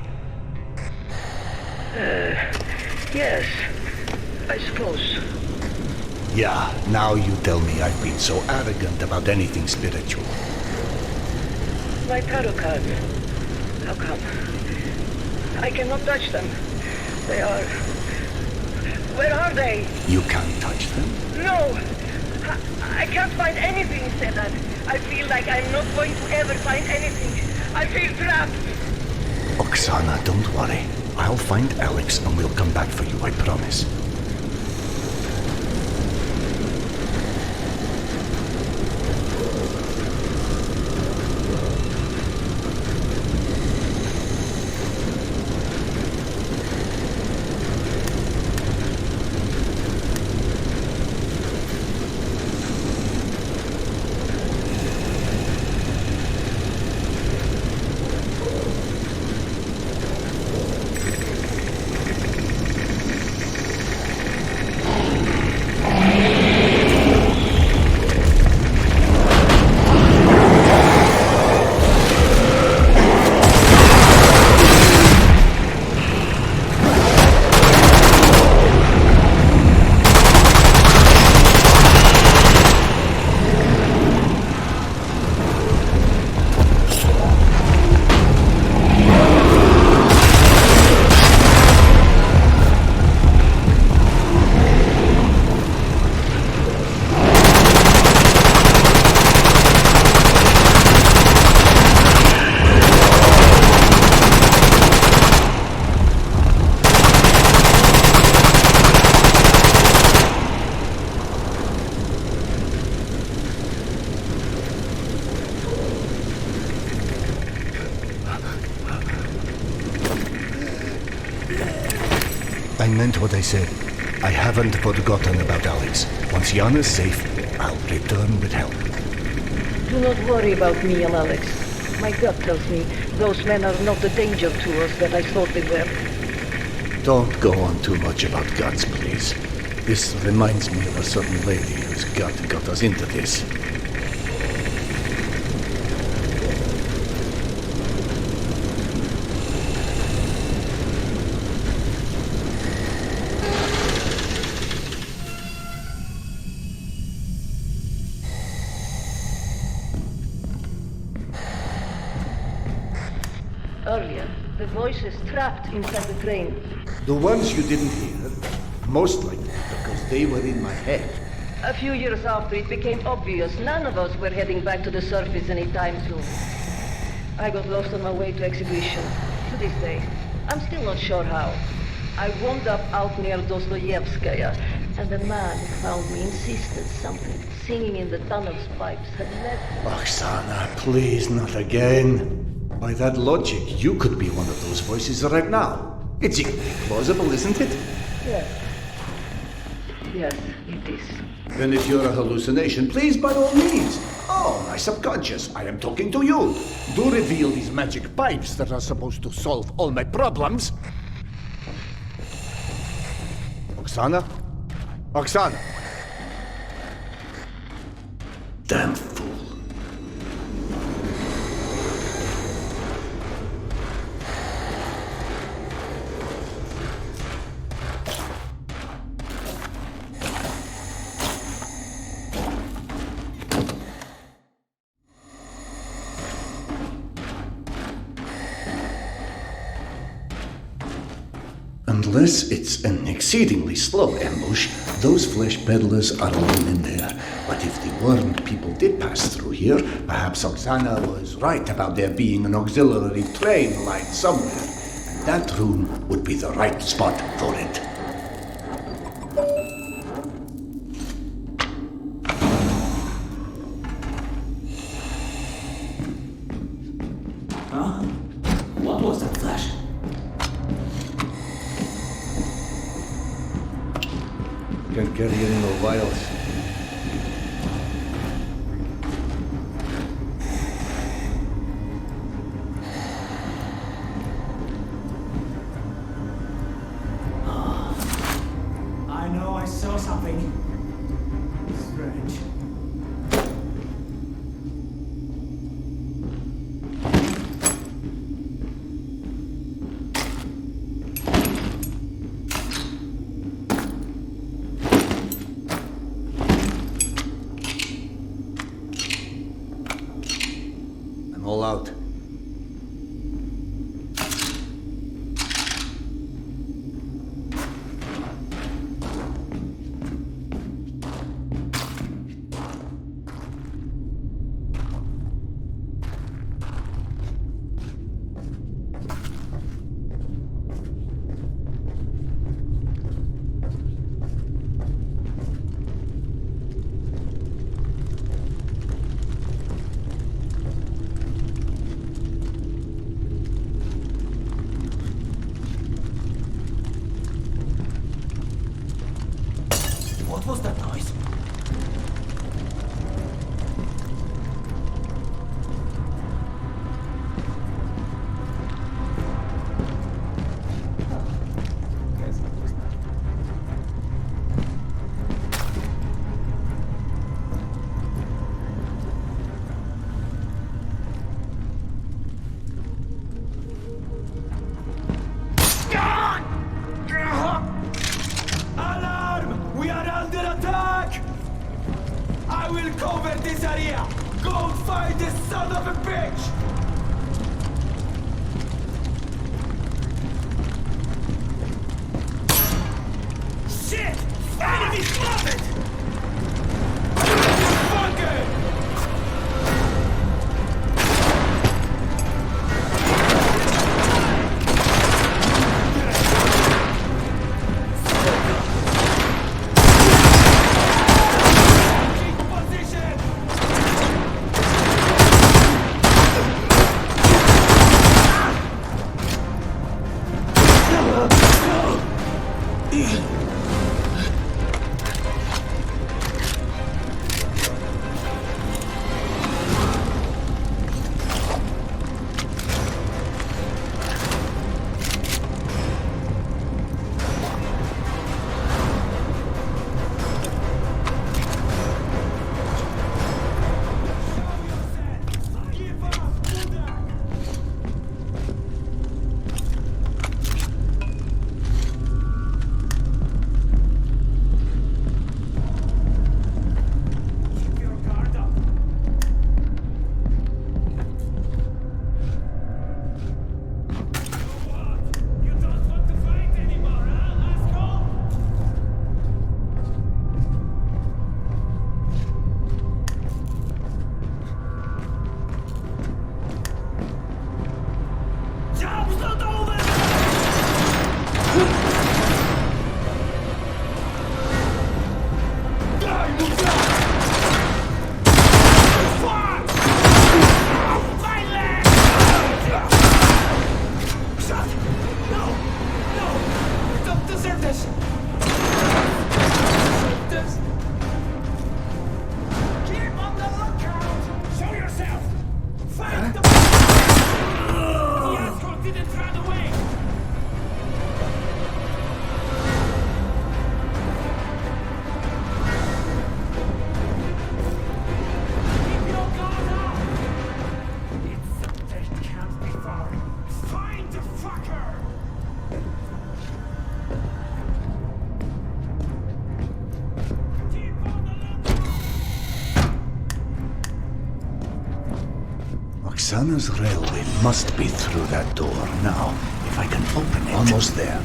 Yes, I suppose. Yeah, now you tell me I've been so arrogant about anything spiritual. My tarot cards. How come? I cannot touch them. They are... Where are they? You can't touch them? No! I can't find anything, said that. I feel like I'm not going to ever find anything. I feel trapped. Oksana, don't worry. I'll find Alex and we'll come back for you, I promise. I meant what I said. I haven't forgotten about Alex. Once Yana's safe, I'll return with help. Do not worry about me and Alex. My gut tells me those men are not the danger to us that I thought they were. Don't go on too much about guts, please. This reminds me of a certain lady whose gut got us into this. Earlier, the voices trapped inside the train. The ones you didn't hear, most likely because they were in my head. A few years after, it became obvious none of us were heading back to the surface anytime soon. I got lost on my way to exhibition. To this day, I'm still not sure how. I wound up out near Dostoyevskaya, and the man who found me insisted something singing in the tunnel's pipes had led me. Oksana, please, not again. By that logic, you could be one of those voices right now. It's equally plausible, isn't it? Yes. Yes, it is. Then if you're a hallucination, please, by all means. Oh, my subconscious, I am talking to you. Do reveal these magic pipes that are supposed to solve all my problems. Oksana? Oksana! Damn fool. Unless it's an exceedingly slow ambush, those flesh peddlers are alone in there. But if the warned people did pass through here, perhaps Oksana was right about there being an auxiliary train line somewhere. And that room would be the right spot for it. Huh? What was that flash? Can't carry any more vials. saw something strange. I'm all out. What was that noise? Alarm! We are under attack! I will cover this area! Go find this son of a bitch! Shit! Enemy spotted! Fucker! Oksana's railway must be through that door. Now, if I can open it... Almost there.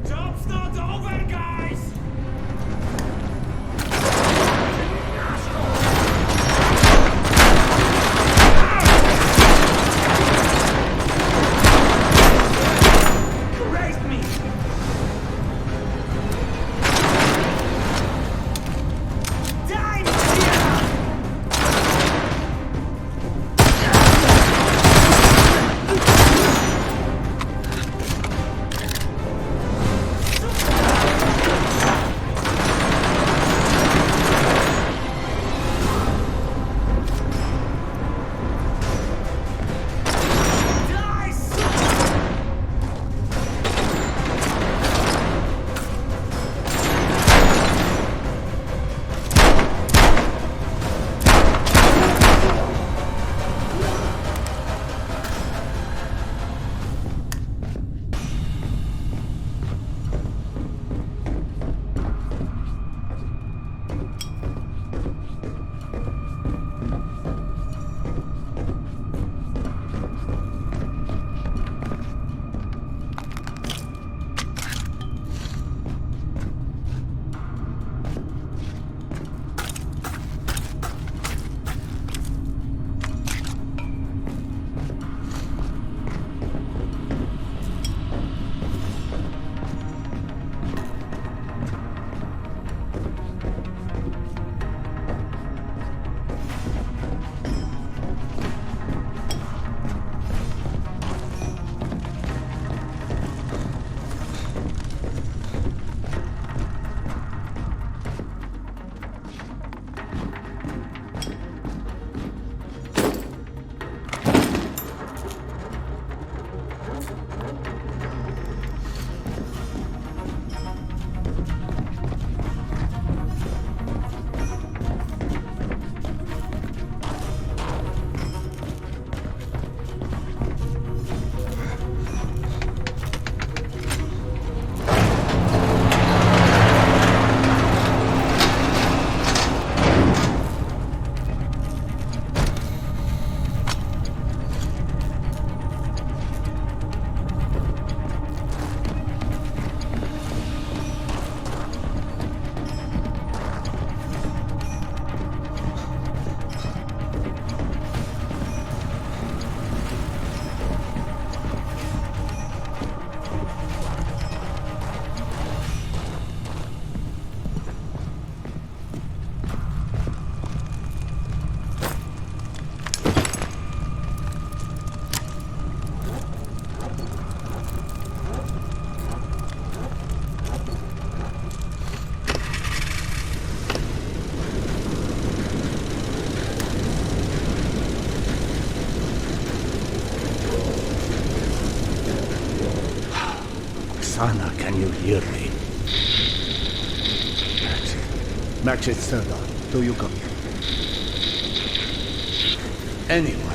Job's not over, guys! Anna, can you hear me? Max, it's Serdar. Do you copy? Anyone?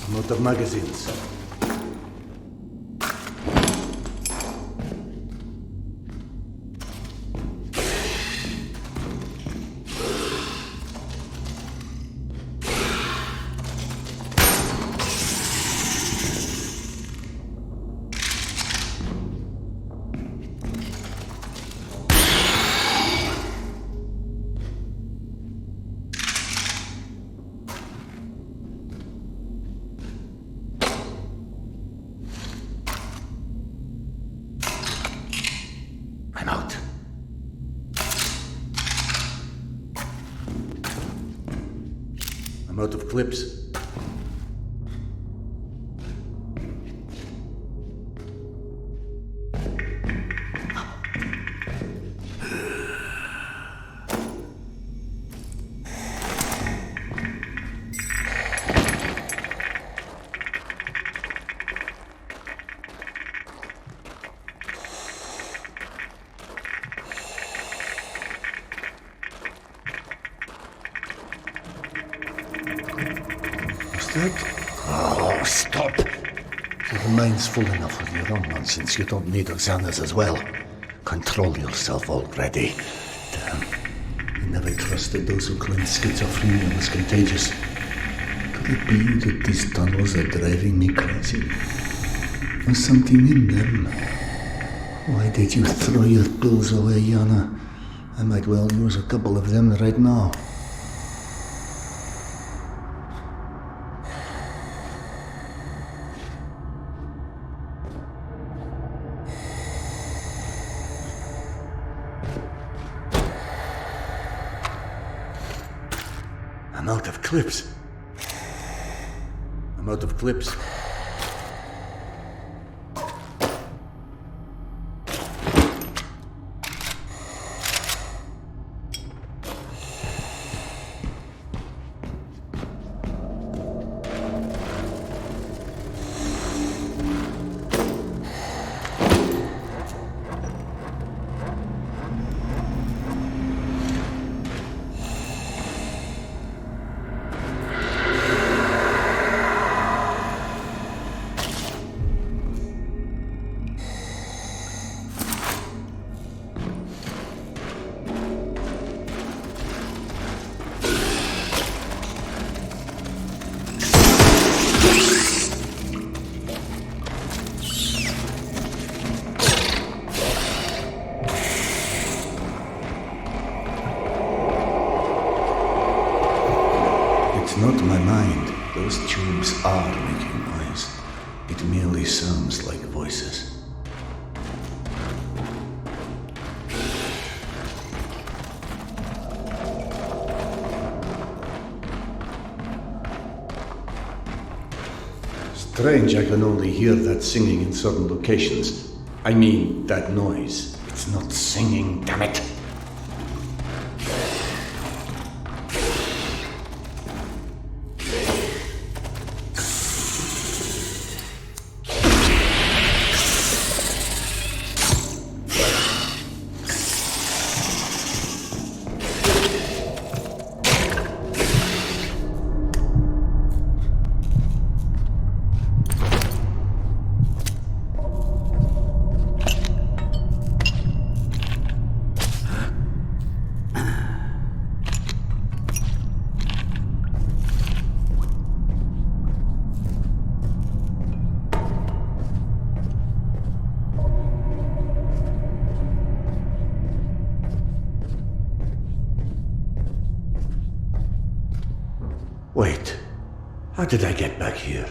I'm out of magazines. I'm out. I'm out of clips. What's that? Oh, stop! Your mind's full enough of your own nonsense. You don't need Oksana's as well. Control yourself already. Damn. I never trusted those who claimed schizophrenia was contagious. Could it be that these tunnels are driving me crazy? Or something in them? Why did you throw your pills away, Yana? I might well use a couple of them right now. I'm out of clips. I'm out of clips. It's not my mind. Those tubes are making noise. It merely sounds like voices. Strange, I can only hear that singing in certain locations. I mean, that noise. It's not singing, damn it! Wait, how did I get back here?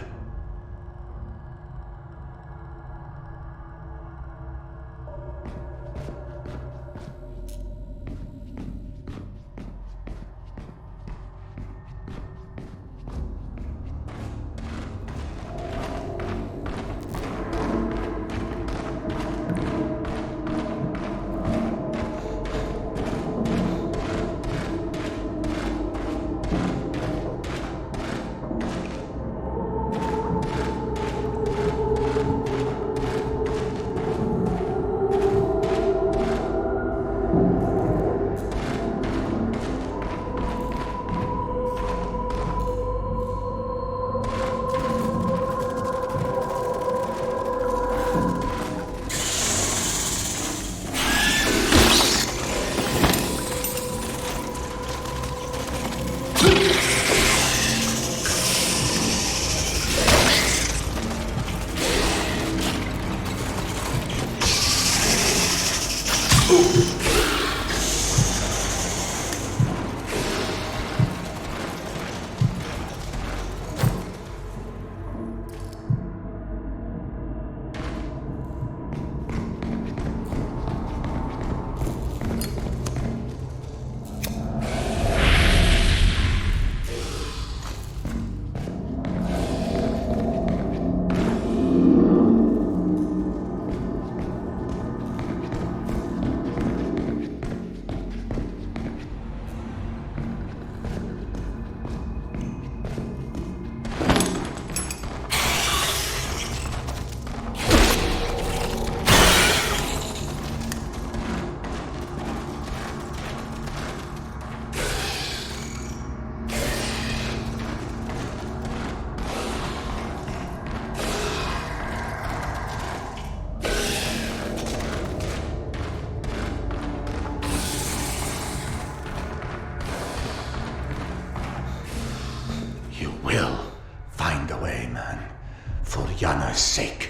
sake.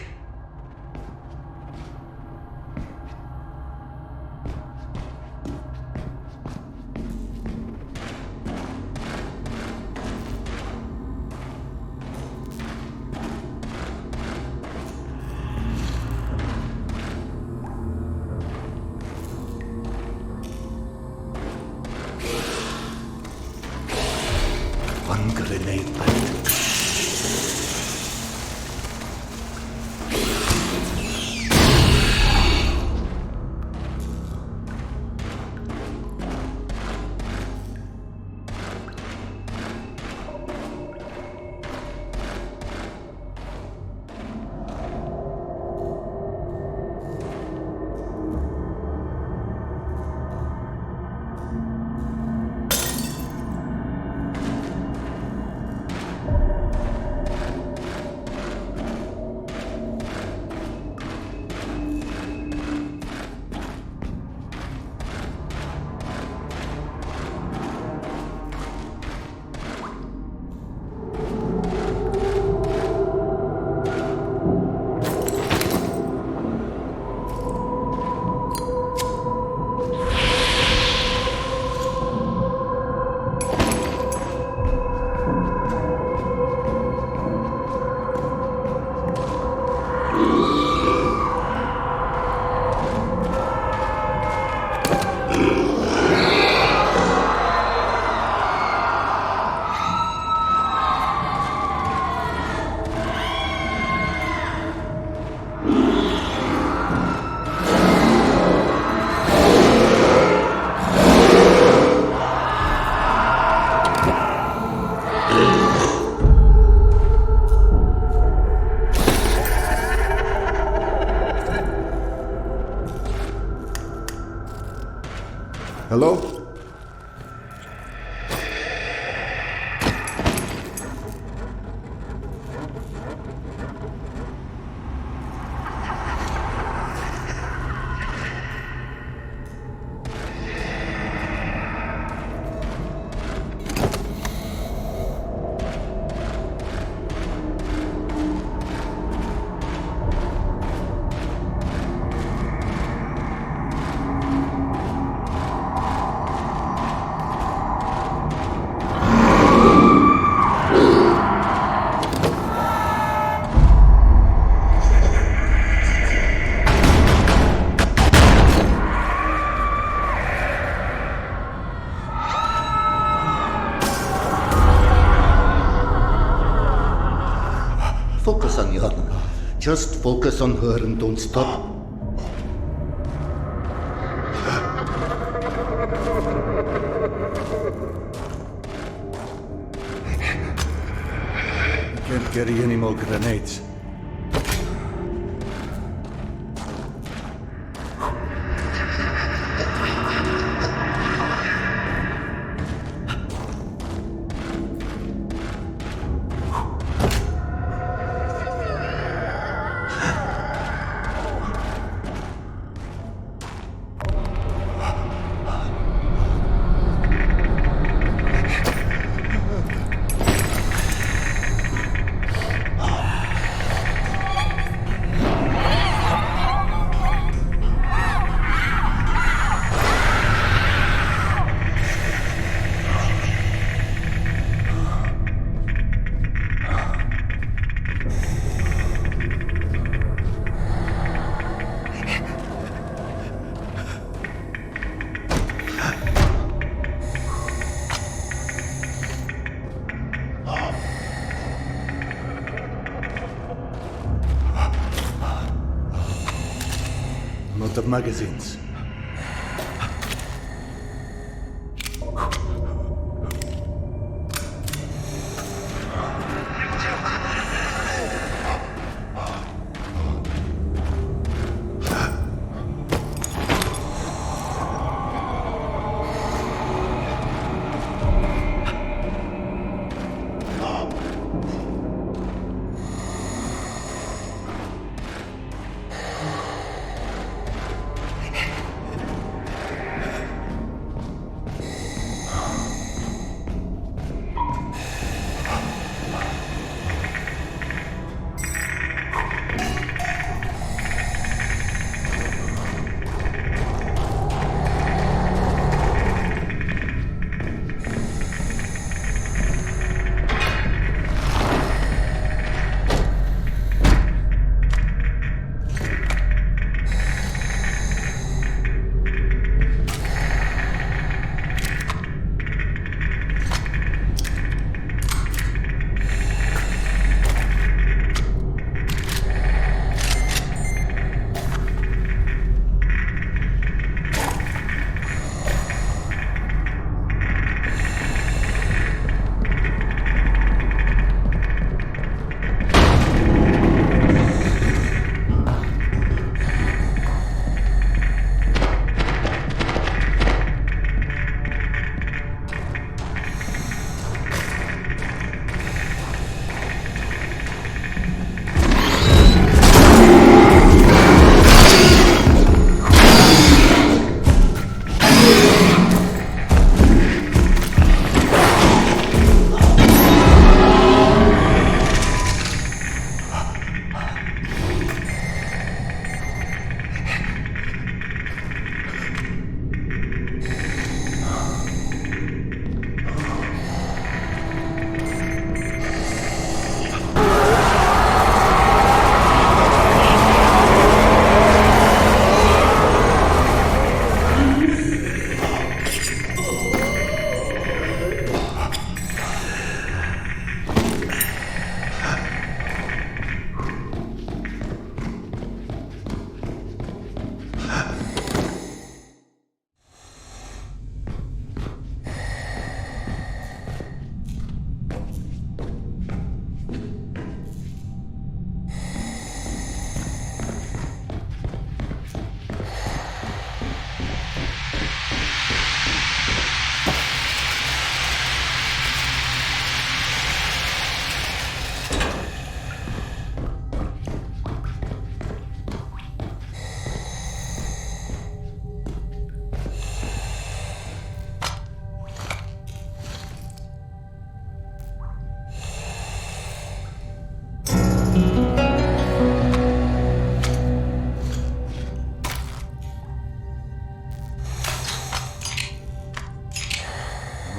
One grenade left. Hello? Focus on Yana. Just focus on her and don't stop. I can't carry any more grenades. Not the magazines.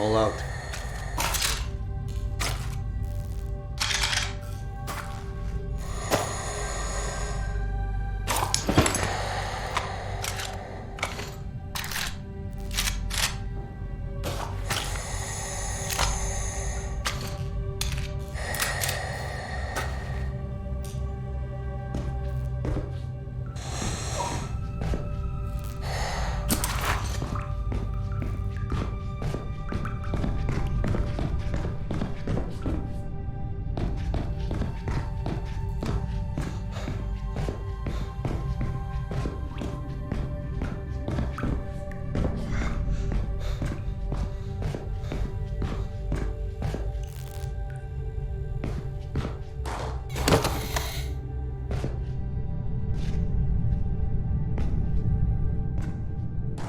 All out.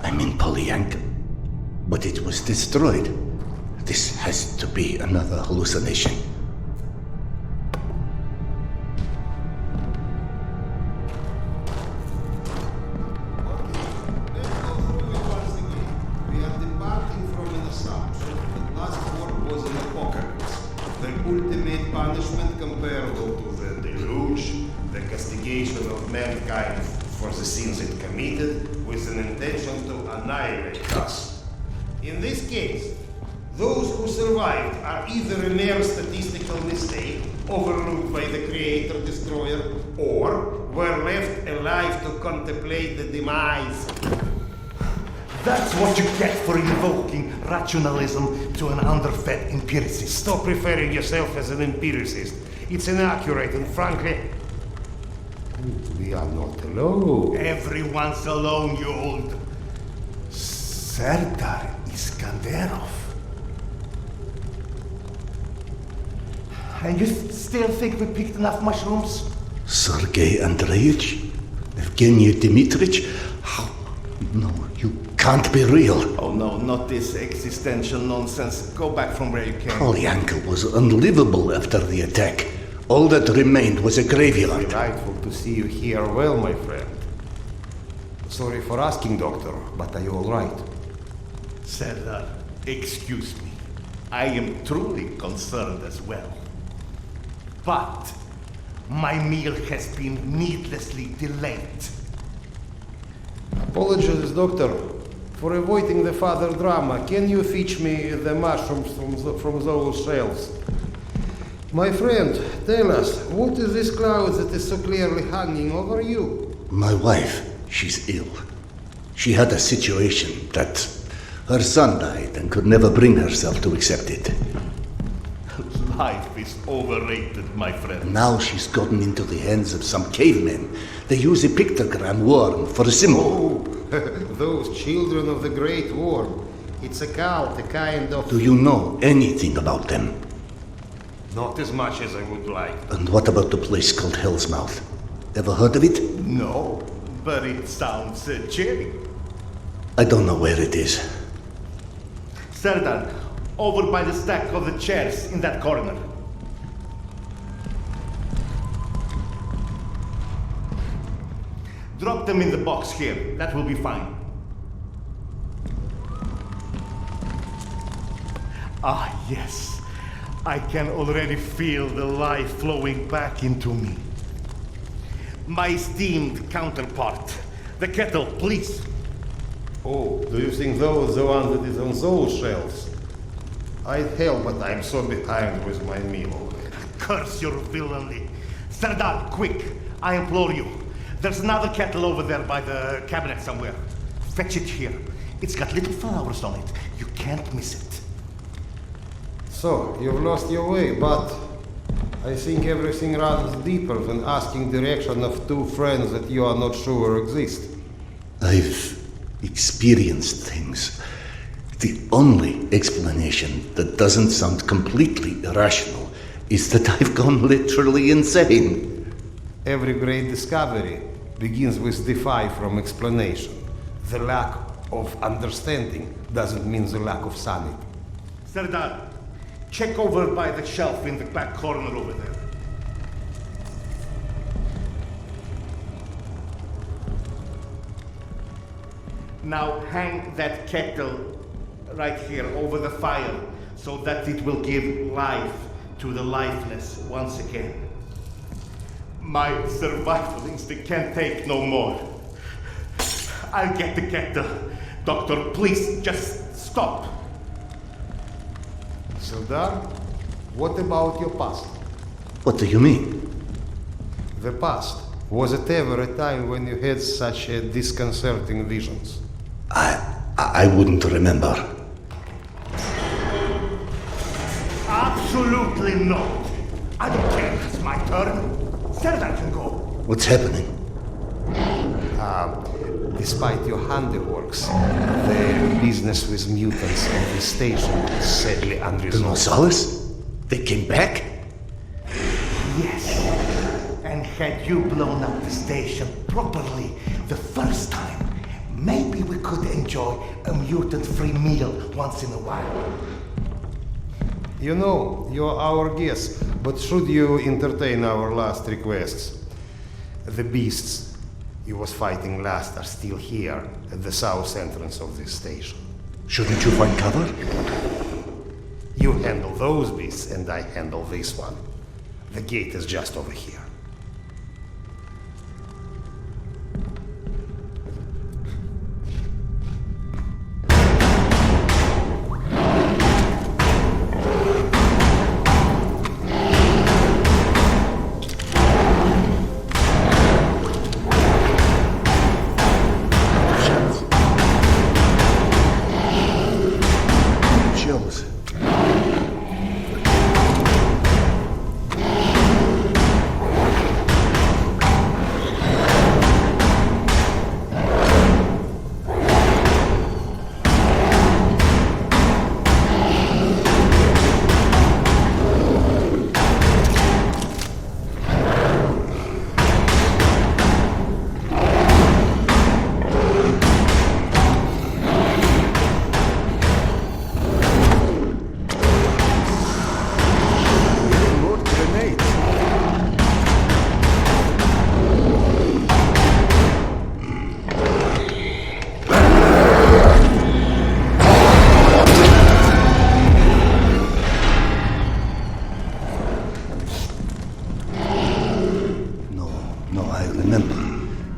I'm in Polyanka, but it was destroyed. This has to be another hallucination. We are departing from an assumption that last war was an apocalypse. The ultimate punishment comparable to the deluge, the castigation of mankind for the sins it committed with an intention to annihilate us. In this case, those who survived are either a mere statistical mistake overlooked by the creator-destroyer, or were left alive to contemplate the demise. That's what you get for invoking rationalism to an underfed empiricist. Stop referring yourself as an empiricist. It's inaccurate and frankly, we are not alone. Everyone's alone, you old Serdar Iskanderov. And you still think we picked enough mushrooms? Sergei Andreevich? Evgeny Dmitrich? How? No, you can't be real. Oh no, not this existential nonsense. Go back from where you came. Polyanka was unlivable after the attack. All that remained was a graveyard. Delightful to see you here well, my friend. Sorry for asking, Doctor, but are you all right? Serdar, excuse me. I am truly concerned as well. But my meal has been needlessly delayed. Apologies, Doctor, for avoiding the further drama. Can you fetch me the mushrooms from those shelves? My friend, tell us, what is this cloud that is so clearly hanging over you? My wife, she's ill. She had a situation that her son died and could never bring herself to accept it. Life is overrated, my friend. Now she's gotten into the hands of some cavemen. They use a pictogram worn for a symbol. Oh, those children of the Great War. It's a cult, a kind of... Do you know anything about them? Not as much as I would like. And what about the place called Hell's Mouth? Ever heard of it? No, but it sounds cheery. I don't know where it is. Serdar, over by the stack of the chairs in that corner. Drop them in the box here. That will be fine. Ah, yes. I can already feel the life flowing back into me. My esteemed counterpart, the kettle, please. Oh, do you think those the one that is on those shelves? I'd help, but I'm so behind with my meal. Curse your villainy. Serdar, quick, I implore you. There's another kettle over there by the cabinet somewhere. Fetch it here. It's got little flowers on it. You can't miss it. So, you've lost your way, but I think everything runs deeper than asking direction of two friends that you are not sure exist. I've experienced things. The only explanation that doesn't sound completely irrational is that I've gone literally insane. Every great discovery begins with defy from explanation. The lack of understanding doesn't mean the lack of sanity. Serdar, check over by the shelf in the back corner over there. Now hang that kettle right here over the fire so that it will give life to the lifeless once again. My survival instinct can't take no more. I'll get the kettle. Doctor, please just stop. Sildar, what about your past? What do you mean? The past. Was it ever a time when you had such disconcerting visions? I wouldn't remember. Absolutely not. I don't care. It's my turn. Serdar can go. What's happening? Despite your handiworks, the business with mutants on the station is sadly unresolved. The Gonzales? They came back? Yes. And had you blown up the station properly the first time, maybe we could enjoy a mutant-free meal once in a while. You know, you're our guest, but should you entertain our last requests? The beasts you was fighting last are still here at the south entrance of this station. Shouldn't you find cover? You handle those beasts and I handle this one. The gate is just over here.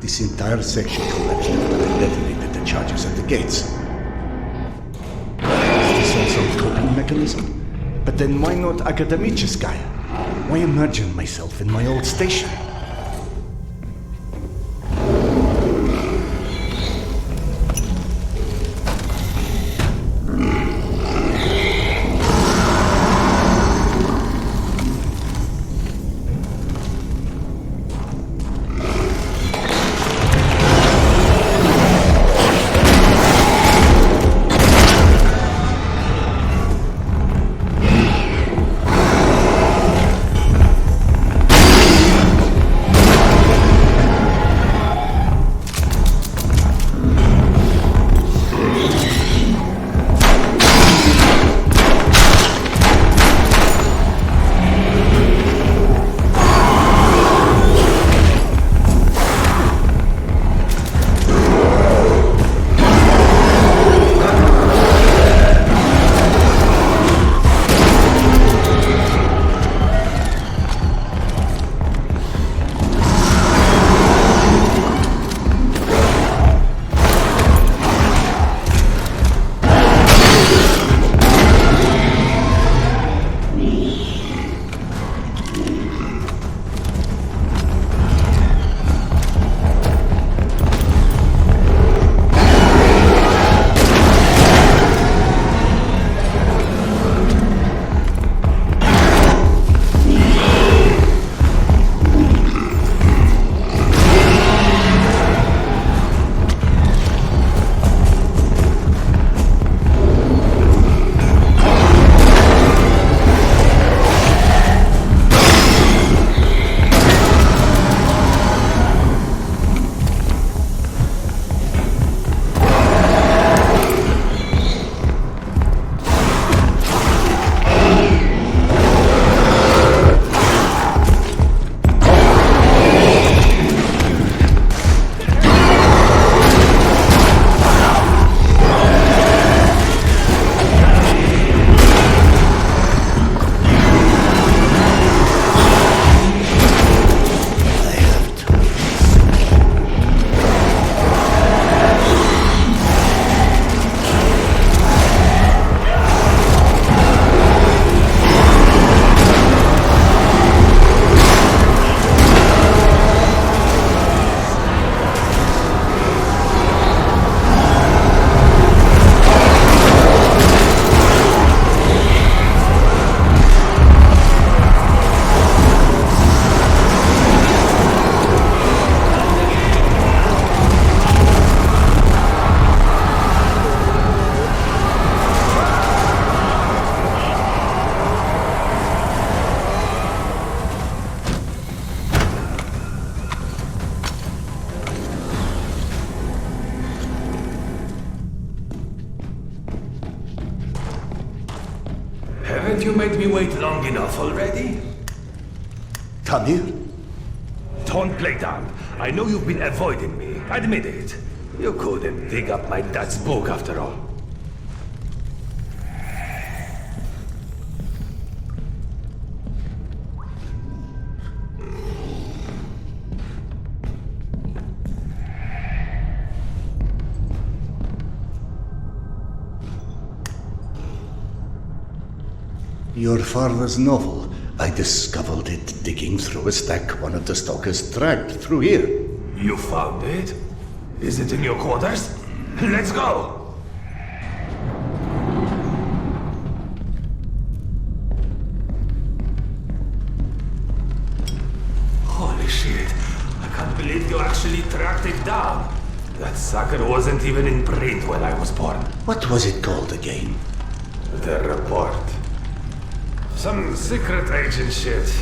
This entire section collapsed after they detonated the charges at the gates. Is this some coping mechanism? But then why not Akademicheskaya? Why imagine myself in my old station? Haven't you made me wait long enough already? Tamir? Don't play dumb. I know you've been avoiding me. Admit it. You couldn't dig up my dad's book after all. Your father's novel. I discovered it digging through a stack one of the stalkers dragged through here. You found it? Is it in your quarters? Let's go! Holy shit. I can't believe you actually tracked it down. That sucker wasn't even in print when I was born. What was it called again? The report. Some secret agent shit.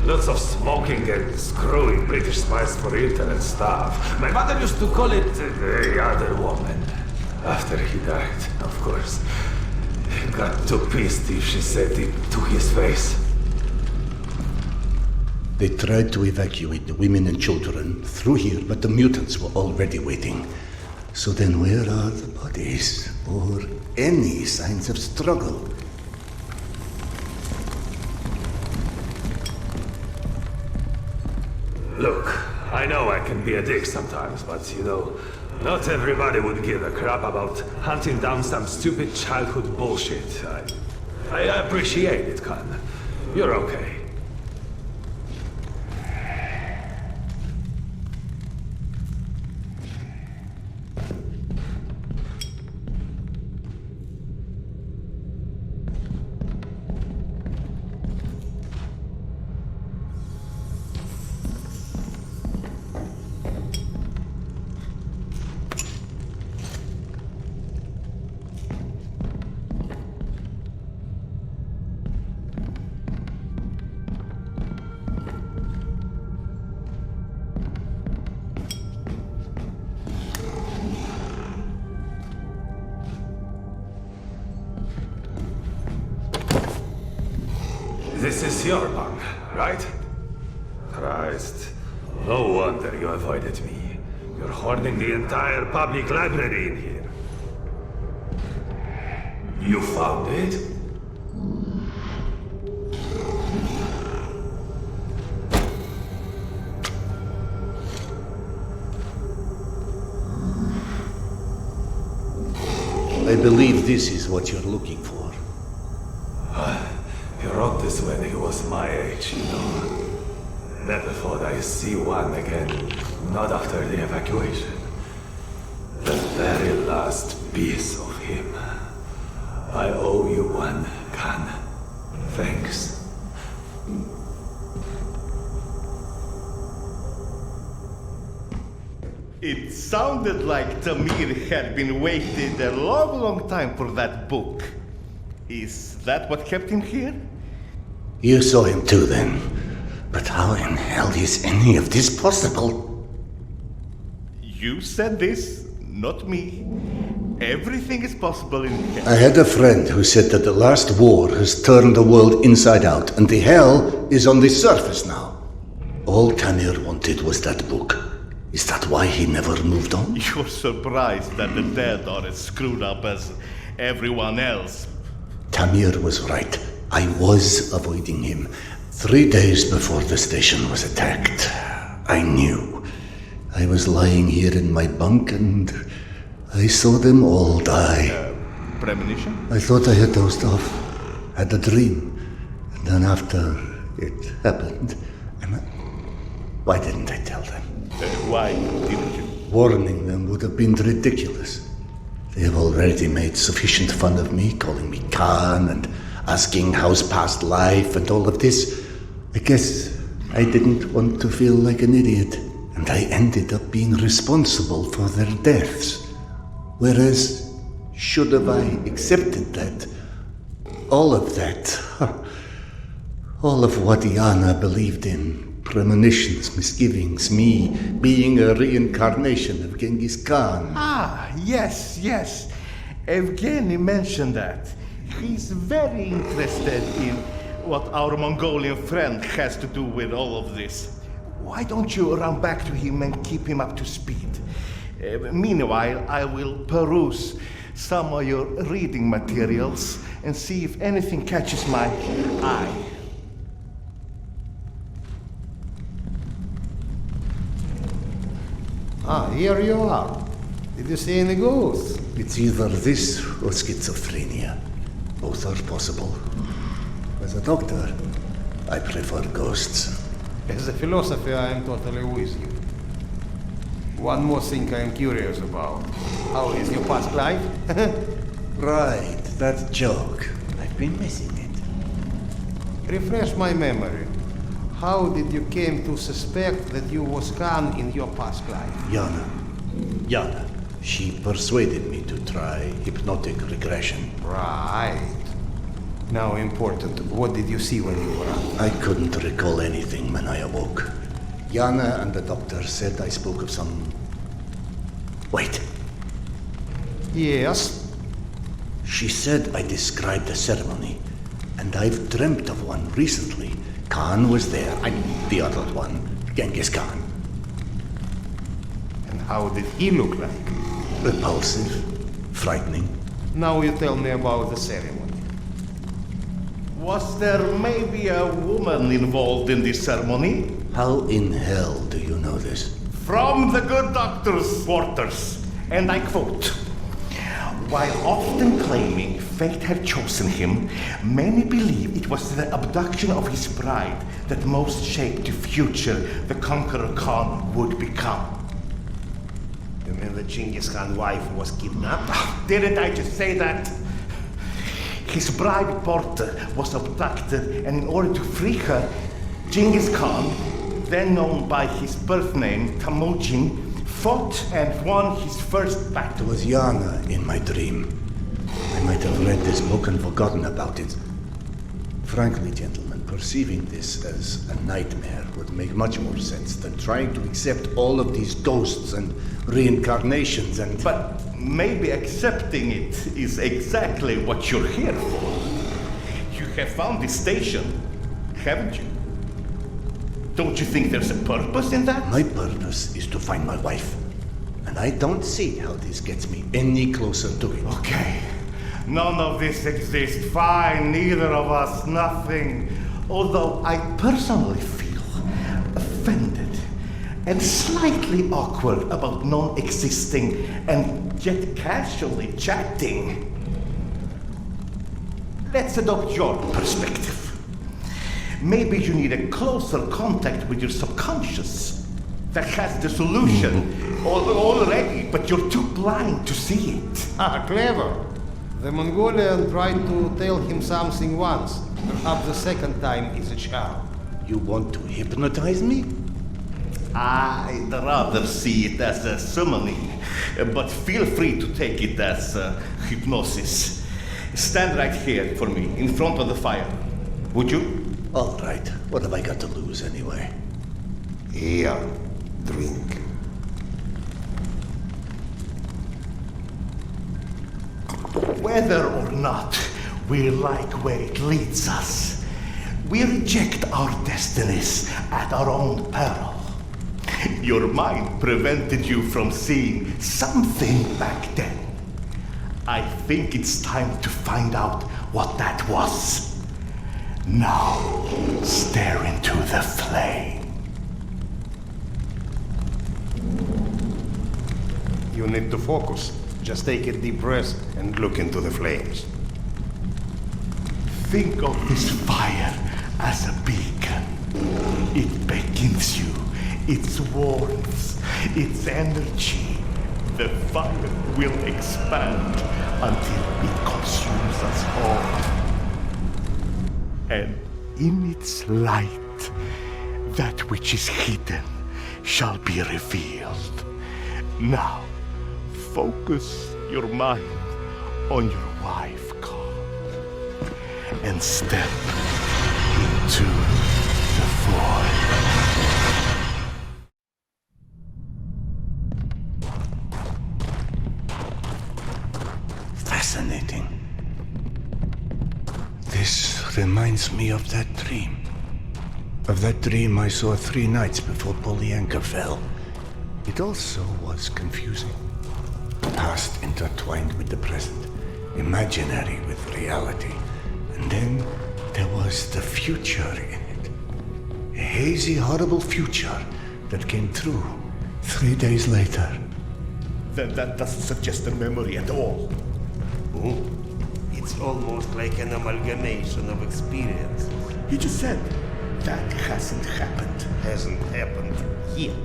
Lots of smoking and screwing British spies for internet stuff. My mother used to call it the other woman. After he died, of course. He got too pissed if she said it to his face. They tried to evacuate the women and children through here, but the mutants were already waiting. So then where are the bodies? Or any signs of struggle? Look, I know I can be a dick sometimes, but you know, not everybody would give a crap about hunting down some stupid childhood bullshit. I appreciate it, Khan. You're okay. This is your bunk, right? Christ. No wonder you avoided me. You're hoarding the entire public library in here. You found it? I believe this is what you're looking for. He wrote this when he was my age, you know. Never thought I'd see one again, not after the evacuation. The very last piece of him. I owe you one, Khan. Thanks. It sounded like Tamir had been waiting a long, long time for that book. Is that what kept him here? You saw him too then. But how in hell is any of this possible? You said this, not me. Everything is possible in hell. I had a friend who said that the last war has turned the world inside out, and the hell is on the surface now. All Tamir wanted was that book. Is that why he never moved on? You're surprised that the dead are as screwed up as everyone else. Tamir was right. I was avoiding him. 3 days before the station was attacked. I knew. I was lying here in my bunk and I saw them all die. Premonition? I thought I had dozed off. Had a dream. And then after it happened, why didn't I tell them? Why didn't you? Warning them would have been ridiculous. They have already made sufficient fun of me, calling me Khan and asking how's past life and all of this. I guess I didn't want to feel like an idiot, and I ended up being responsible for their deaths. Whereas, should have I accepted that, all of that, all of what Yana believed in, premonitions, misgivings, me being a reincarnation of Genghis Khan. Ah, yes. Evgeny mentioned that. He's very interested in what our Mongolian friend has to do with all of this. Why don't you run back to him and keep him up to speed? Meanwhile, I will peruse some of your reading materials and see if anything catches my eye. Ah, here you are. Did you see any ghosts? It's either this or schizophrenia. Both are possible. As a doctor, I prefer ghosts. As a philosopher, I am totally with you. One more thing I am curious about. How is your past life? Right, that joke. I've been missing it. Refresh my memory. How did you came to suspect that you was Khan in your past life? Yana. She persuaded me to try hypnotic regression. Right. Now important, what did you see when you were out? I couldn't recall anything when I awoke. Yana and the doctor said I spoke of some... Wait. Yes? She said I described a ceremony, and I've dreamt of one recently. Khan was there. I mean, the other one, Genghis Khan. And how did he look like? Repulsive, frightening. Now you tell me about the ceremony. Was there maybe a woman involved in this ceremony? How in hell do you know this? From the good doctor's quarters, and I quote, "While often claiming fate had chosen him, many believe it was the abduction of his bride that most shaped the future the conqueror Khan would become." You mean the Genghis Khan's wife was kidnapped? Didn't I just say that? His bride Porta was abducted, and in order to free her, Genghis Khan, then known by his birth name Temujin, fought and won his first battle. It was Yana in my dream. I might have read this book and forgotten about it. Frankly, gentlemen, perceiving this as a nightmare would make much more sense than trying to accept all of these ghosts and reincarnations and... But maybe accepting it is exactly what you're here for. You have found this station, haven't you? Don't you think there's a purpose in that? My purpose is to find my wife. And I don't see how this gets me any closer to it. Okay. None of this exists. Fine, neither of us, nothing. Although I personally feel offended and slightly awkward about non-existing and yet casually chatting. Let's adopt your perspective. Maybe you need a closer contact with your subconscious that has the solution already, but you're too blind to see it. Ah, clever. The Mongolian tried to tell him something once. Perhaps the second time is a charm. You want to hypnotize me? I'd rather see it as a summoning, but feel free to take it as hypnosis. Stand right here for me, in front of the fire. Would you? All right. What have I got to lose anyway? Here, drink. Whether or not we like where it leads us, we reject our destinies at our own peril. Your mind prevented you from seeing something back then. I think it's time to find out what that was. Now, stare into the flame. You need to focus. Just take a deep breath and look into the flames. Think of this fire as a beacon. It beckons you, its warmth, its energy. The fire will expand until it consumes us all. And in its light, that which is hidden shall be revealed. Now, focus your mind on your wife, Carl, and step into the void. Fascinating. reminds me of that dream. Of that dream I saw 3 nights before Polyanka fell. It also was confusing. Past intertwined with the present, imaginary with reality. And then there was the future in it. A hazy, horrible future that came true 3 days later. Then that doesn't suggest a memory at all. Oh, it's almost like an amalgamation of experiences. You just said that hasn't happened. Hasn't happened yet.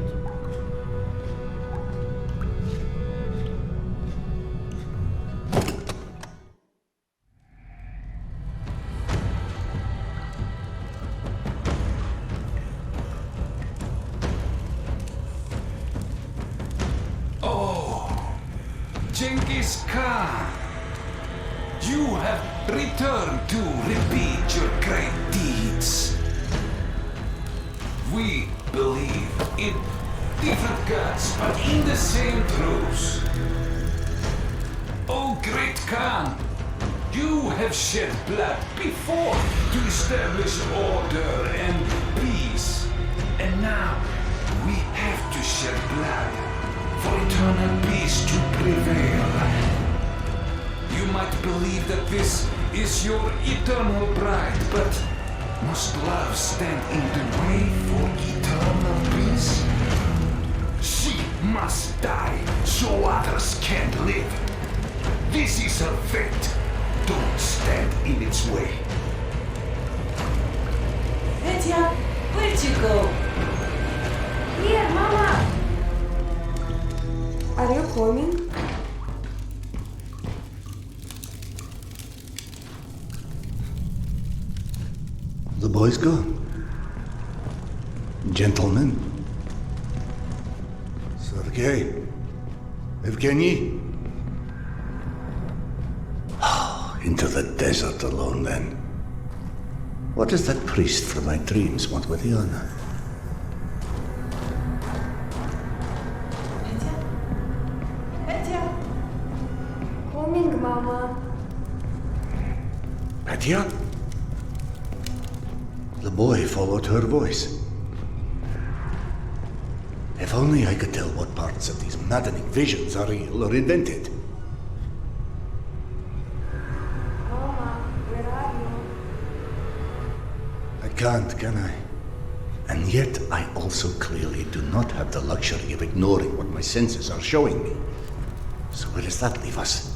Genghis Khan, you have returned to repeat your great deeds. We believe in different gods, but in the same truths. Oh, great Khan, you have shed blood before to establish order and peace. And now we have to shed blood for eternal peace to prevail. You might believe that this is your eternal bride, but must love stand in the way for eternal peace? She must die so others can live. This is her fate. Don't stand in its way. Petya, where'd you go? Here, Mama! Are you coming? The boy's gone. Gentlemen. Sergei. Evgeny. Into the desert alone, then. What does that priest from my dreams want with Yana? Petya? Coming, Mama. Petya? The boy followed her voice. If only I could tell what parts of these maddening visions are real or invented. Mama, where are you? I can't, can I? And yet I also clearly do not have the luxury of ignoring what my senses are showing me. So where does that leave us?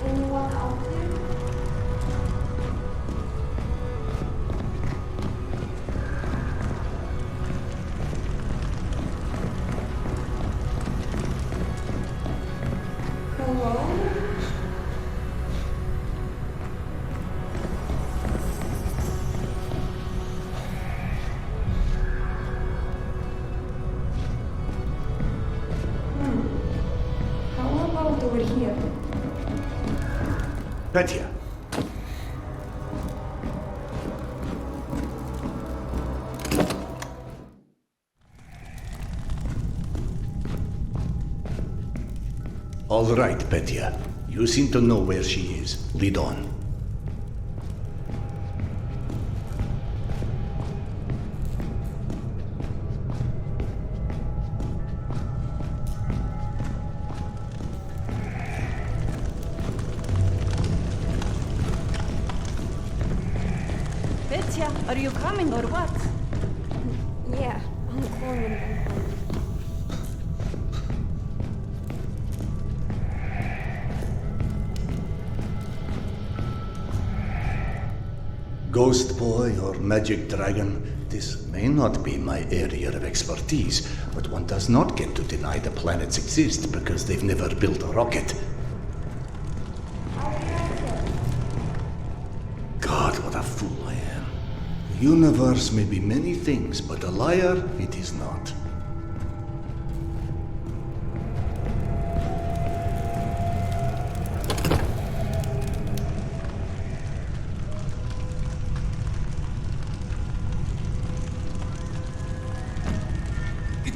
Anyone out there? Hello? How about over here? Petya. All right, Petya. You seem to know where she is. Lead on. Petya, are you coming or what? Yeah, I'm coming. Ghost boy or magic dragon, this may not be my area of expertise, but one does not get to deny the planets exist because they've never built a rocket. God, what a fool I am. The universe may be many things, but a liar it is not.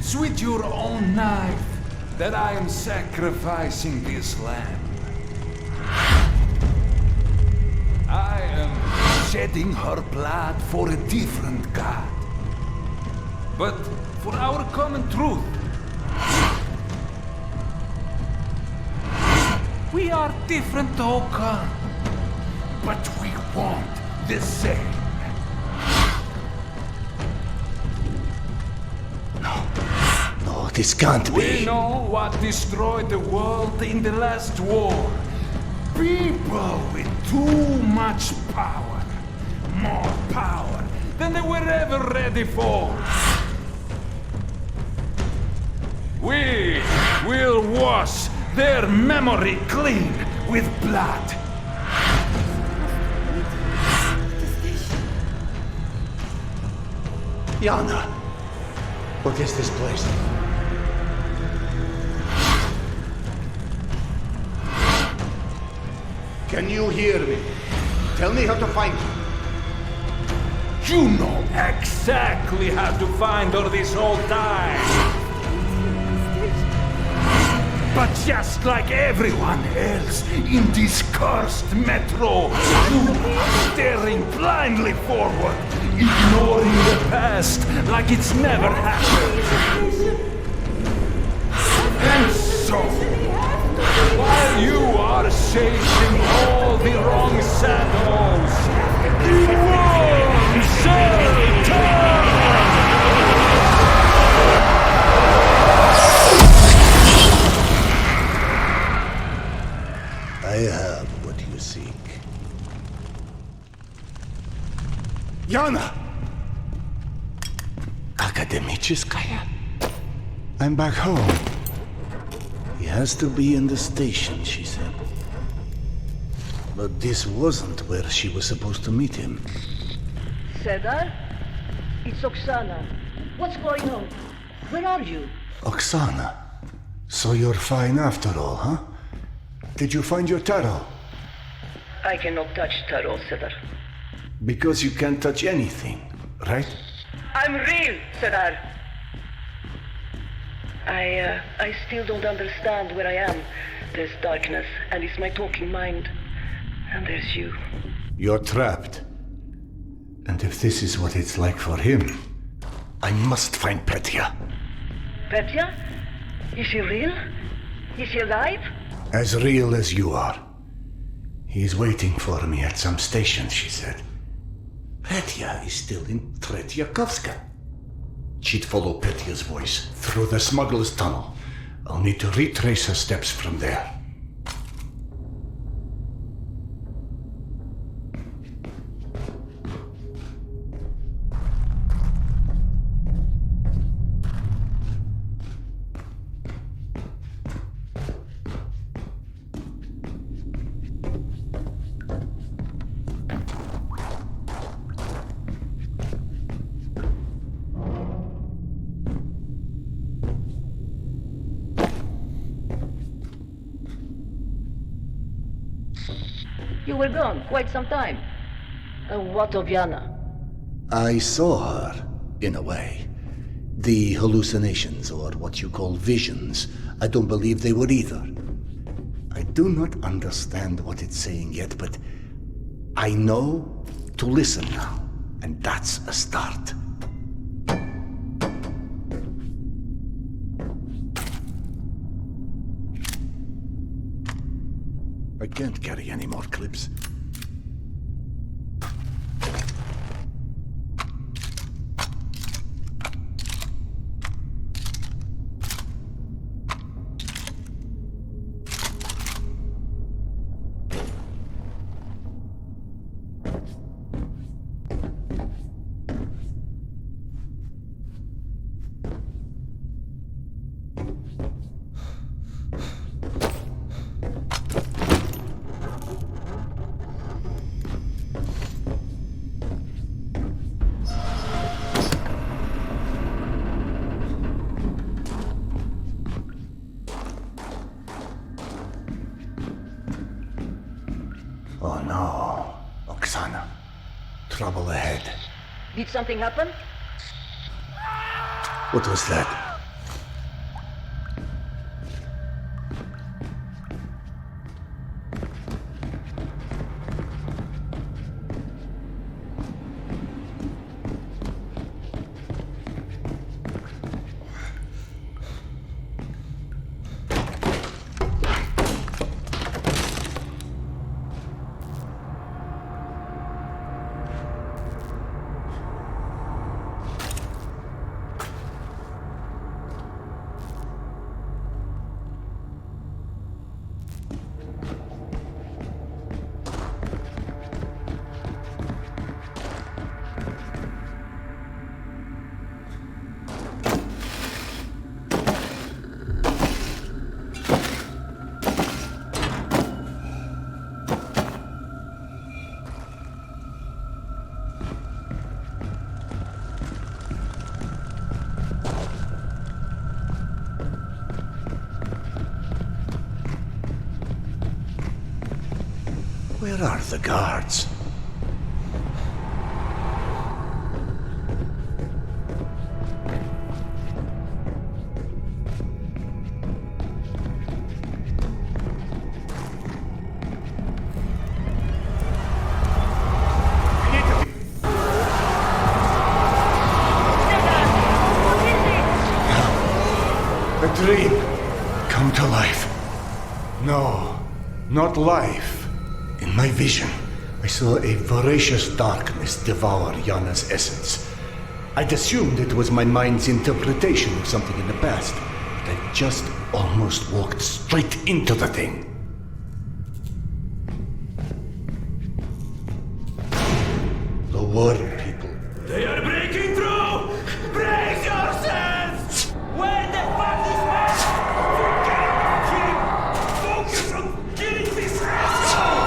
It's with your own knife that I am sacrificing this lamb. I am shedding her blood for a different god. But for our common truth. We are different, Okan, but we want the same. No, this can't be. We know what destroyed the world in the last war. People with too much power. More power than they were ever ready for. We will wash their memory clean with blood. Yana, what is this place? Can you hear me? Tell me how to find you. You know exactly how to find her this whole time. But just like everyone else in this cursed metro, you are staring blindly forward, ignoring the past like it's never happened. And so, while you are chasing all the wrong shadows, one shall turn! I have what you seek. Yana! Akademicheskaya? I'm back home. He has to be in the station, she said. But this wasn't where she was supposed to meet him. Cedar? It's Oksana. What's going on? Where are you? Oksana? So you're fine after all, huh? Did you find your tarot? I cannot touch tarot, Cedar. Because you can't touch anything, right? I'm real, Cedar. I still don't understand where I am. There's darkness, and it's my talking mind. And there's you. You're trapped. And if this is what it's like for him, I must find Petya. Petya? Is he real? Is he alive? As real as you are. He's waiting for me at some station, she said. Petya is still in Tretyakovska. She'd follow Petya's voice through the smuggler's tunnel. I'll need to retrace her steps from there. You were gone quite some time. What of Yana? I saw her, in a way. The hallucinations, or what you call visions, I don't believe they were either. I do not understand what it's saying yet, but I know to listen now, and that's a start. I can't carry any more clips. Oh no, Oksana. Trouble ahead. Did something happen? What was that? Where are the guards? A dream! Come to life. No, not life. In my vision, I saw a voracious darkness devour Yana's essence. I'd assumed it was my mind's interpretation of something in the past, but I just almost walked straight into the thing. The water people. They are breaking through! Brace yourselves! Where the fuck is man? Forget about him! Focus on killing this asshole!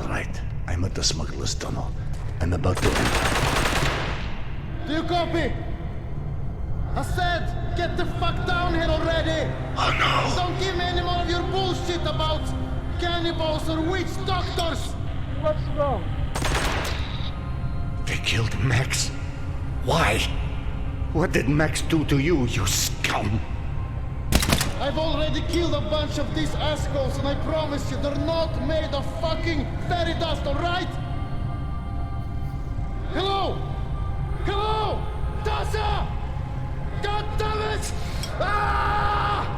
right. I'm at the smuggler's tunnel. I'm about to enter. Do you copy? I said, get the fuck down here already! Oh no! Don't give me any more of your bullshit about cannibals or witch doctors! What's wrong? They killed Max. Why? What did Max do to you, you scum? I've already killed a bunch of these assholes, and I promise you, they're not made of fucking fairy dust, alright? Hello? Hello? Tasha! God damn it! Ah!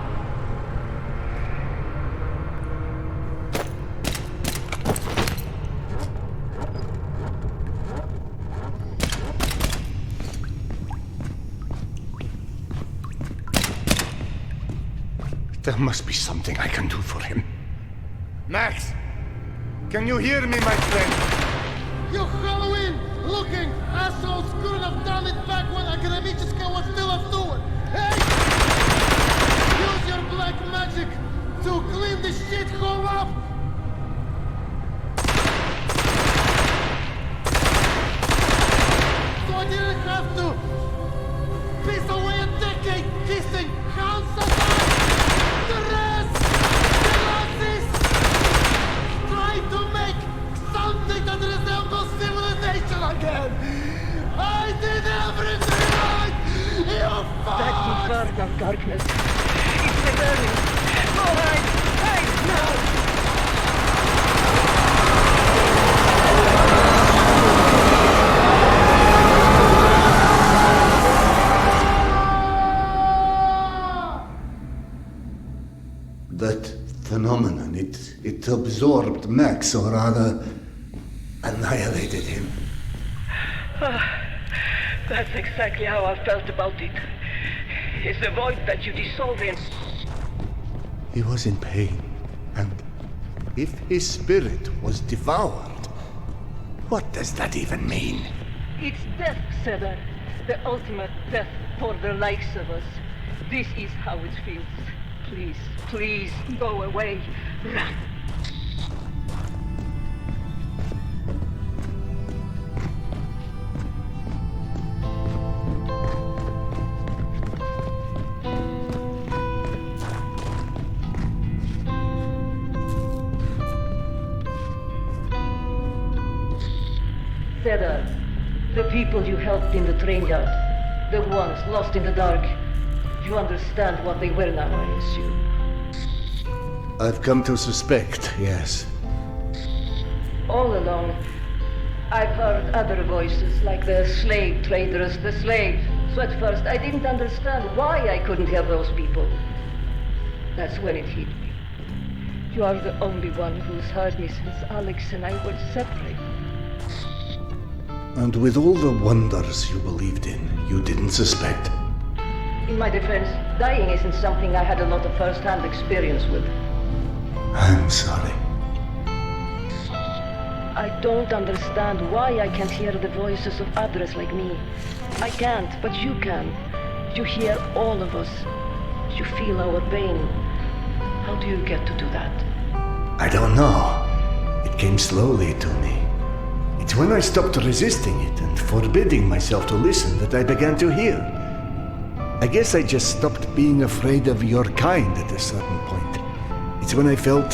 There must be something I can do for him. Max! Can you hear me, my friend? You Halloween-looking assholes couldn't have done it back when Agravitchka was still a steward! Hey! Use your black magic to clean this shithole up! So I didn't have to piss away a decade kissing hounds aside! The rest! The Nazis! Trying to make something that resembles civilization again! I did everything right! You fuck! That inferno of darkness. It's returning. All right. Hey, now! That phenomenon, it absorbed Max, or rather, annihilated him. That's exactly how I felt about it. It's the void that you dissolve in. He was in pain, and if his spirit was devoured, what does that even mean? It's death, Cedar. The ultimate death for the likes of us. This is how it feels. Please, please, go away. Run. Cedar, the people you helped in the train yard, the ones lost in the dark, you understand what they were now, I assume. I've come to suspect, yes. All along, I've heard other voices, like the slave traders, the slaves. So at first, I didn't understand why I couldn't help those people. That's when it hit me. You are the only one who's heard me since Alex and I were separated. And with all the wonders you believed in, you didn't suspect. In my defense, dying isn't something I had a lot of first-hand experience with. I'm sorry. I don't understand why I can't hear the voices of others like me. I can't, but you can. You hear all of us. You feel our pain. How do you get to do that? I don't know. It came slowly to me. It's when I stopped resisting it and forbidding myself to listen that I began to hear. I guess I just stopped being afraid of your kind at a certain point. It's when I felt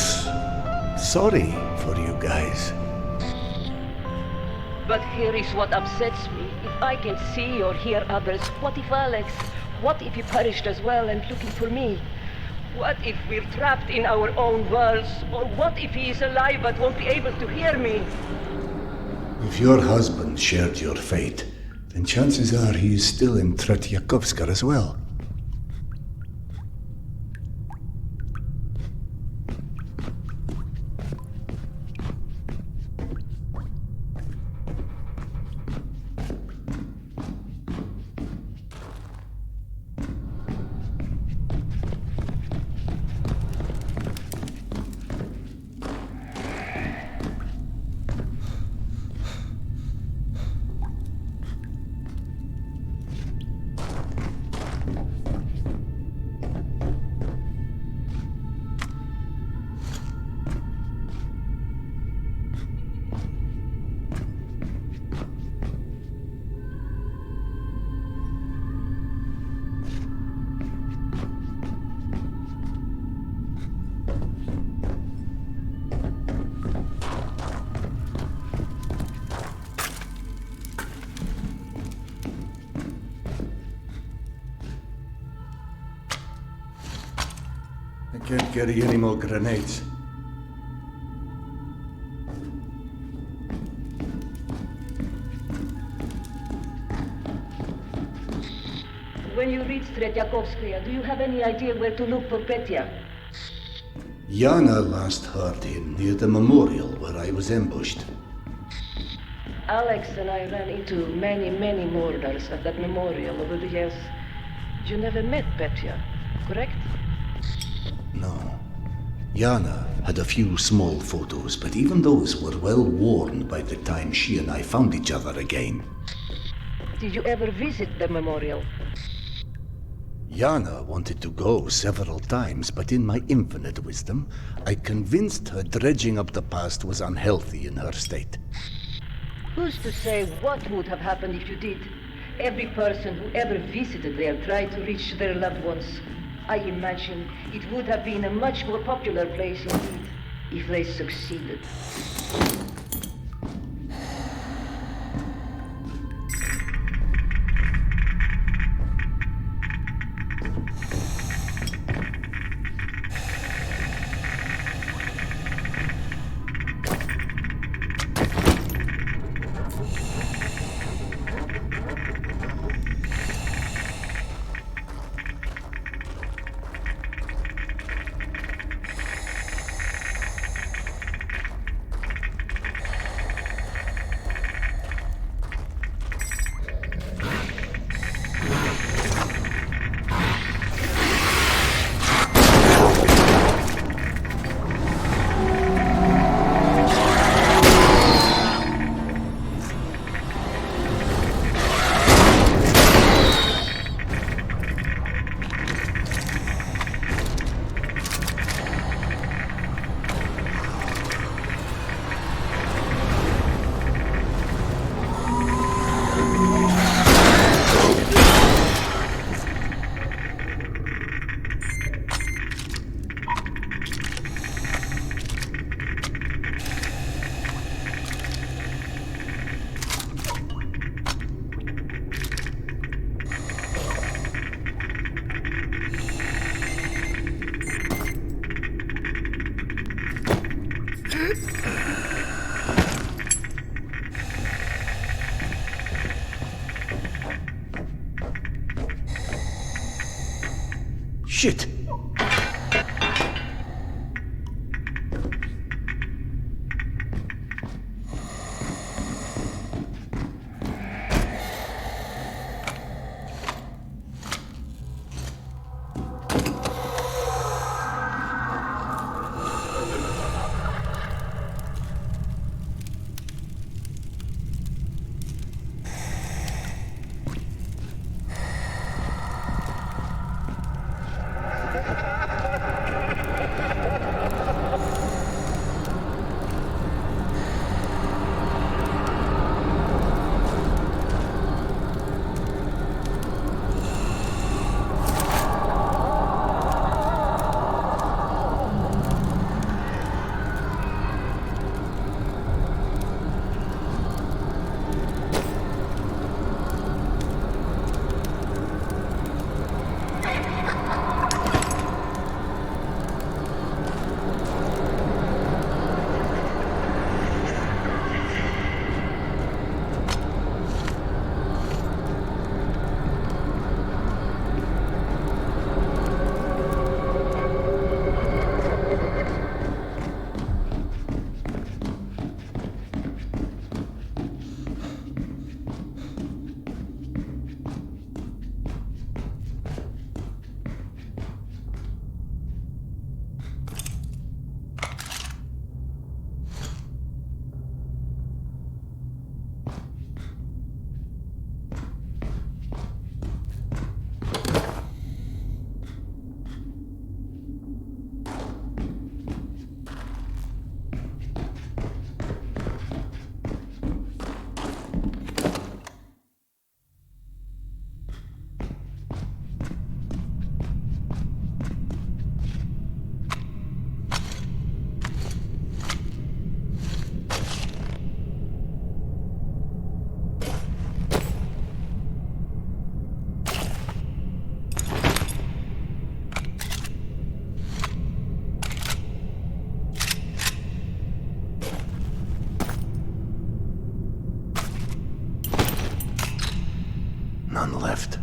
sorry for you guys. But here is what upsets me. If I can see or hear others, what if Alex? What if he perished as well and looking for me? What if we're trapped in our own worlds? Or what if he is alive but won't be able to hear me? If your husband shared your fate, then chances are he is still in Tretyakovska as well. Can't carry any more grenades. When you reach Tretyakovskaya, do you have any idea where to look for Petya? Yana last heard him near the memorial where I was ambushed. Alex and I ran into many murders at that memorial over the years. You never met Petya, correct? No. Yana had a few small photos, but even those were well worn by the time she and I found each other again. Did you ever visit the memorial? Yana wanted to go several times, but in my infinite wisdom, I convinced her dredging up the past was unhealthy in her state. Who's to say what would have happened if you did? Every person who ever visited there tried to reach their loved ones. I imagine it would have been a much more popular place indeed, if they succeeded. Shit! left.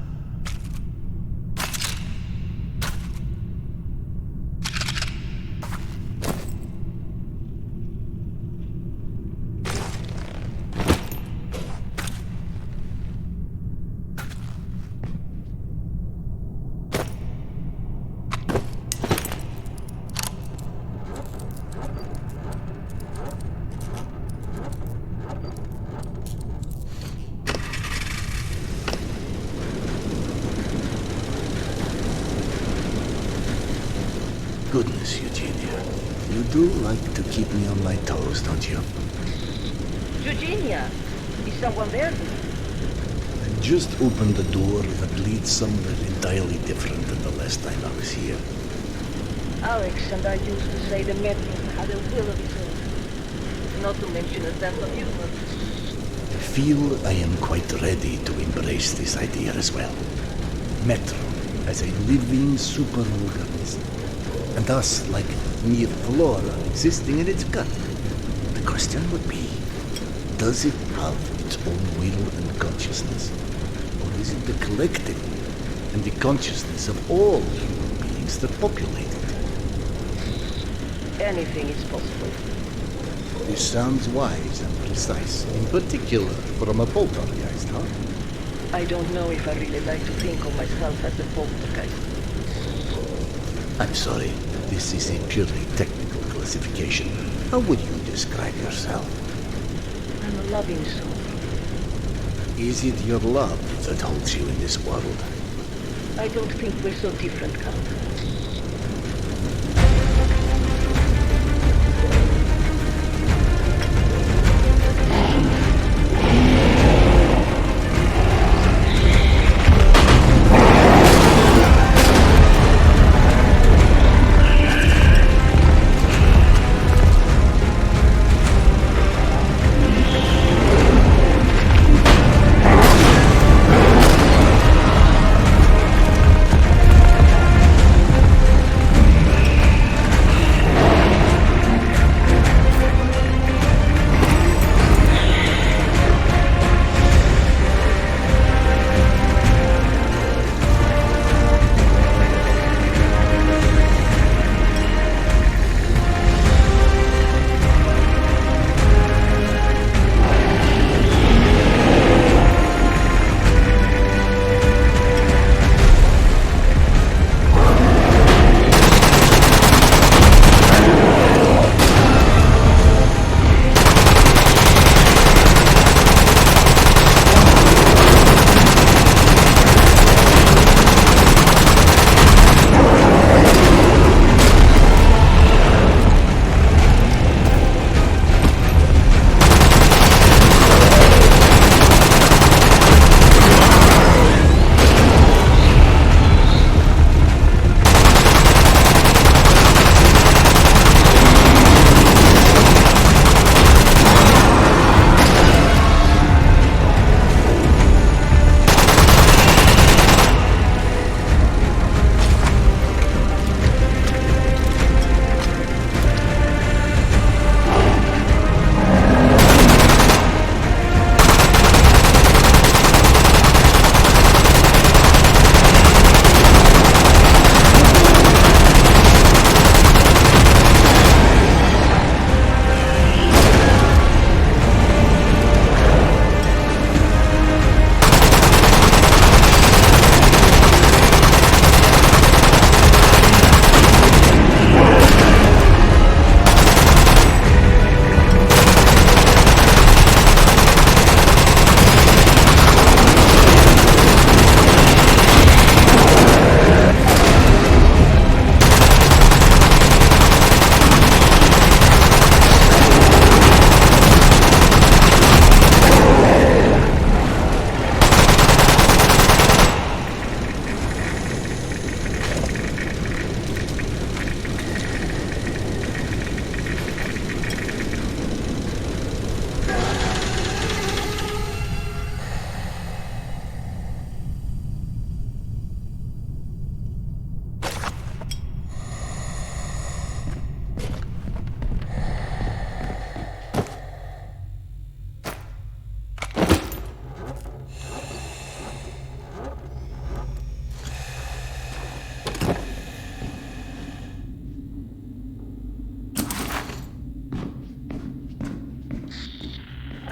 Goodness, Eugenia. You do like to keep me on my toes, don't you? Eugenia, is someone there? I just opened the door that leads somewhere entirely different than the last time I was here. Alex and I used to say the Metro had a will of its own. Not to mention a sense of humor. I feel I am quite ready to embrace this idea as well. Metro as a living superorganism. And thus, like mere flora existing in its gut. The question would be, does it have its own will and consciousness? Or is it the collective and the consciousness of all human beings that populate it? Anything is possible. This sounds wise and precise, in particular from a poltergeist, huh? I don't know if I really like to think of myself as a poltergeist. I'm sorry, this is a purely technical classification. How would you describe yourself? I'm a loving soul. Is it your love that holds you in this world? I don't think we're so different, Count.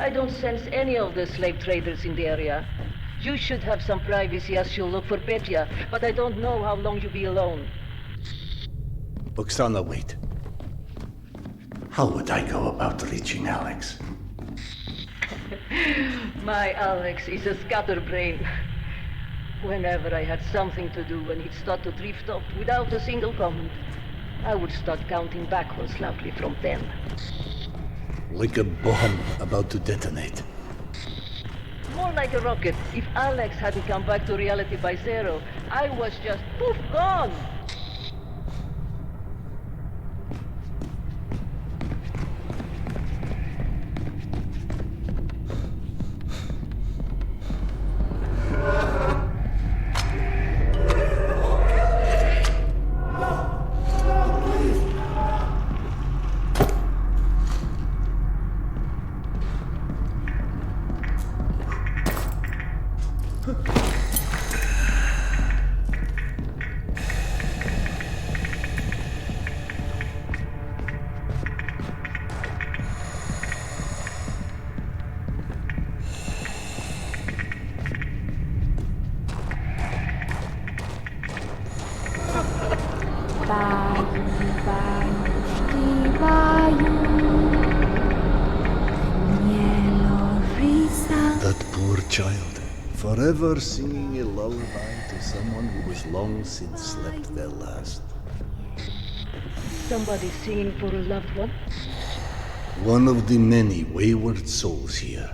I don't sense any of the slave traders in the area. You should have some privacy as you look for Petya, but I don't know how long you'll be alone. Oksana, wait. How would I go about reaching Alex? My Alex is a scatterbrain. Whenever I had something to do and he'd start to drift off without a single comment, I would start counting backwards loudly from 10. Like a bomb about to detonate. More like a rocket. If Alex hadn't come back to reality by 0, I was just poof, gone! Forever singing a lullaby to someone who was long since slept their last. Somebody singing for a loved one? One of the many wayward souls here.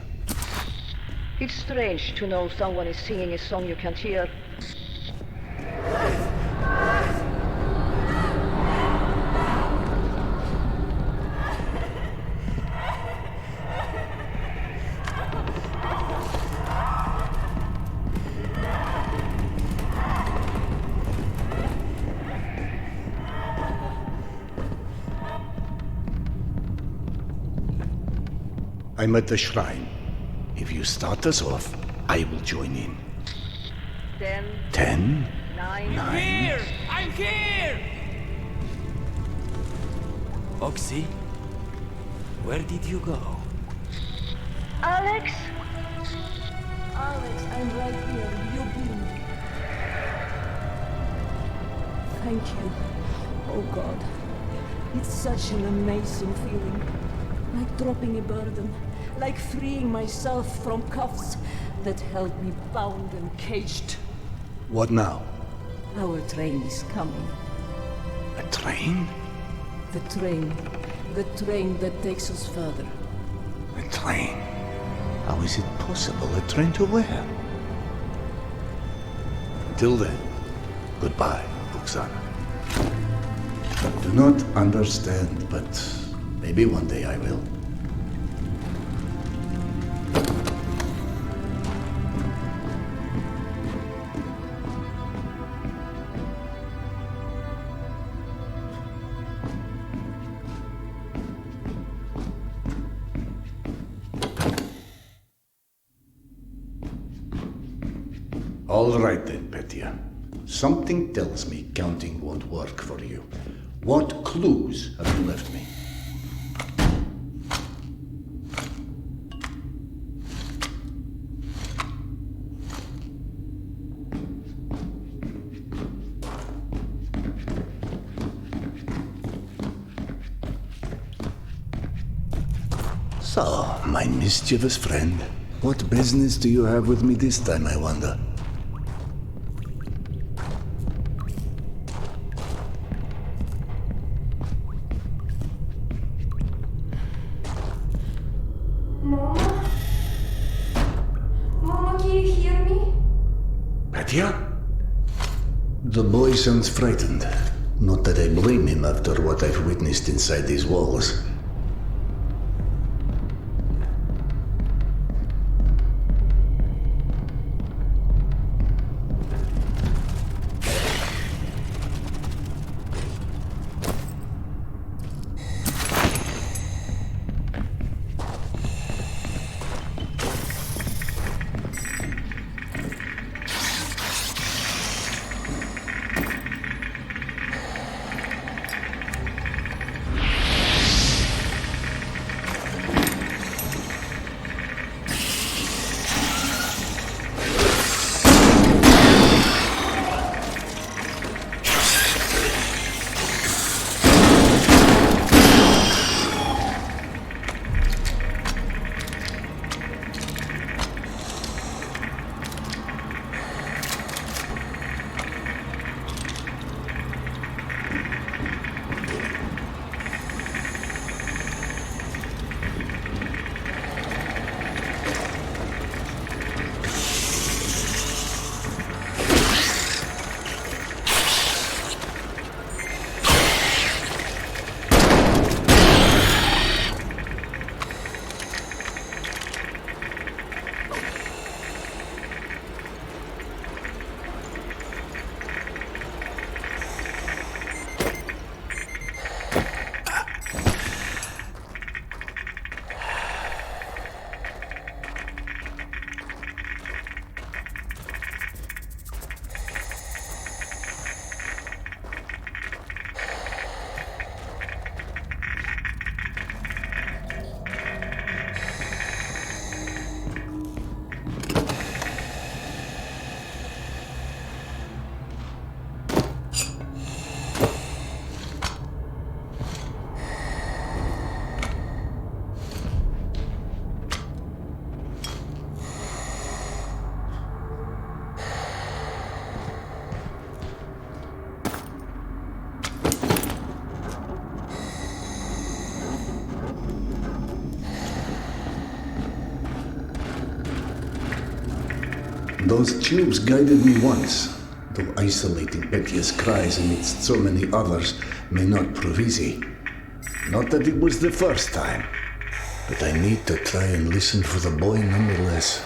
It's strange to know someone is singing a song you can't hear. I'm at the shrine. If you start us off, I will join in. 10. 10? 9. Here! I'm here! Oxy, where did you go? Alex? Alex, I'm right here. You beam. Thank you. Oh God. It's such an amazing feeling. Like dropping a burden. Like freeing myself from cuffs that held me bound and caged. What now? Our train is coming. A train? The train. The train that takes us further. A train? How is it possible? A train to where? Till then, goodbye, Oksana. Do not understand, but maybe one day I will. All right then, Petya. Something tells me counting won't work for you. What clues have you left me? So, my mischievous friend, what business do you have with me this time, I wonder? Mama? Mama, can you hear me? Petya? The boy sounds frightened. Not that I blame him after what I've witnessed inside these walls. Those tubes guided me once, though isolating Petya's cries amidst so many others may not prove easy. Not that it was the first time, but I need to try and listen for the boy nonetheless.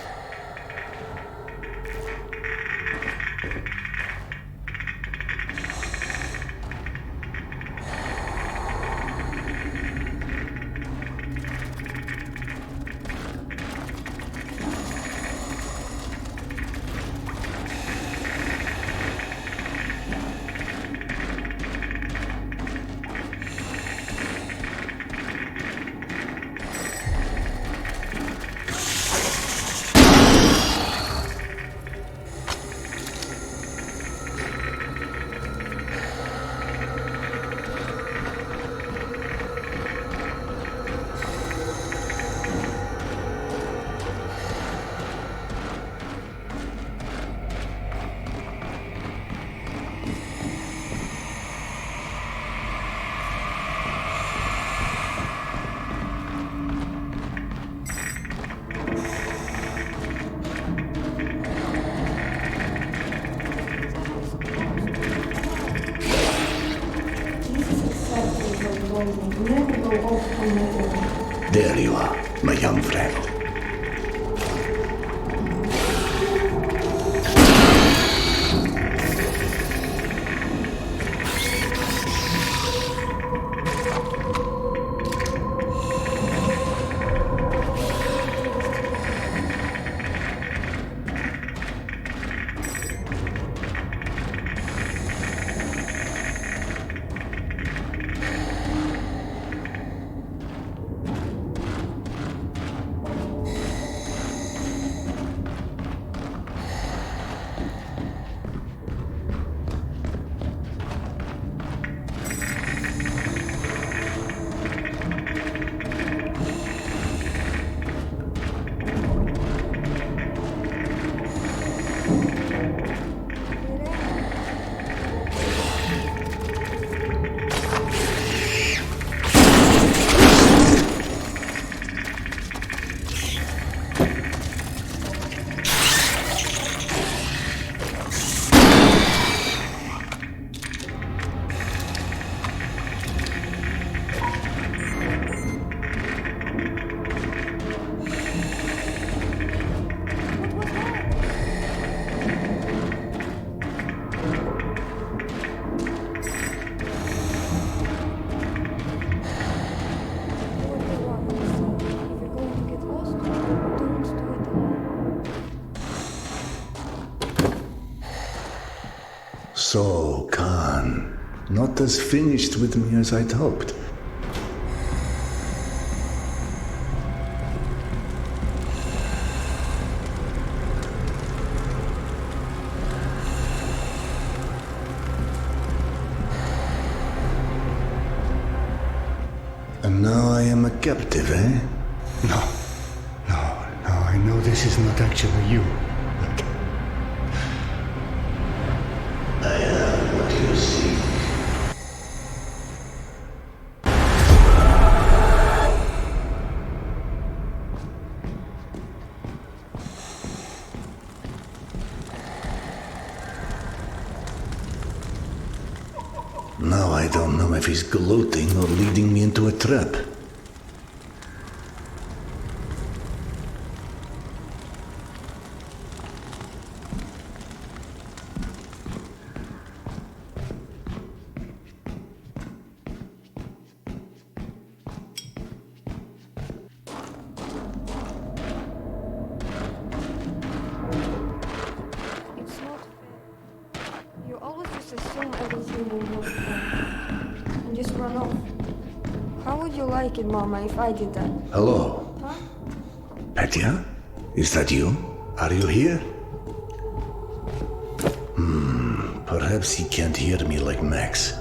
There you are, my young friend. So, Khan, not as finished with me as I'd hoped. And now I am a captive, eh? No, I know this is not actually you. I am what you see. Now I don't know if he's gloating or leading me into a trap. Mama, if I did that. Hello? Huh? Petya? Is that you? Are you here? Perhaps he can't hear me like Max.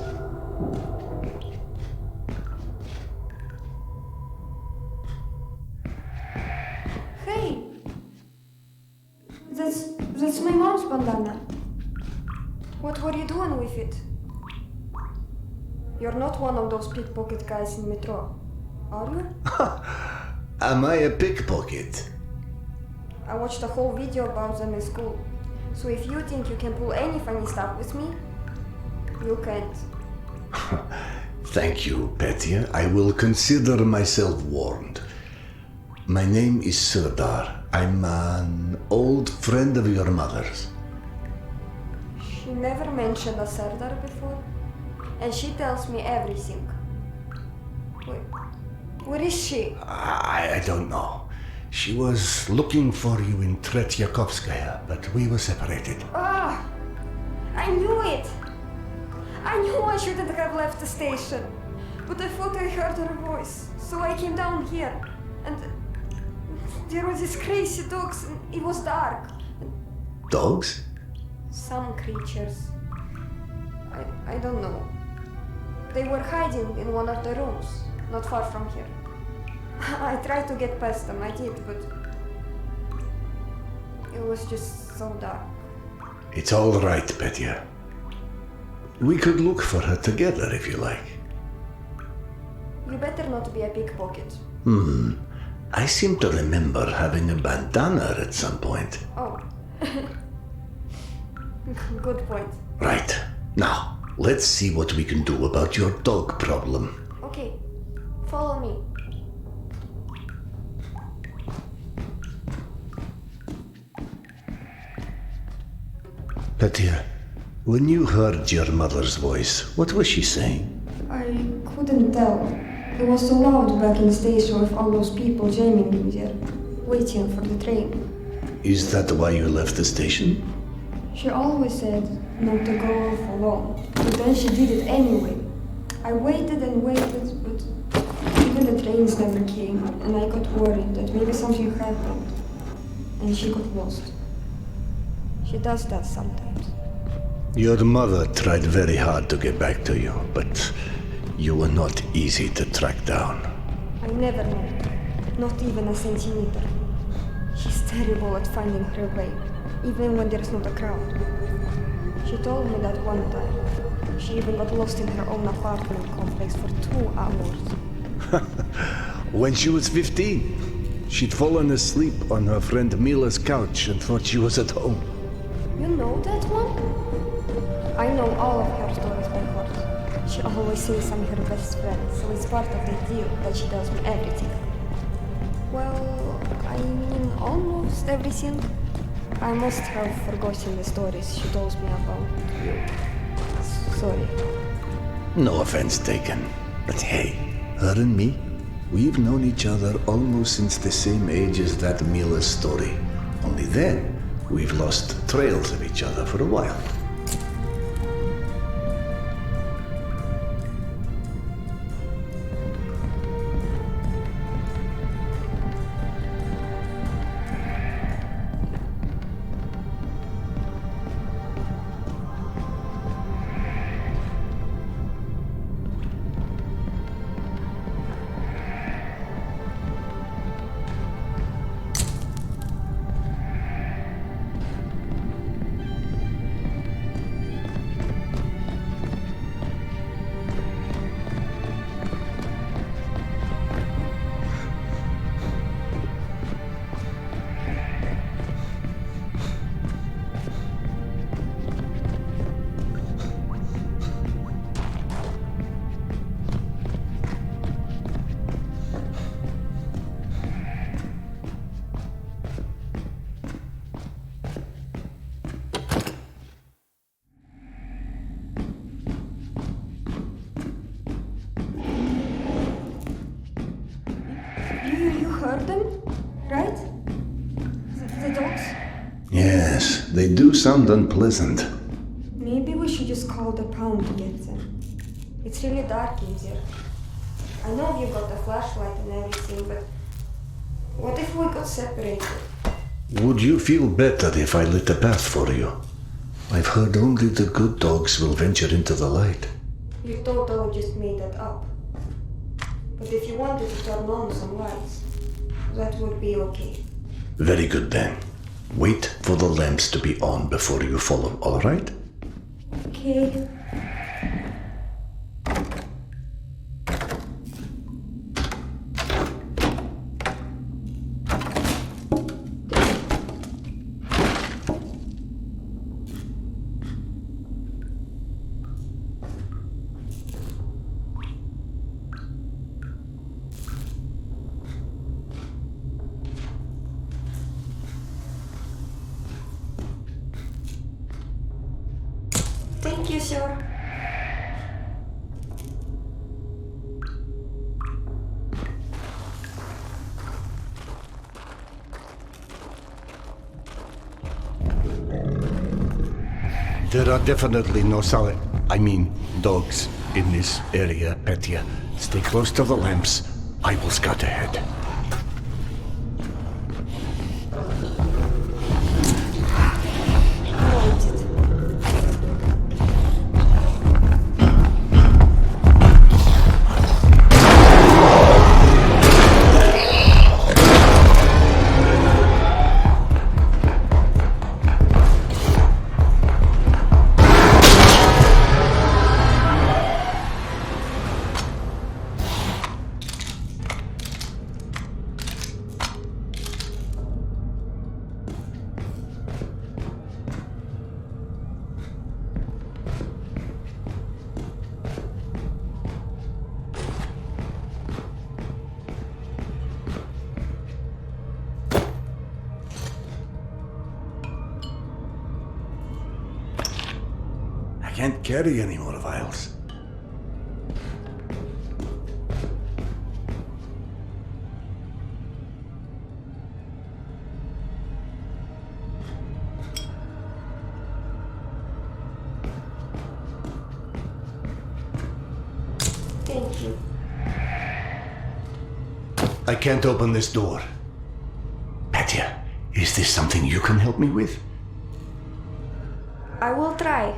Hey! That's my mom's bandana. What were you doing with it? You're not one of those pickpocket guys in Metro, are you? Am I a pickpocket? I watched a whole video about them in school. So if you think you can pull any funny stuff with me, you can't. Thank you, Petya. I will consider myself warned. My name is Serdar. I'm an old friend of your mother's. She never mentioned a Serdar before, and she tells me everything. Where is she? I don't know. She was looking for you in Tretyakovskaya, but we were separated. Ah! I knew it! I knew I shouldn't have left the station, but I thought I heard her voice, so I came down here, and there were these crazy dogs, and it was dark. Dogs? Some creatures. I don't know. They were hiding in one of the rooms, not far from here. I tried to get past them, I did, but it was just so dark. It's all right, Petya. We could look for her together if you like. You better not be a pickpocket. I seem to remember having a bandana at some point. Oh. Good point. Right. Now, let's see what we can do about your dog problem. Okay. Follow me. Petya, when you heard your mother's voice, what was she saying? I couldn't tell. It was so loud back in the station with all those people jamming in there, waiting for the train. Is that why you left the station? She always said not to go off alone, but then she did it anyway. I waited and waited, but even the trains never came, and I got worried that maybe something happened, and she got lost. She does that sometimes. Your mother tried very hard to get back to you, but you were not easy to track down. I never know, not even a centimeter. She's terrible at finding her way, even when there's not a crowd. She told me that one time. She even got lost in her own apartment complex for 2 hours. When she was 15, she'd fallen asleep on her friend Mila's couch and thought she was at home. You know that one? I know all of her stories by heart. She always says I'm her best friend, so it's part of the deal that she tells me everything. Well, I mean almost everything. I must have forgotten the stories she told me about you. Sorry. No offense taken. But hey, her and me, we've known each other almost since the same age as that Mila's story. Only then, we've lost trails of each other for a while. Yes, they do sound unpleasant. Maybe we should just call the pound to get them. It's really dark in there. I know you got a flashlight and everything, but what if we got separated? Would you feel better if I lit a path for you? I've heard only the good dogs will venture into the light. You totally just made that up. But if you wanted to turn on some lights, that would be okay. Very good then. Wait for the lamps to be on before you follow, all right? Okay. you, sir. There are definitely no dogs in this area, Petya. Stay close to the lamps. I will scout ahead. I can't carry any more vials. Thank you. I can't open this door. Petya, is this something you can help me with? I will try.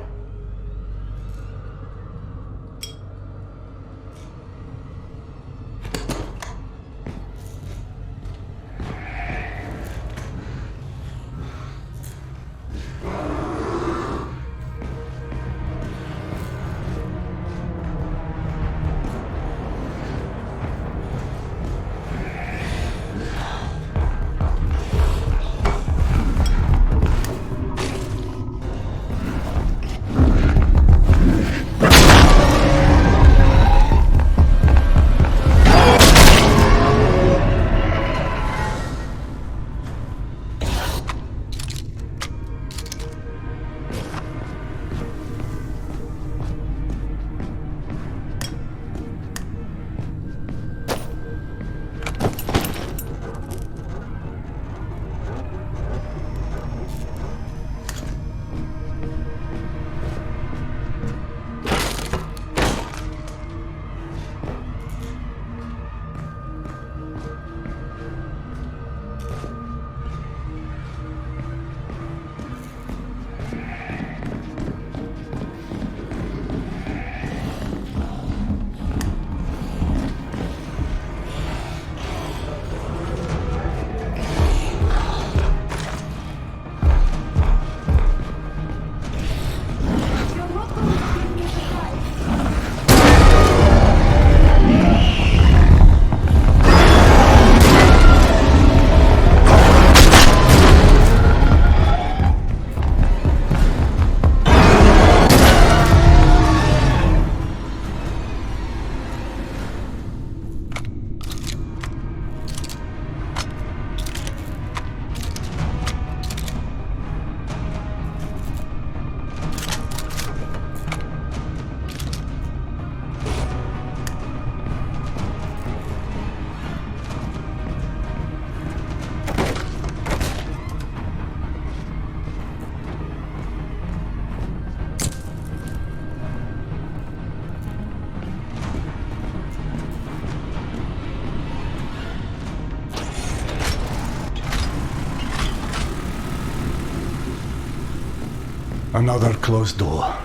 Another closed door.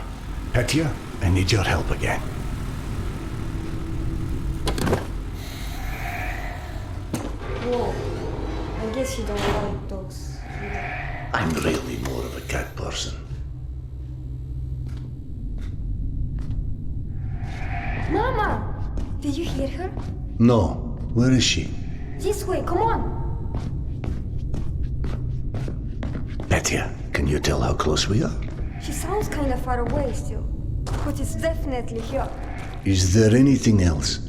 Petya, I need your help again. Whoa. I guess you don't like dogs. I'm really more of a cat person. Mama! Did you hear her? No. Where is she? This way, come on! Petya, can you tell how close we are? She sounds kind of far away still, but it's definitely here. Is there anything else?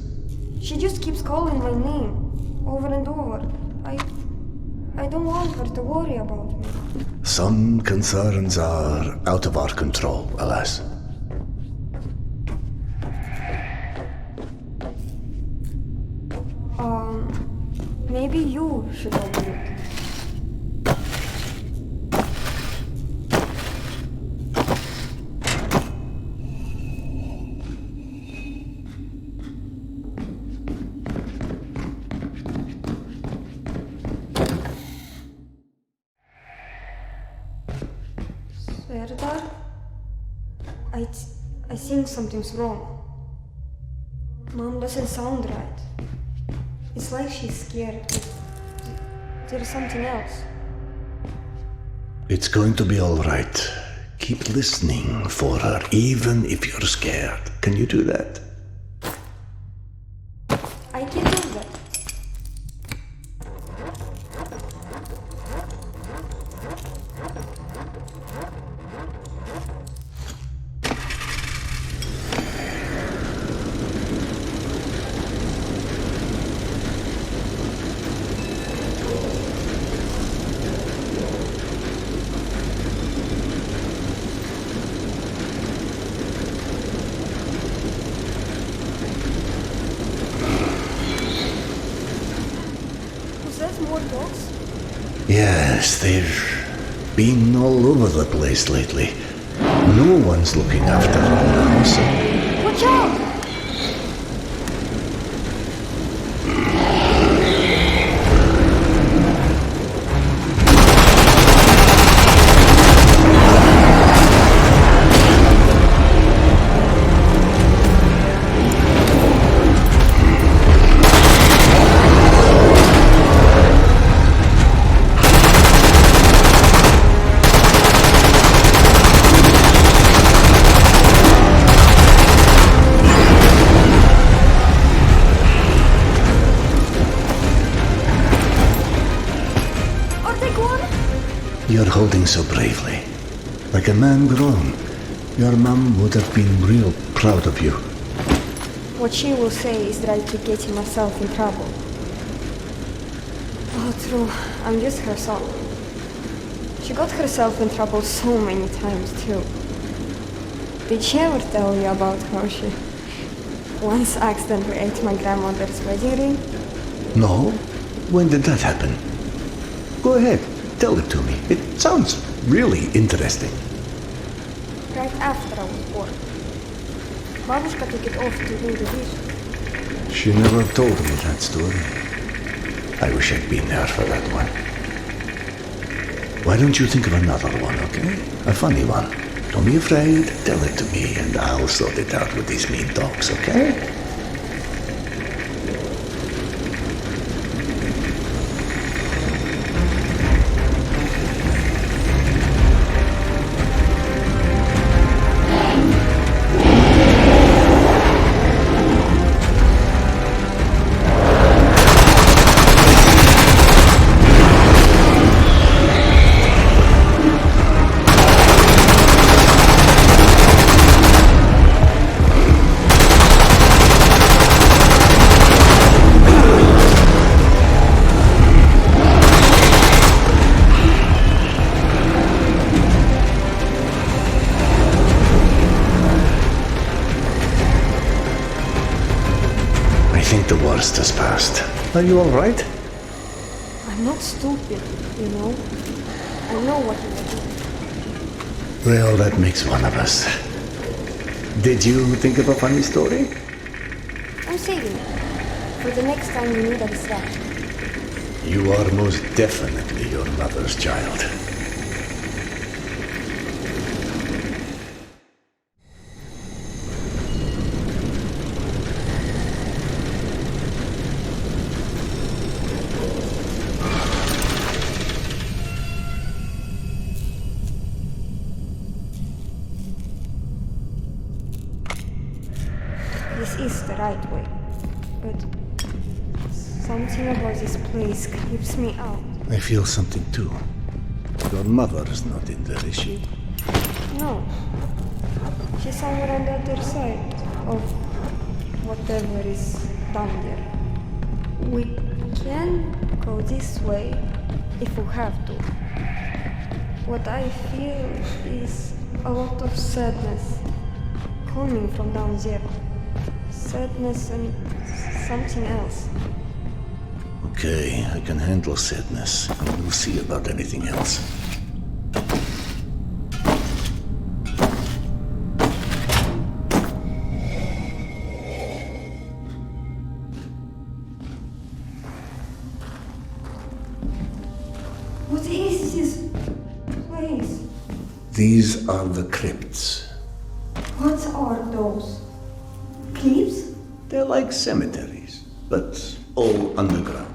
She just keeps calling my name, over and over. I don't want her to worry about me. Some concerns are out of our control, alas. Maybe you should open it. Serdar? I think something's wrong. Mom doesn't sound right. It's like she's scared, but there's something else. It's going to be all right. Keep listening for her, even if you're scared. Can you do that? I can do that. Yes, they've been all over the place lately. No one's looking after them now, so... Watch out! You're holding so bravely. Like a man grown. Your mom would have been real proud of you. What she will say is that I keep getting myself in trouble. Oh, true. I'm just her son. She got herself in trouble so many times, too. Did she ever tell you about how she once accidentally ate my grandmother's wedding ring? No? When did that happen? Go ahead. Tell it to me. It sounds really interesting. Right after I was born. Babushka took it off to do the dishes. She never told me that story. I wish I'd been there for that one. Why don't you think of another one, okay? A funny one. Don't be afraid. Tell it to me and I'll sort it out with these mean dogs, okay? Has passed. Are you all right? I'm not stupid, you know. I know what you're doing. Well, that makes one of us. Did you think of a funny story? I'm saving it for the next time you need a distraction. You are most definitely your mother's child. This is the right way, but something about this place creeps me out. I feel something too. Your mother is not in there, is she? No. She's somewhere on the other side of whatever is down there. We can go this way if we have to. What I feel is a lot of sadness coming from down there. Sadness and something else. Okay, I can handle sadness. We'll see about anything else. What is this place? These are the crypts. What are those? Cliffs? They're like cemeteries, but all underground.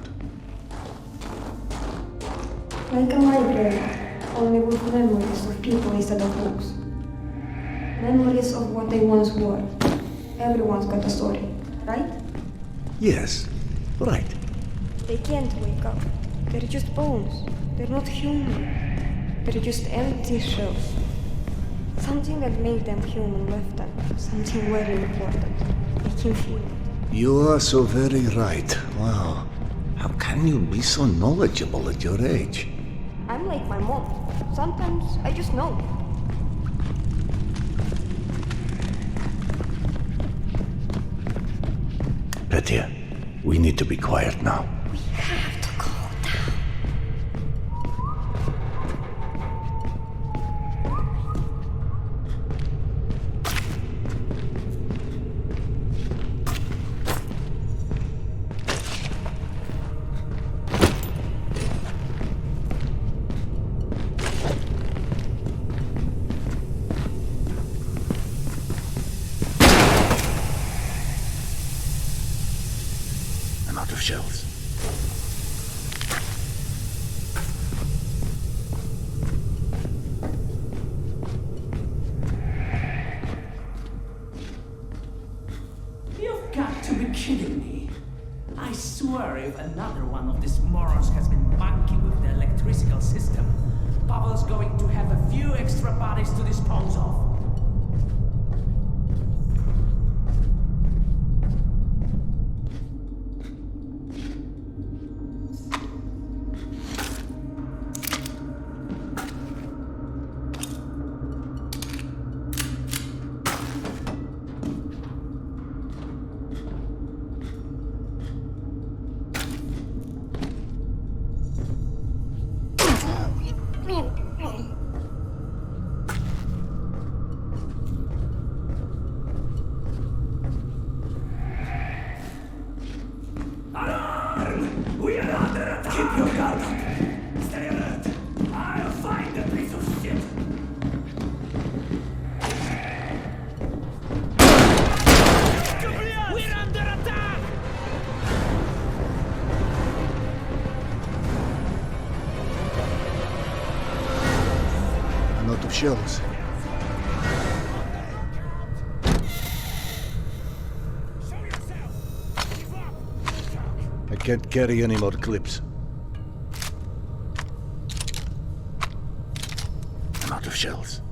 Like a library, only with memories of people instead of books. Memories of what they once were. Everyone's got a story, right? Yes, right. They can't wake up. They're just bones. They're not human. They're just empty shells. Something that made them human left them. Something very important. They can feel it. You are so very right. Wow. How can you be so knowledgeable at your age? I'm like my mom. Sometimes I just know. Petya, we need to be quiet now. We have to go down. I'm out of shells. You've got to be kidding me. I swear if another one of these morons has been monkeying with the electrical system, Pavel's going to have a few extra bodies to dispose of. We are under attack! Keep your guard up! Stay alert! I'll find the piece of shit! We're under attack! I'm out of shells. I can't carry any more clips. I'm out of shells.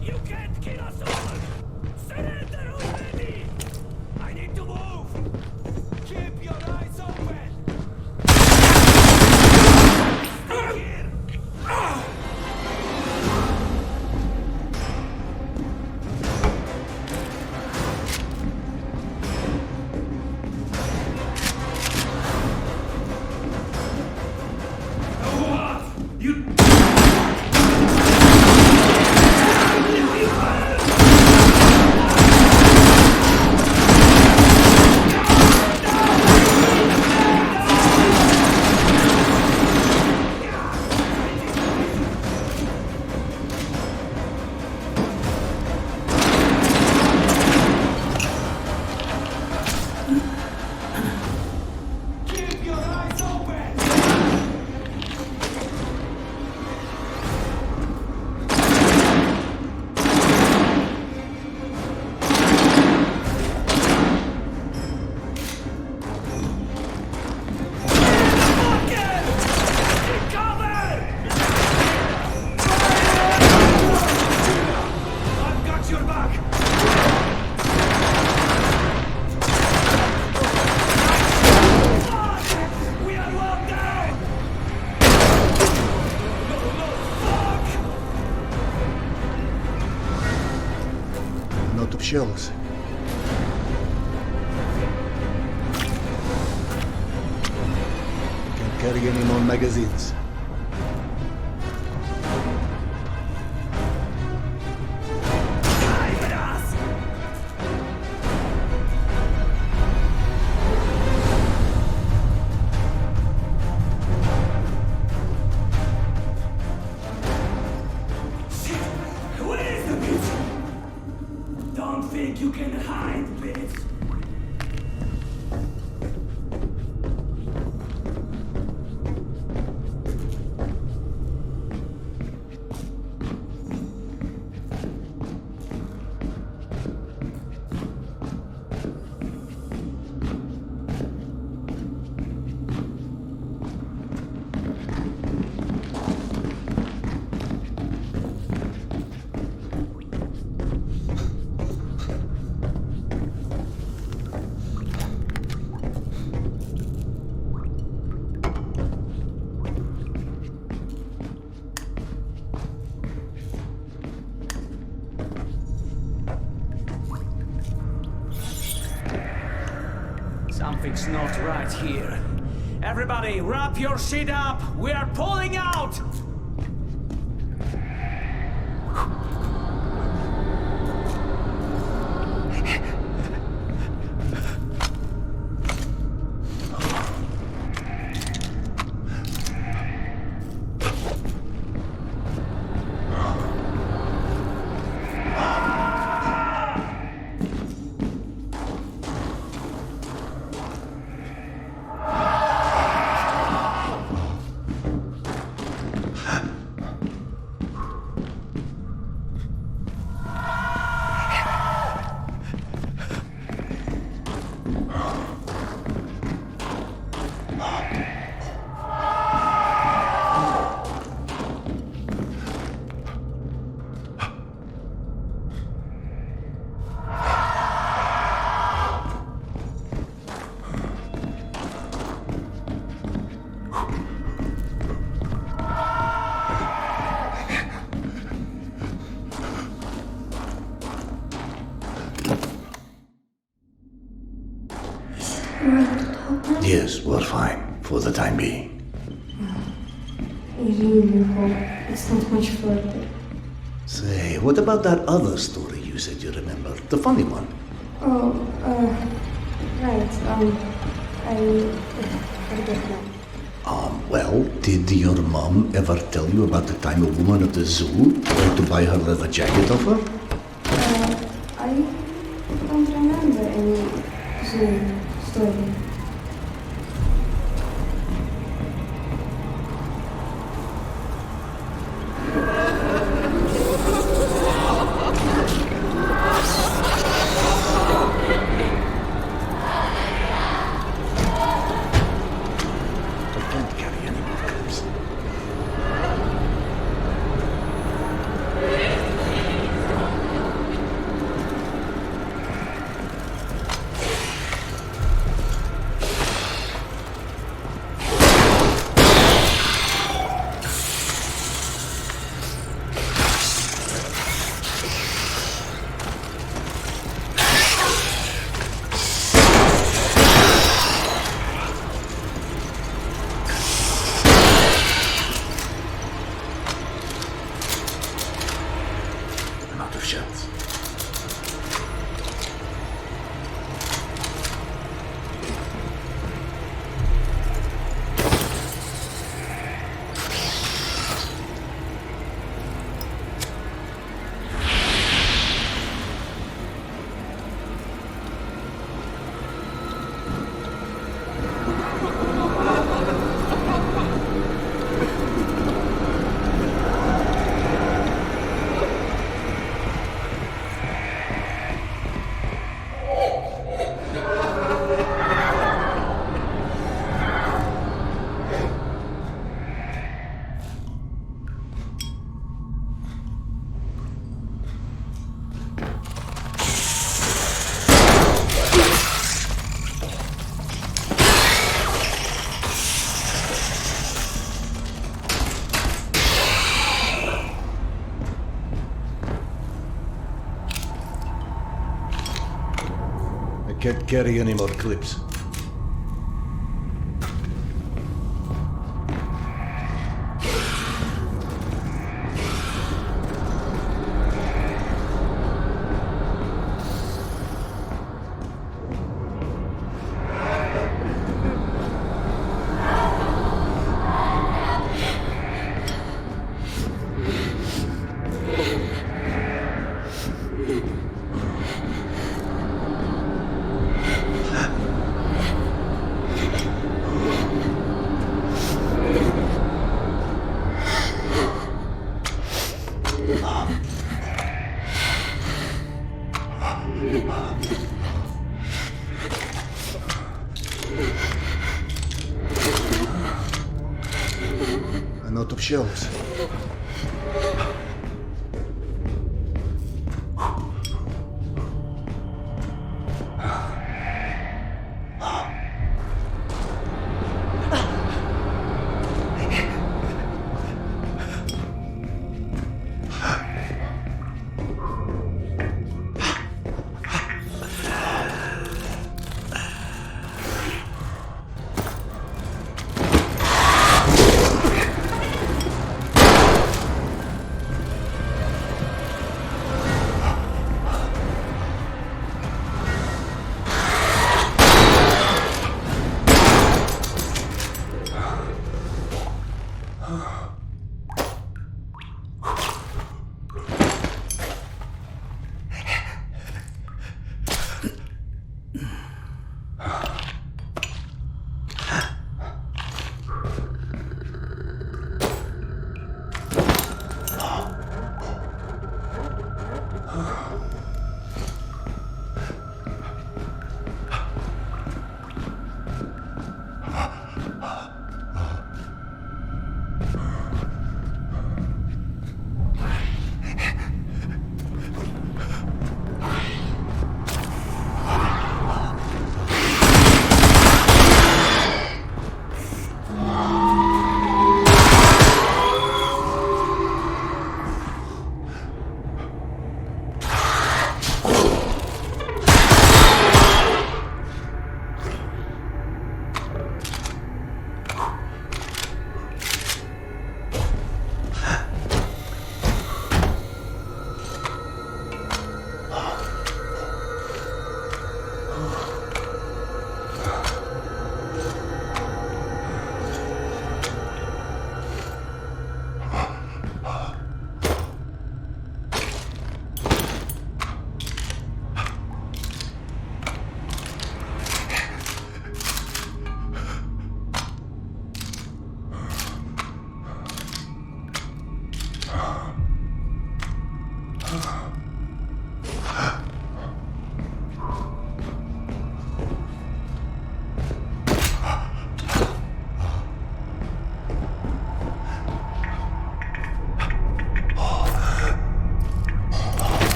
You can't kill us all! Surrender already! I need to move! Keep your eyes open! Stay here! out of shells. Can't carry any more magazines. Something's not right here. Everybody, wrap your shit up! We are pulling out! Yes, we're fine, for the time being. I really hope it's not much further. Say, what about that other story you said you remember? The funny one? Oh, right, I forget now. Well, did your mom ever tell you about the time a woman at the zoo tried to buy her leather jacket off her? I don't remember any zoo story. can't carry any more clips. I'm out of shells.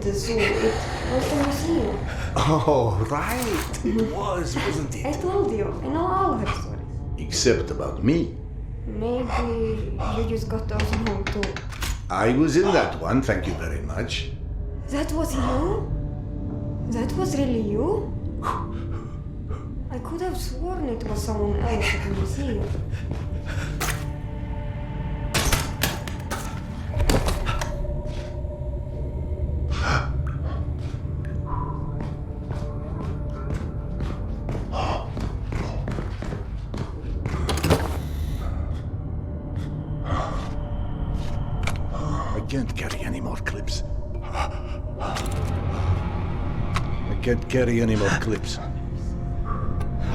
The zoo. It was the museum. Oh, right. It was, wasn't it? I told you. I know all her stories. Except about me. Maybe you just got those wrong too. I was in that one, thank you very much. That was you? That was really you? I could have sworn it was someone else at the museum. I can't carry any more clips. I can't carry any more clips.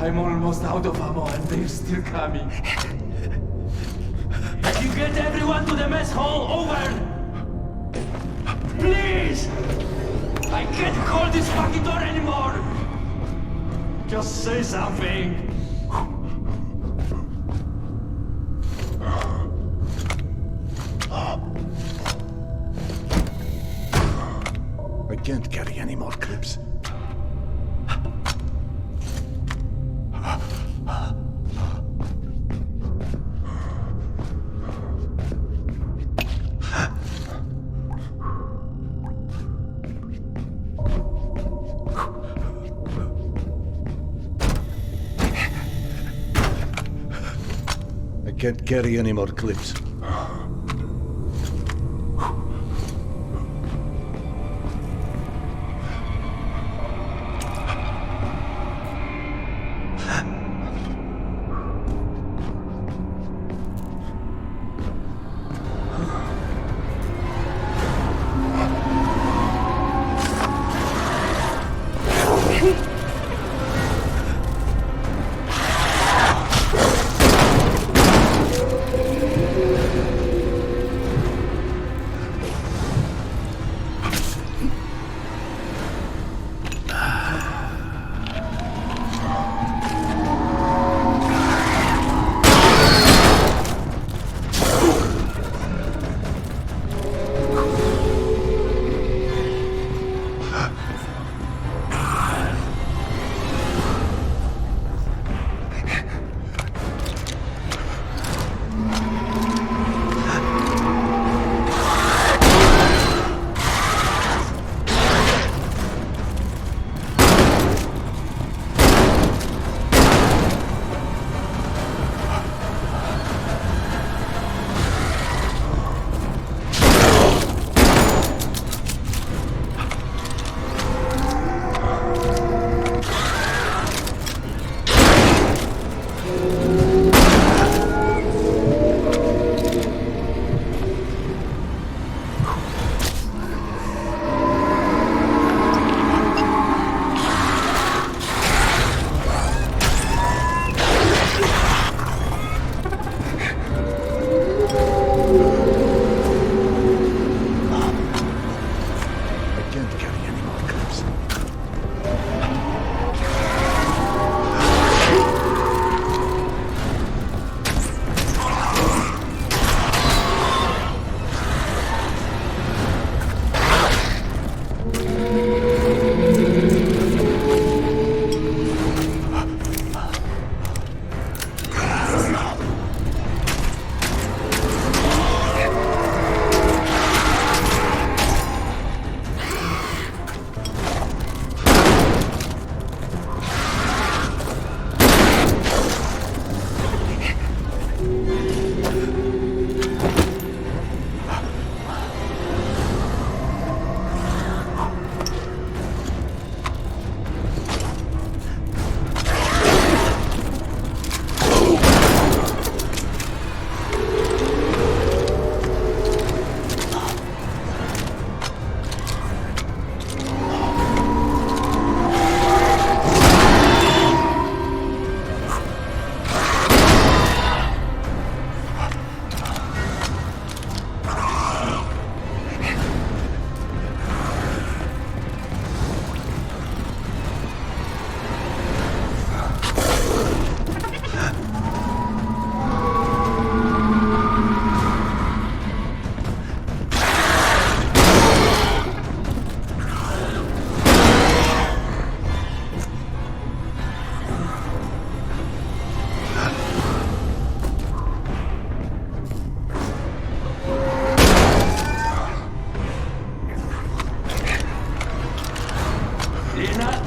I'm almost out of ammo and they're still coming. You get everyone to the mess hall, over! Please! I can't hold this fucking door anymore! Just say something! I can't carry any more clips. Can't carry any more clips.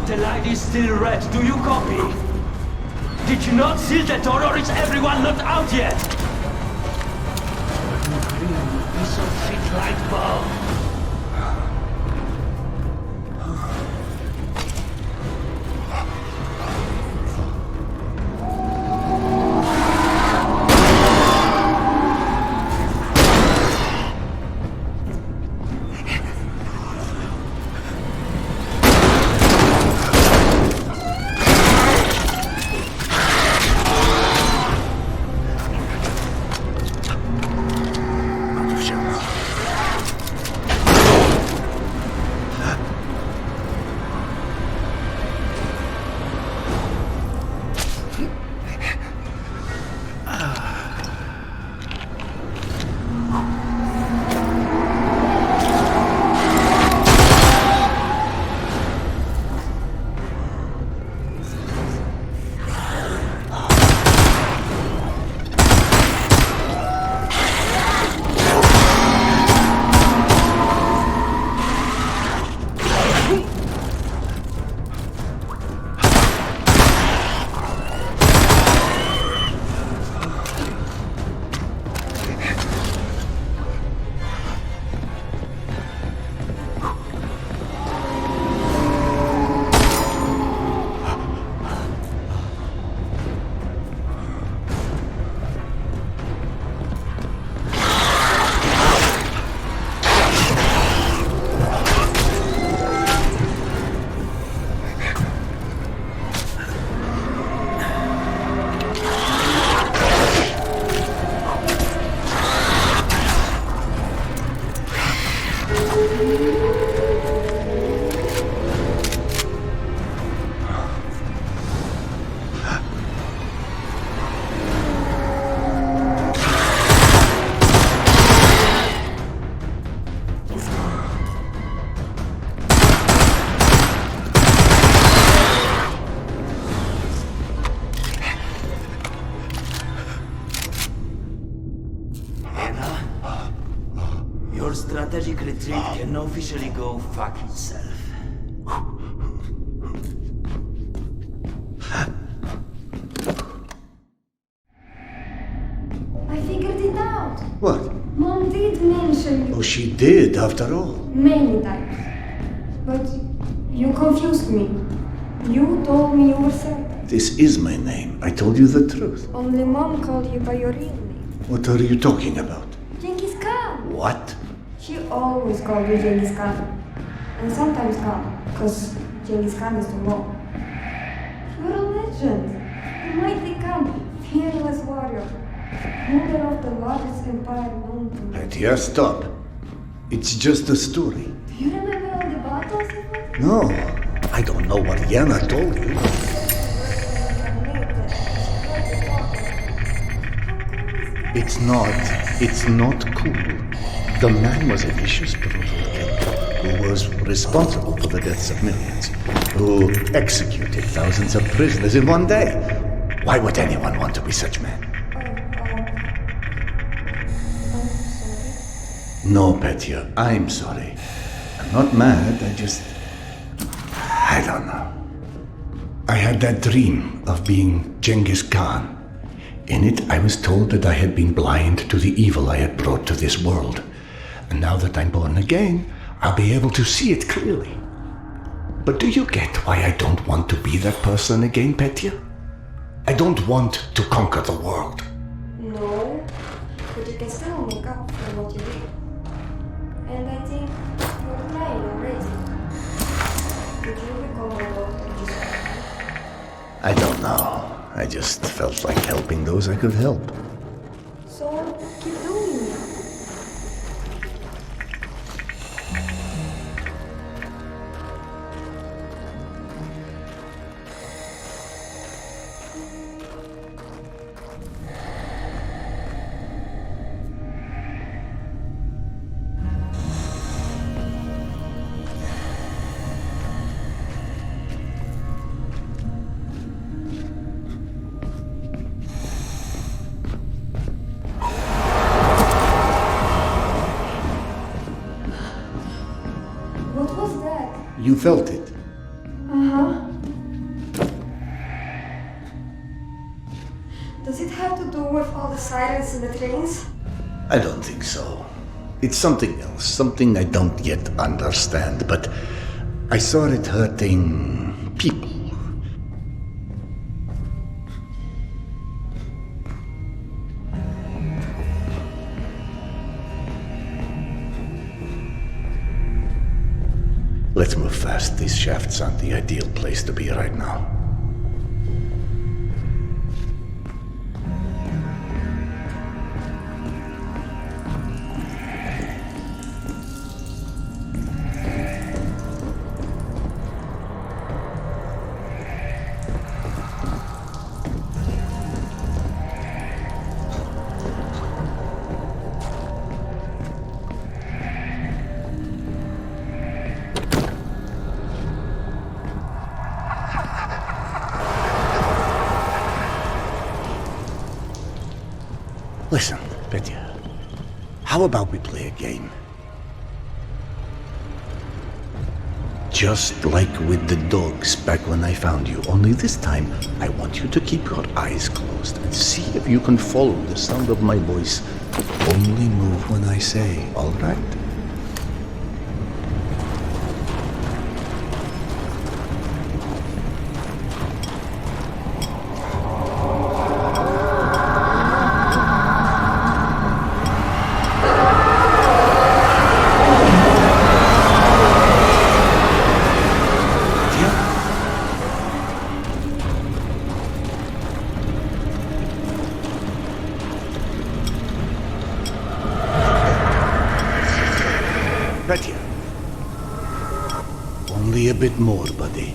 The light is still red. Do you copy? Did you not seal the door, or is everyone not out yet? Piece of shit light bulb. retreat can officially go fuck itself. I figured it out. What? Mom did mention you Oh, she did, after all. many times. But you confused me. You told me you were Serda. This is my name. I told you the truth. Only Mom called you by your real name. What are you talking about? Genghis Khan. What? She always called you Genghis Khan. And sometimes Khan, because Genghis Khan is the mom. You're a legend. A mighty Khan, fearless warrior. Ruler of the largest empire known to man. Petya, stop. It's just a story. Do you remember all the battles you fought? No, I don't know what Yana told you. It's not cool. The man was a vicious, brutal killer who was responsible for the deaths of millions, who executed thousands of prisoners in one day. Why would anyone want to be such a man? No, Petya, I'm sorry. I'm not mad, I don't know. I had that dream of being Genghis Khan. In it, I was told that I had been blind to the evil I had brought to this world. And now that I'm born again, I'll be able to see it clearly. But do you get why I don't want to be that person again, Petya? I don't want to conquer the world. No, but you can still make up for what you did. And I think you're trying already. Did you become a lot of this? I don't know. I just felt like helping those I could help. So keep doing it. You felt it. Uh-huh. Does it have to do with all the sirens in the trains? I don't think so. It's something else, something I don't yet understand, but I saw it hurting people. Let's move fast. These shafts aren't the ideal place to be right now. Listen, Petya, how about we play a game? Just like with the dogs back when I found you, only this time I want you to keep your eyes closed and see if you can follow the sound of my voice. Only move when I say, all right? Petya. Only a bit more, buddy.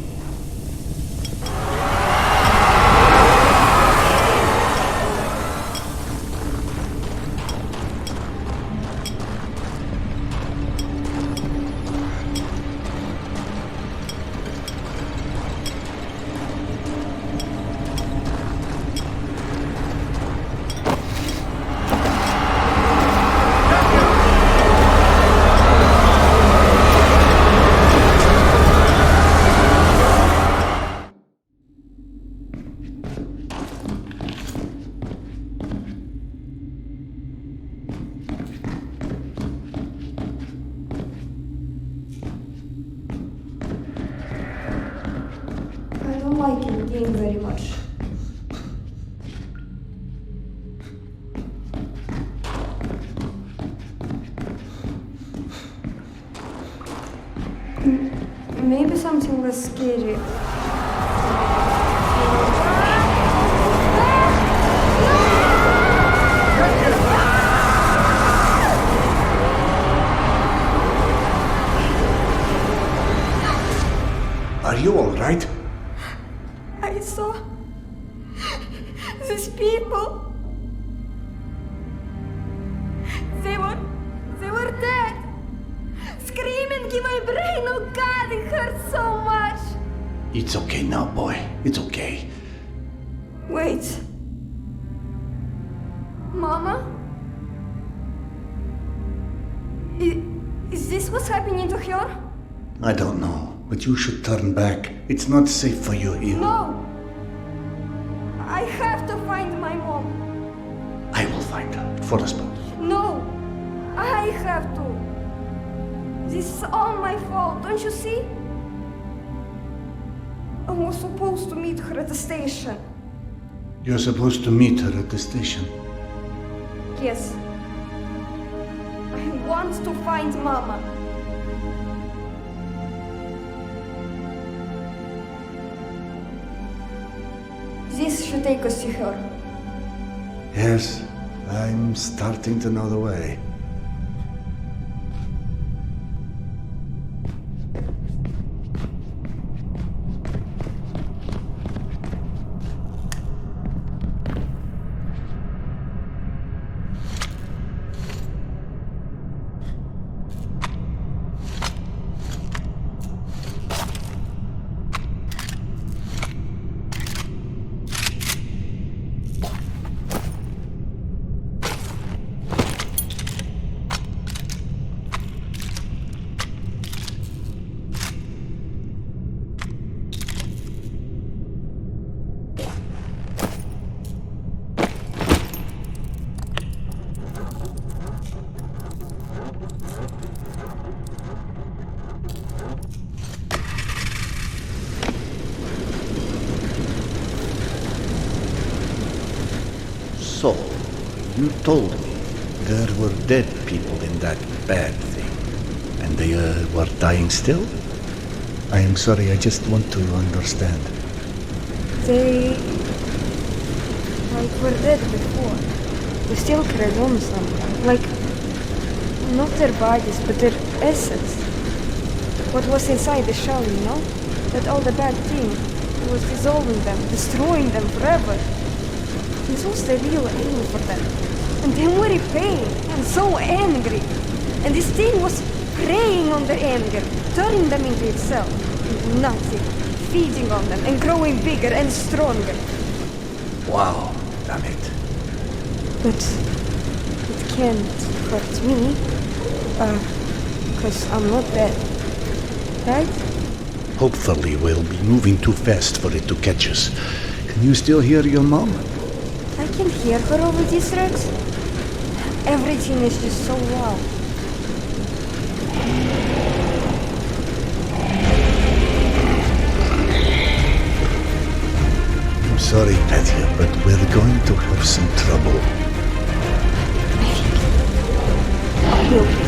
liking the game very much. Maybe something less scary. Are you all right? I saw these people. They were dead. Screaming in my brain. Oh God, it hurts so much. It's okay now, boy. It's okay. Wait. Mama? Is this what's happening to her? I don't know, but you should turn back. It's not safe for you here. No. I have to find my mom. I will find her for us both. No. I have to. This is all my fault, don't you see? I was supposed to meet her at the station. You're supposed to meet her at the station. Yes. I want to find Mama. This should take us to her. Yes, I'm starting to know the way. So, you told me there were dead people in that bad thing, and they were dying still? I am sorry, I just want to understand. They... were dead before. They still carried on somehow. Not their bodies, but their essence. What was inside the shell, you know? That all the bad thing was dissolving them, destroying them forever. This was the real aim for them. And they were in pain and so angry. And this thing was preying on their anger, turning them into itself, into nothing, feeding on them and growing bigger and stronger. Wow, damn it. But it can't hurt me, because I'm not dead, right? Hopefully we'll be moving too fast for it to catch us. Can you still hear your mom? I can hear her over these wrecks. Everything is just so loud. I'm sorry, Petya, but we're going to have some trouble. I will.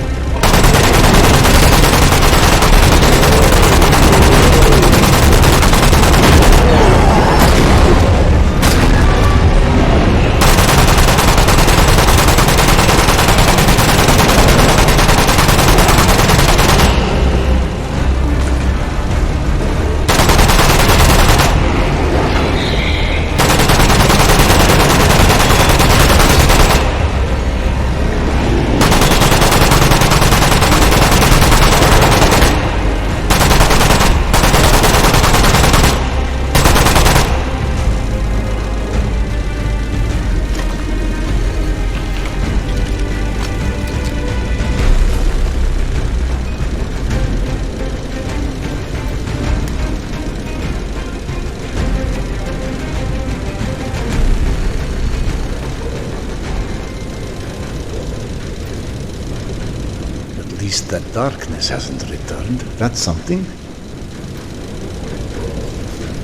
That darkness hasn't returned. That's something.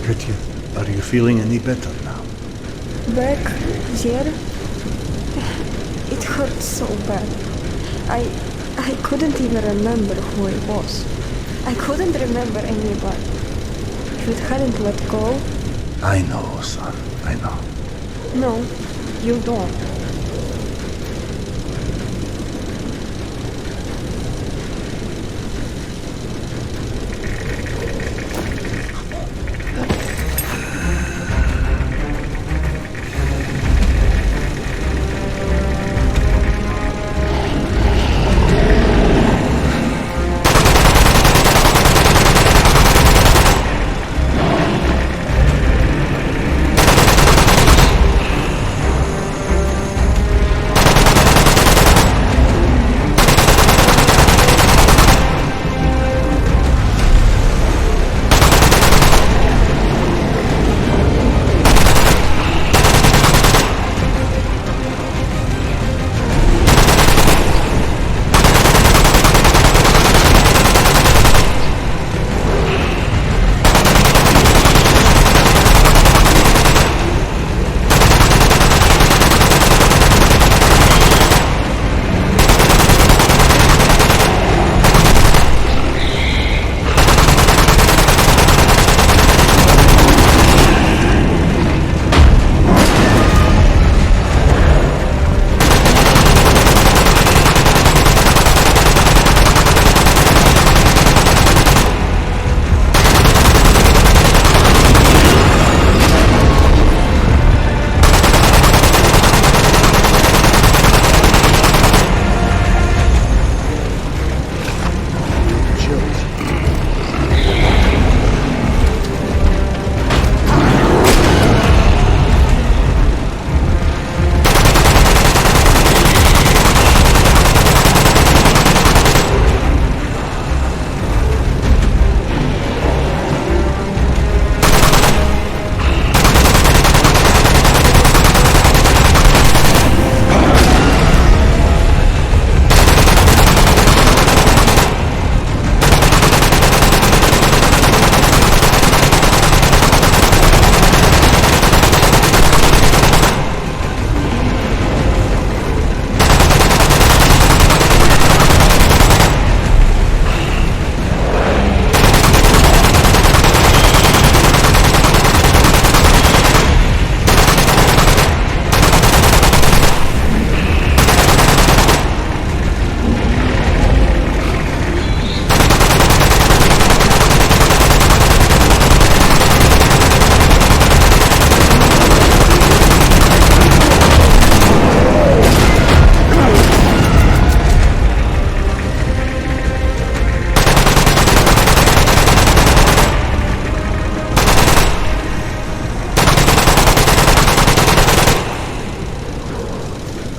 Petya, Are you feeling any better now? Back there? It hurt so bad. I couldn't even remember who I was. I couldn't remember anybody. If it hadn't let go... I know, son. I know. No, you don't.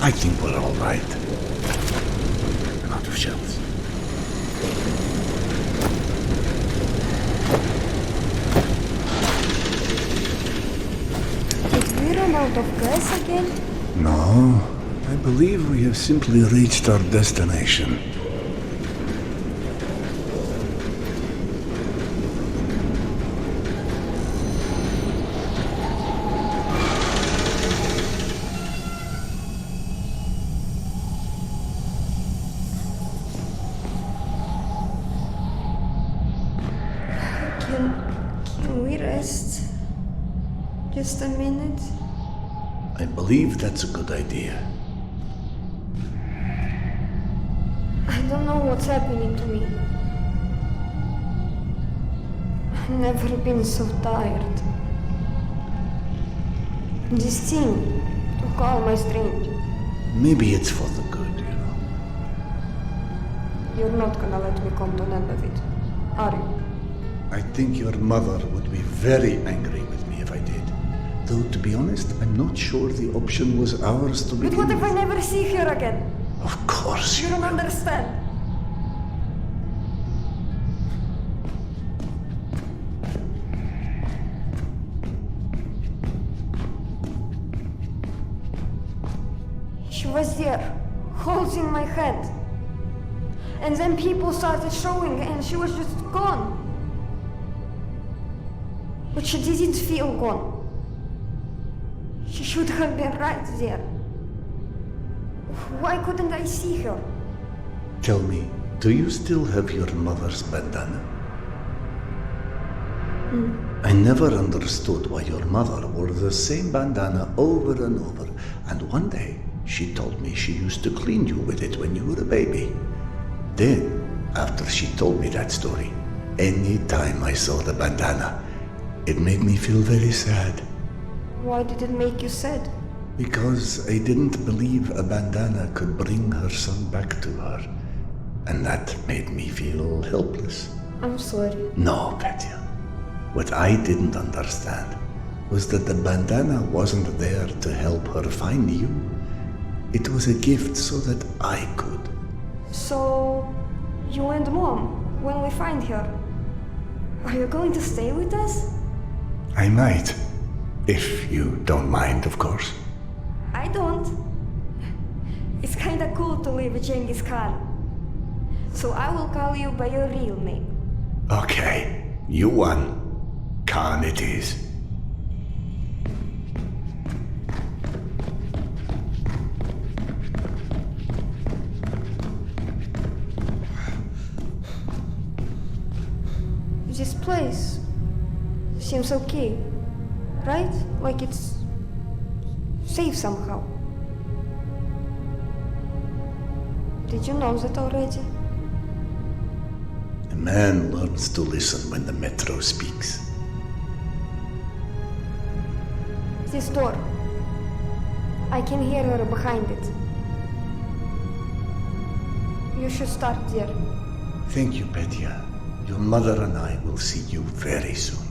I think we're all right. I'm out of shells. Did we run out of gas again? No, I believe we have simply reached our destination. Can we rest? Just a minute? I believe that's a good idea. I don't know what's happening to me. I've never been so tired. This thing took all my strength. Maybe it's for the good, you know. You're not gonna let me come to an end of it, are you? I think your mother would be very angry with me if I did. Though, to be honest, I'm not sure the option was ours to begin But what if with. I never see her again? Of course You don't understand. She was there, holding my hand. And then people started showing and she was just gone. But she didn't feel gone. She should have been right there. Why couldn't I see her? Tell me, do you still have your mother's bandana? I never understood why your mother wore the same bandana over and over, and one day she told me she used to clean you with it when you were a baby. Then, after she told me that story, any time I saw the bandana, it made me feel very sad. Why did it make you sad? Because I didn't believe a bandana could bring her son back to her, and that made me feel helpless. I'm sorry. No, Petya. What I didn't understand was that the bandana wasn't there to help her find you. It was a gift so that I could. So, you and Mom, when we find her, are you going to stay with us? I might. If you don't mind, of course. I don't. It's kinda cool to live with Genghis Khan. So I will call you by your real name. Okay, you won. Khan it is. This place seems okay, right? Like it's safe somehow. Did you know that already? A man learns to listen when the metro speaks. This door. I can hear her behind it. You should start there. Thank you, Petya. Your mother and I will see you very soon.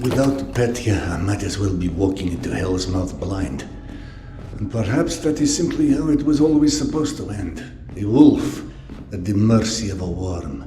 Without Petya, I might as well be walking into Hell's Mouth blind. And perhaps that is simply how it was always supposed to end. A wolf at the mercy of a worm.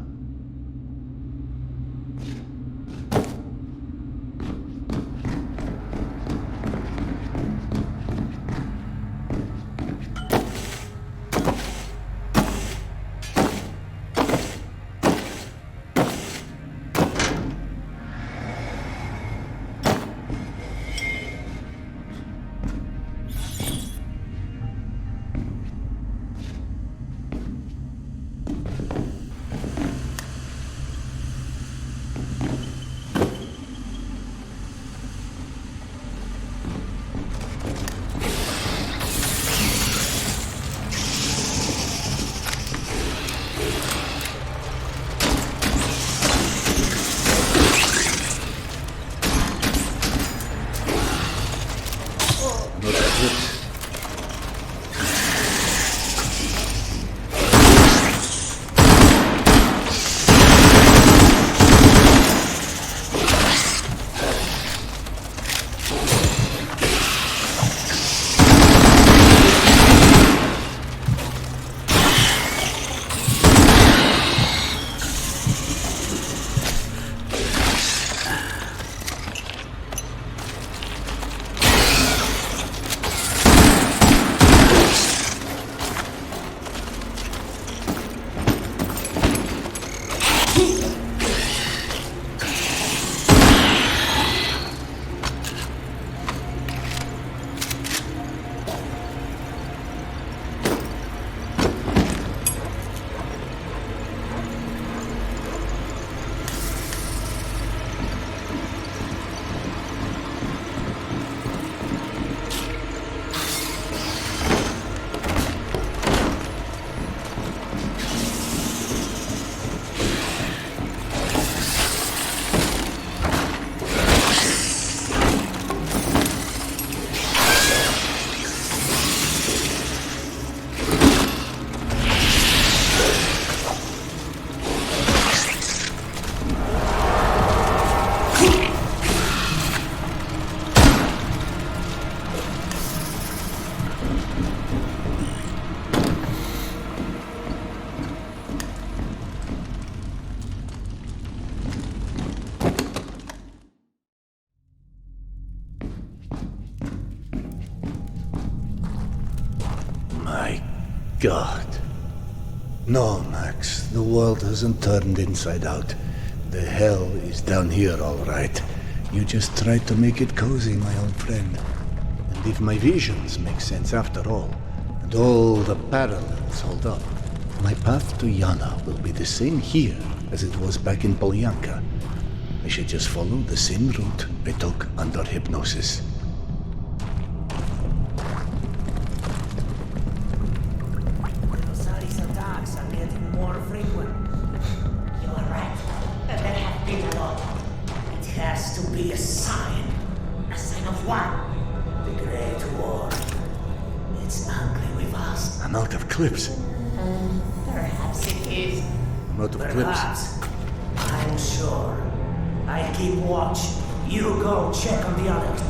God. No, Max, the world hasn't turned inside out. The hell is down here, all right. You just tried to make it cozy, my old friend. And if my visions make sense after all, and all the parallels hold up, my path to Yana will be the same here as it was back in Polyanka. I should just follow the same route I took under hypnosis. These attacks are getting more frequent. You are right. And there have been a lot. It has to be a sign. A sign of what? The Great War. It's ugly with us. I'm out of clips. Perhaps it is. I'm out of Perhaps. I'm sure. I keep watch. You go check on the others.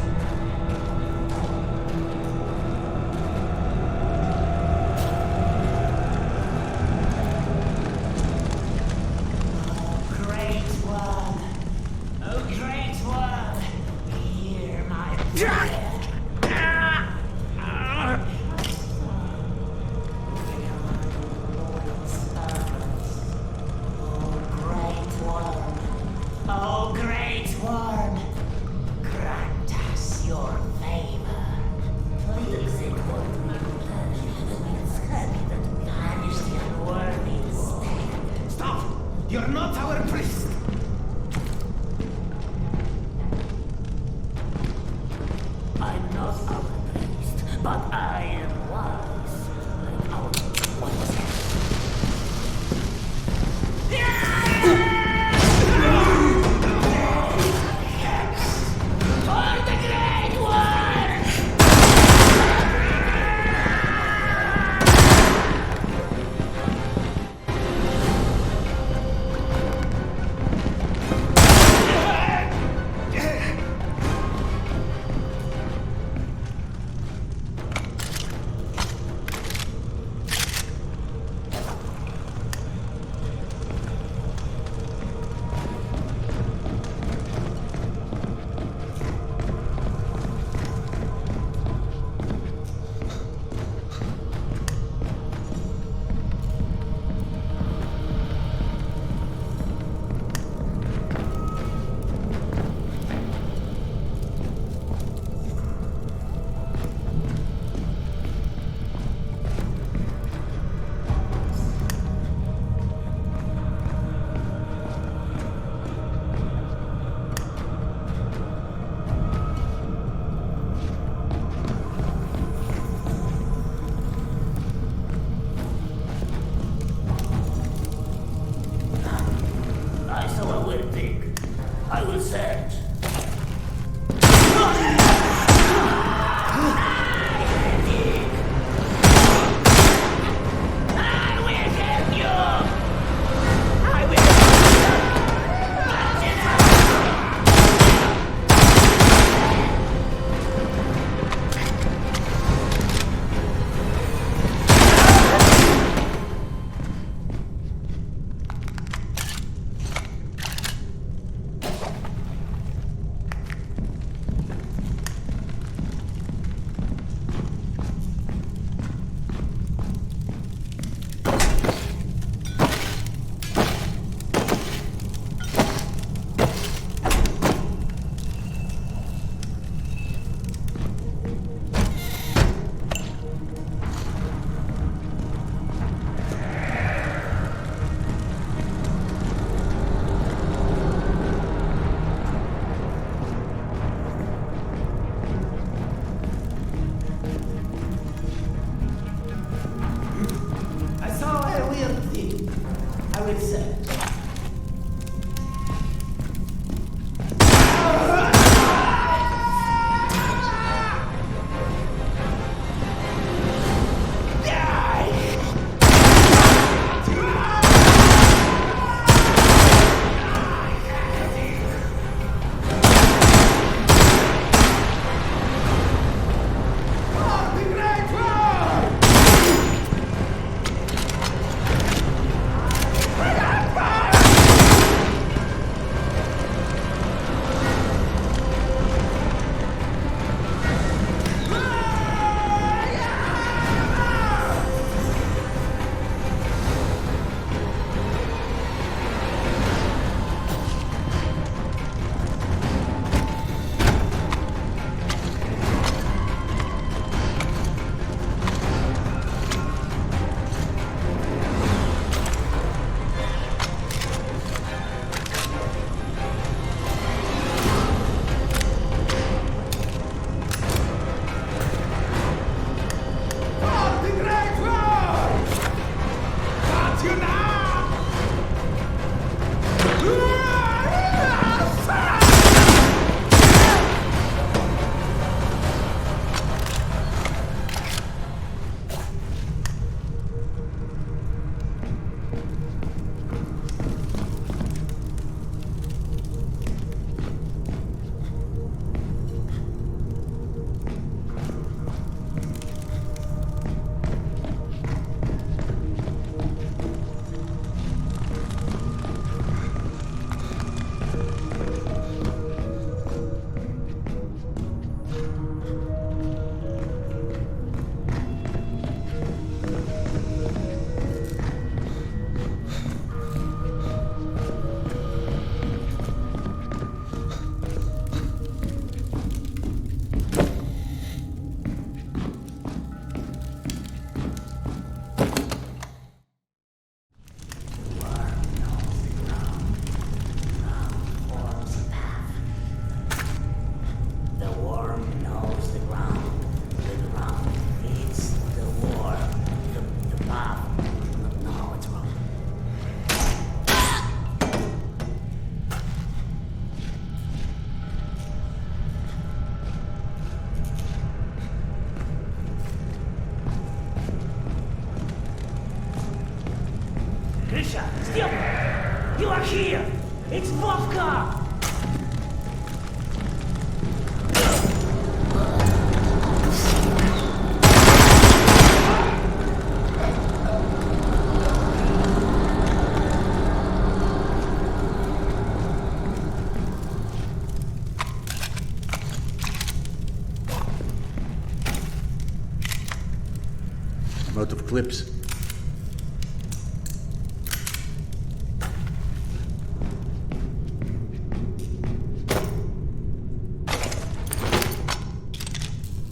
Out of clips.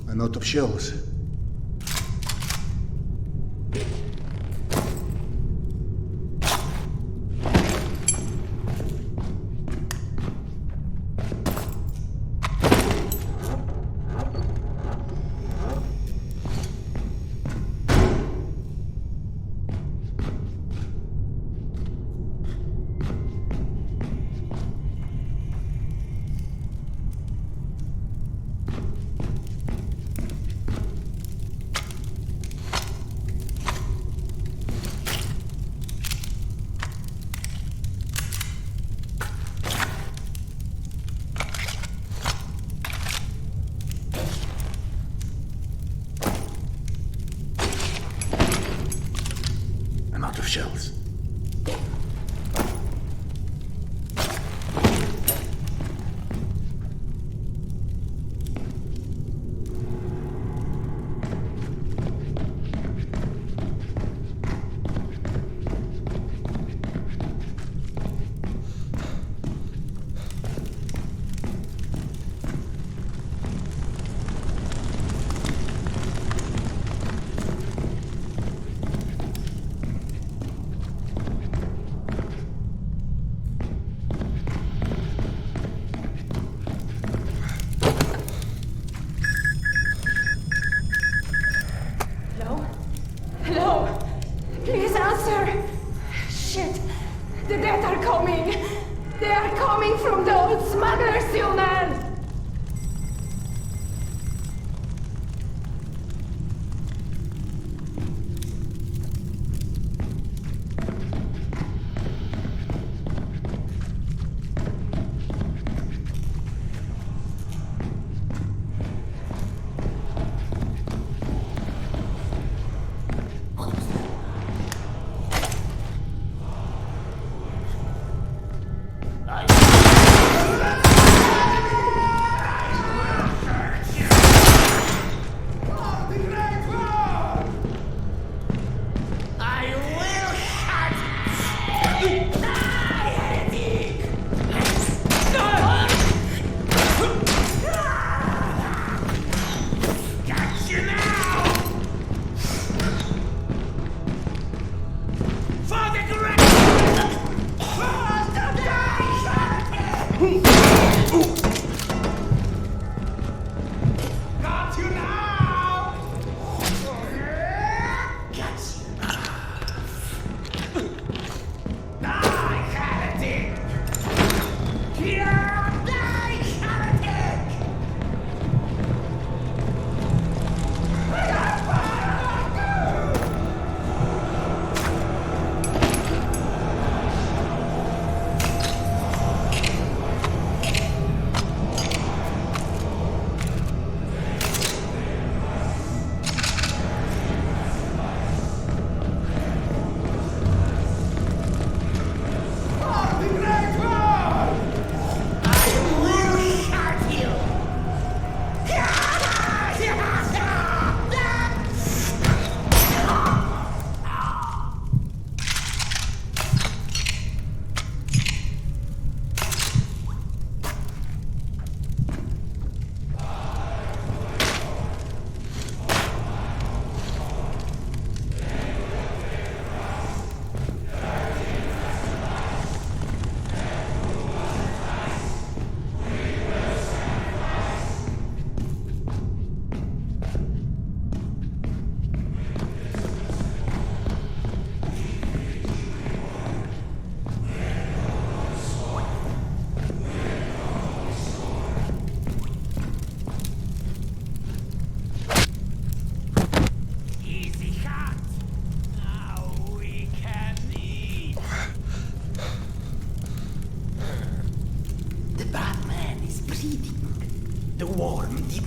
And out of shells. Shells.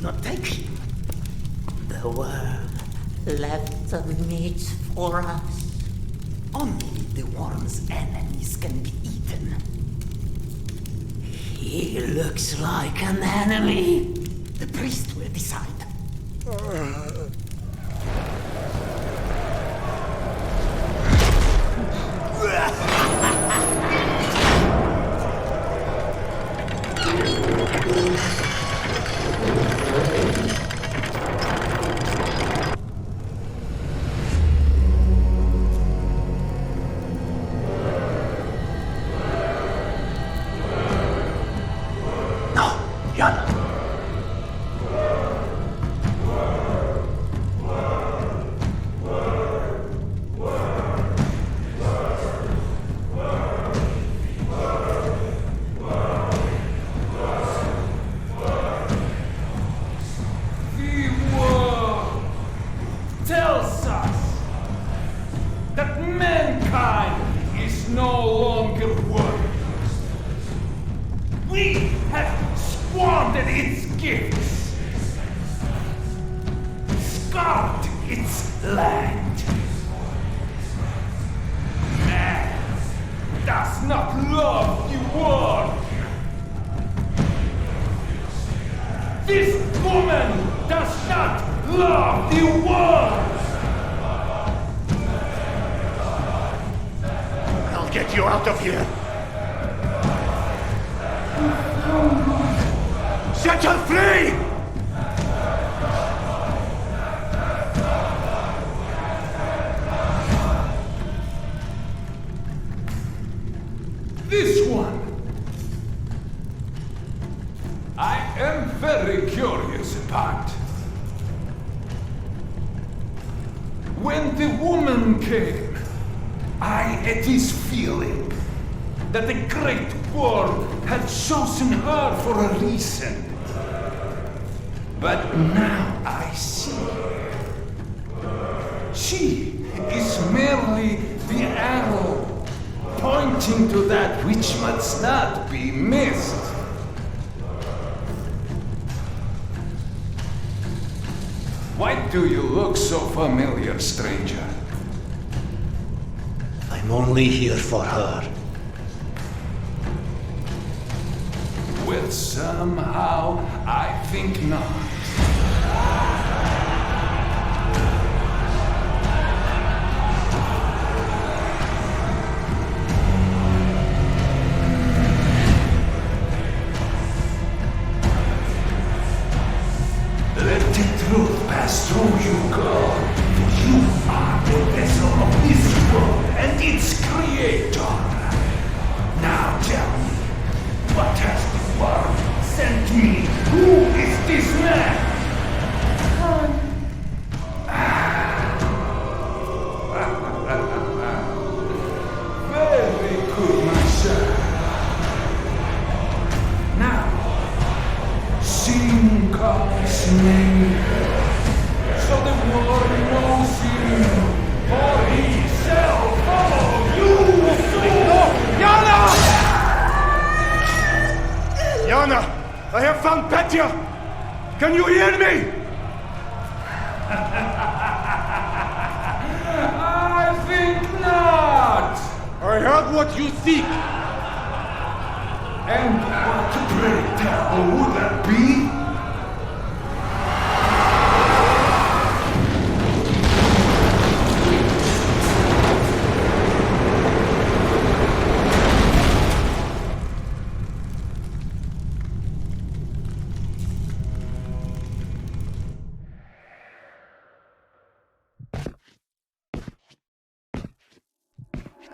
not take him. The world left the meat for us. Only the worm's enemies can be eaten. He looks like an enemy. The priest will decide. Yana. Tells us that mankind is no longer worthless. We have squandered its gifts, scarred its land. Man does not love the world. This woman does not love the world. I'll get you out of here. Set her free! This one. I am very curious about. When the woman came, I had this feeling that the great world had chosen her for a reason. But now I see. She is merely the arrow pointing to that which must not be missed. Why do you look so familiar, stranger? I'm only here for her. Well, somehow I think not. Let the truth pass through you, girl, for you are the vessel of this world and its creator. Now tell me, what has the world sent me? Who is this man? Very good, my son. Now, sing God's name, so the world knows him, for he shall follow you. Yana! Yana, I have found Petya! Can you hear me? I think not! I heard what you seek. And what, pray tell, would that be?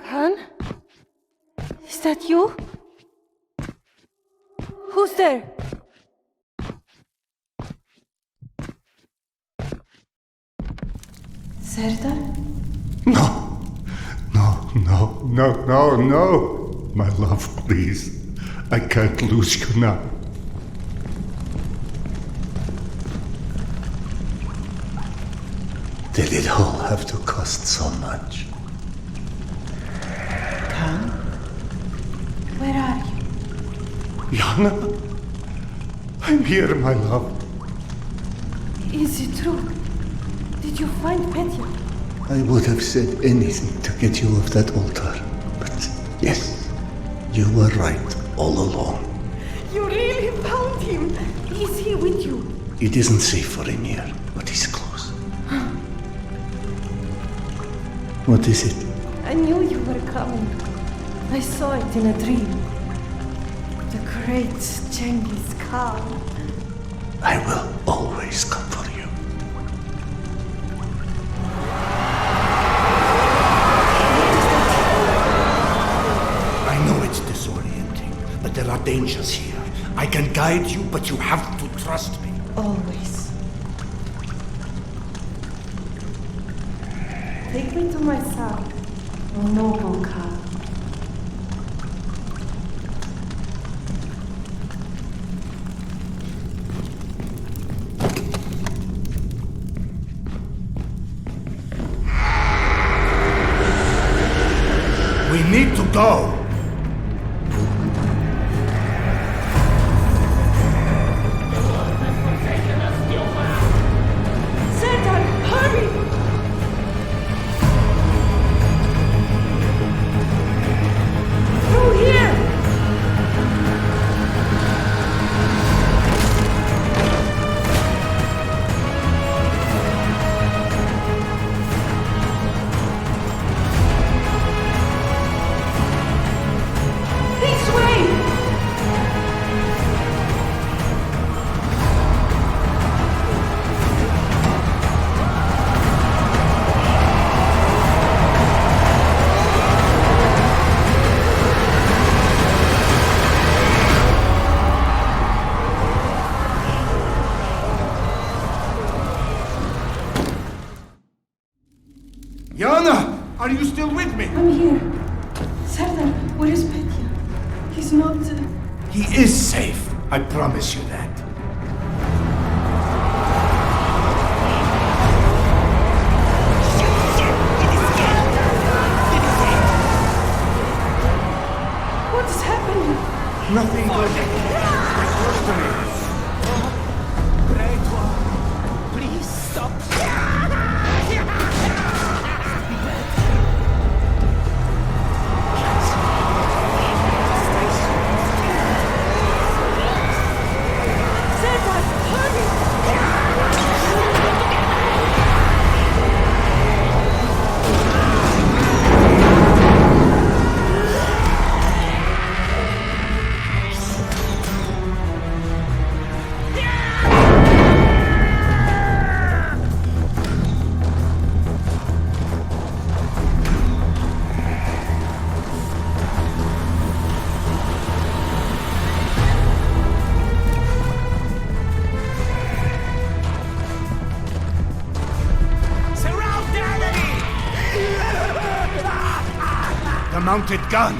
Han? Is that you? Who's there? Serdar? No. No. My love, please. I can't lose you now. Did it all have to cost so much? Khan? Where are you? Yana? I'm here, my love. Is it true? Did you find Petya? I would have said anything to get you off that altar. But yes, you were right all along. You really found him! Is he with you? It isn't safe for him here, but he's close. What is it? I knew you were coming. I saw it in a dream. The great Genghis Khan. I will always come for you. I know it's disorienting, but there are dangers here. I can guide you, but you have to trust me. Always. Take me to my son, O noble Khan. We need to go. Satan, hurry! Through here! This way! Yana, are you still with me? I'm here. Satan, where is Petya? He's not... He is safe. I promise you that. What is happening? Nothing good. Close to me. Great one. Please stop. Satan, hurry! Surround the enemy! The mounted gun.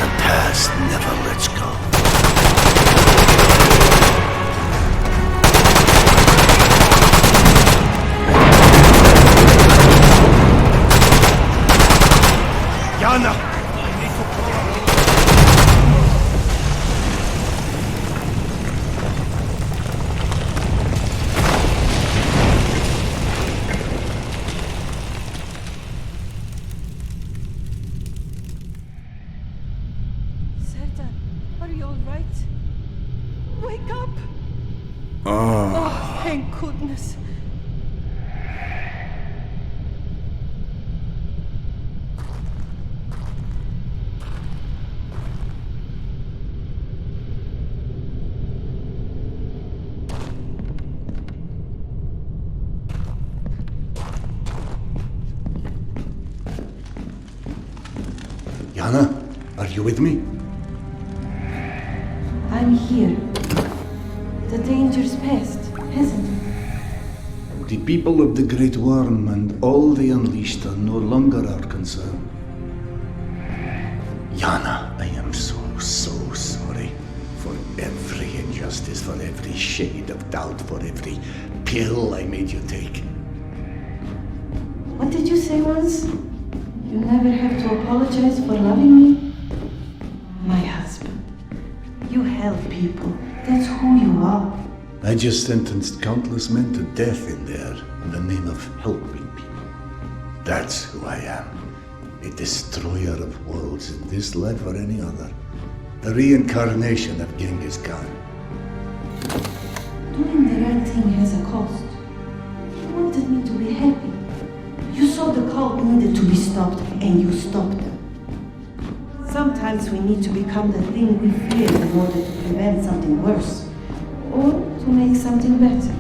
The past never lets go. Yana! Satan, are you all right? Wake up! Oh. Oh, thank goodness. Yana, are you with me? I'm here. The danger's past, hasn't it? The people of the Great Worm and all they unleashed are no longer our concern. Yana, I am so sorry for every injustice, for every shade of doubt, for every pill I made you take. What did you say once? You never have to apologize for loving me? My husband. You help people. That's who you are. I just sentenced countless men to death in there in the name of helping people. That's who I am. A destroyer of worlds in this life or any other. The reincarnation of Genghis Khan. Doing the right thing has a cost. You wanted me to be happy. You saw the cult needed to be stopped, and you stopped them. Sometimes we need to become the thing we fear in order to prevent something worse, or to make something better.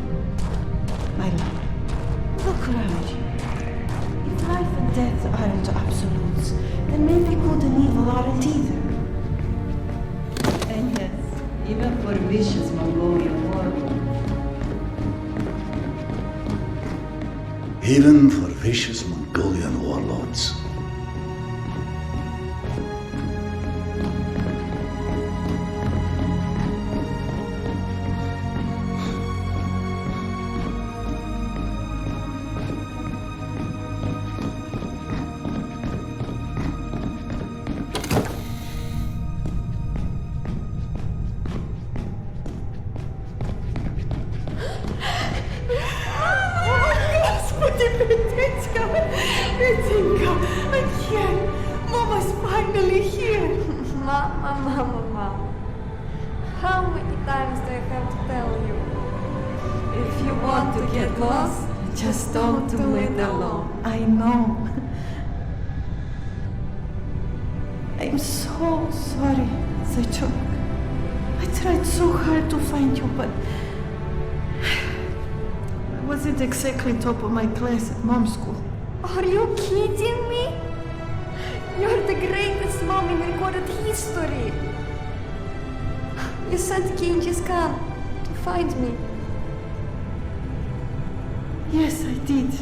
My love, look around you. If life and death aren't absolutes, then maybe good and evil aren't either. And yes, even for vicious Mongolian warlords. Even for vicious Mongolian warlords. Mama. How many times do I have to tell you? If you want to get lost, just don't do it alone. I know. I'm so sorry, Zaychuk. I tried so hard to find you, but I wasn't exactly top of my class at mom school. Are you kidding me? You're the greatest mom in recorded history. You sent Genghis Khan to find me. Yes, I did.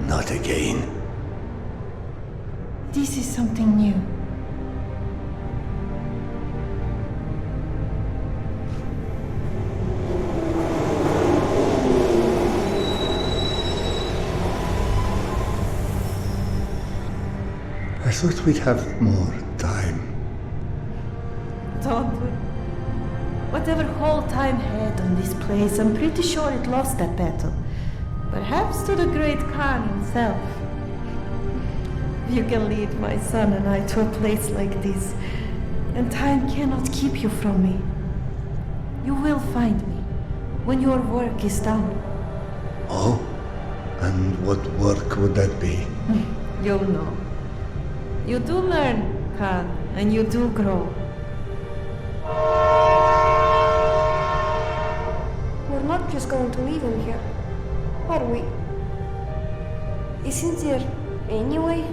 Not again. This is something new. I thought we'd have more time. Don't we? Whatever whole time had on this place, I'm pretty sure it lost that battle. Perhaps to the great Khan himself. You can lead my son and I to a place like this, and time cannot keep you from me. You will find me when your work is done. Oh? And what work would that be? You'll know. You do learn, Khan, and you do grow. We're not just going to leave him here, are we? Isn't there any way?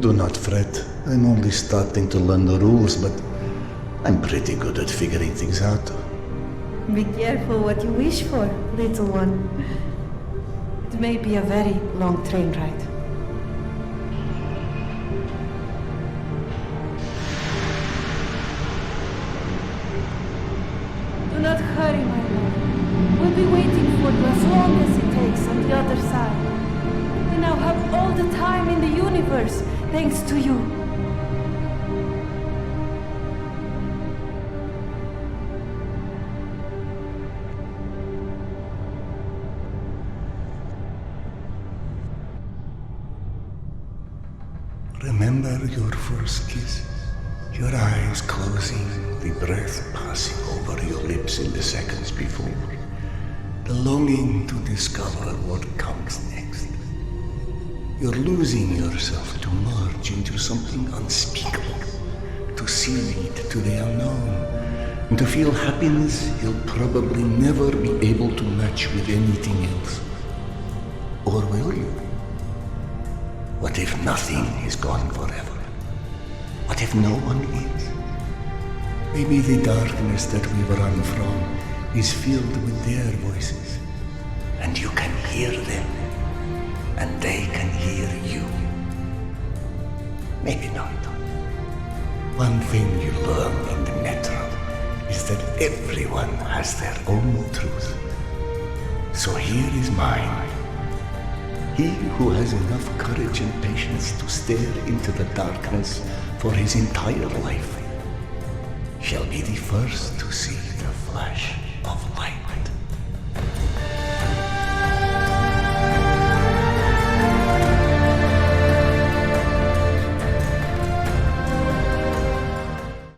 Do not fret. I'm only starting to learn the rules, but I'm pretty good at figuring things out. Be careful what you wish for, little one. It may be a very long train ride. Do not hurry, my love. We'll be waiting for you as long as it takes on the other side. We now have all the time in the universe, thanks to you. Remember your first kiss? Your eyes closing, the breath passing over your lips in the seconds before. The longing to discover what comes next. You're losing yourself to merge into something unspeakable, to see to the unknown, and to feel happiness you'll probably never be able to match with anything else. Or will you? What if nothing is gone forever? What if no one is? Maybe the darkness that we run from is filled with their voices, and you can hear them, and they can hear you. Maybe not. One thing you learn in the Metro is that everyone has their own truth. So here is mine. He who has enough courage and patience to stare into the darkness for his entire life shall be the first to see the flash.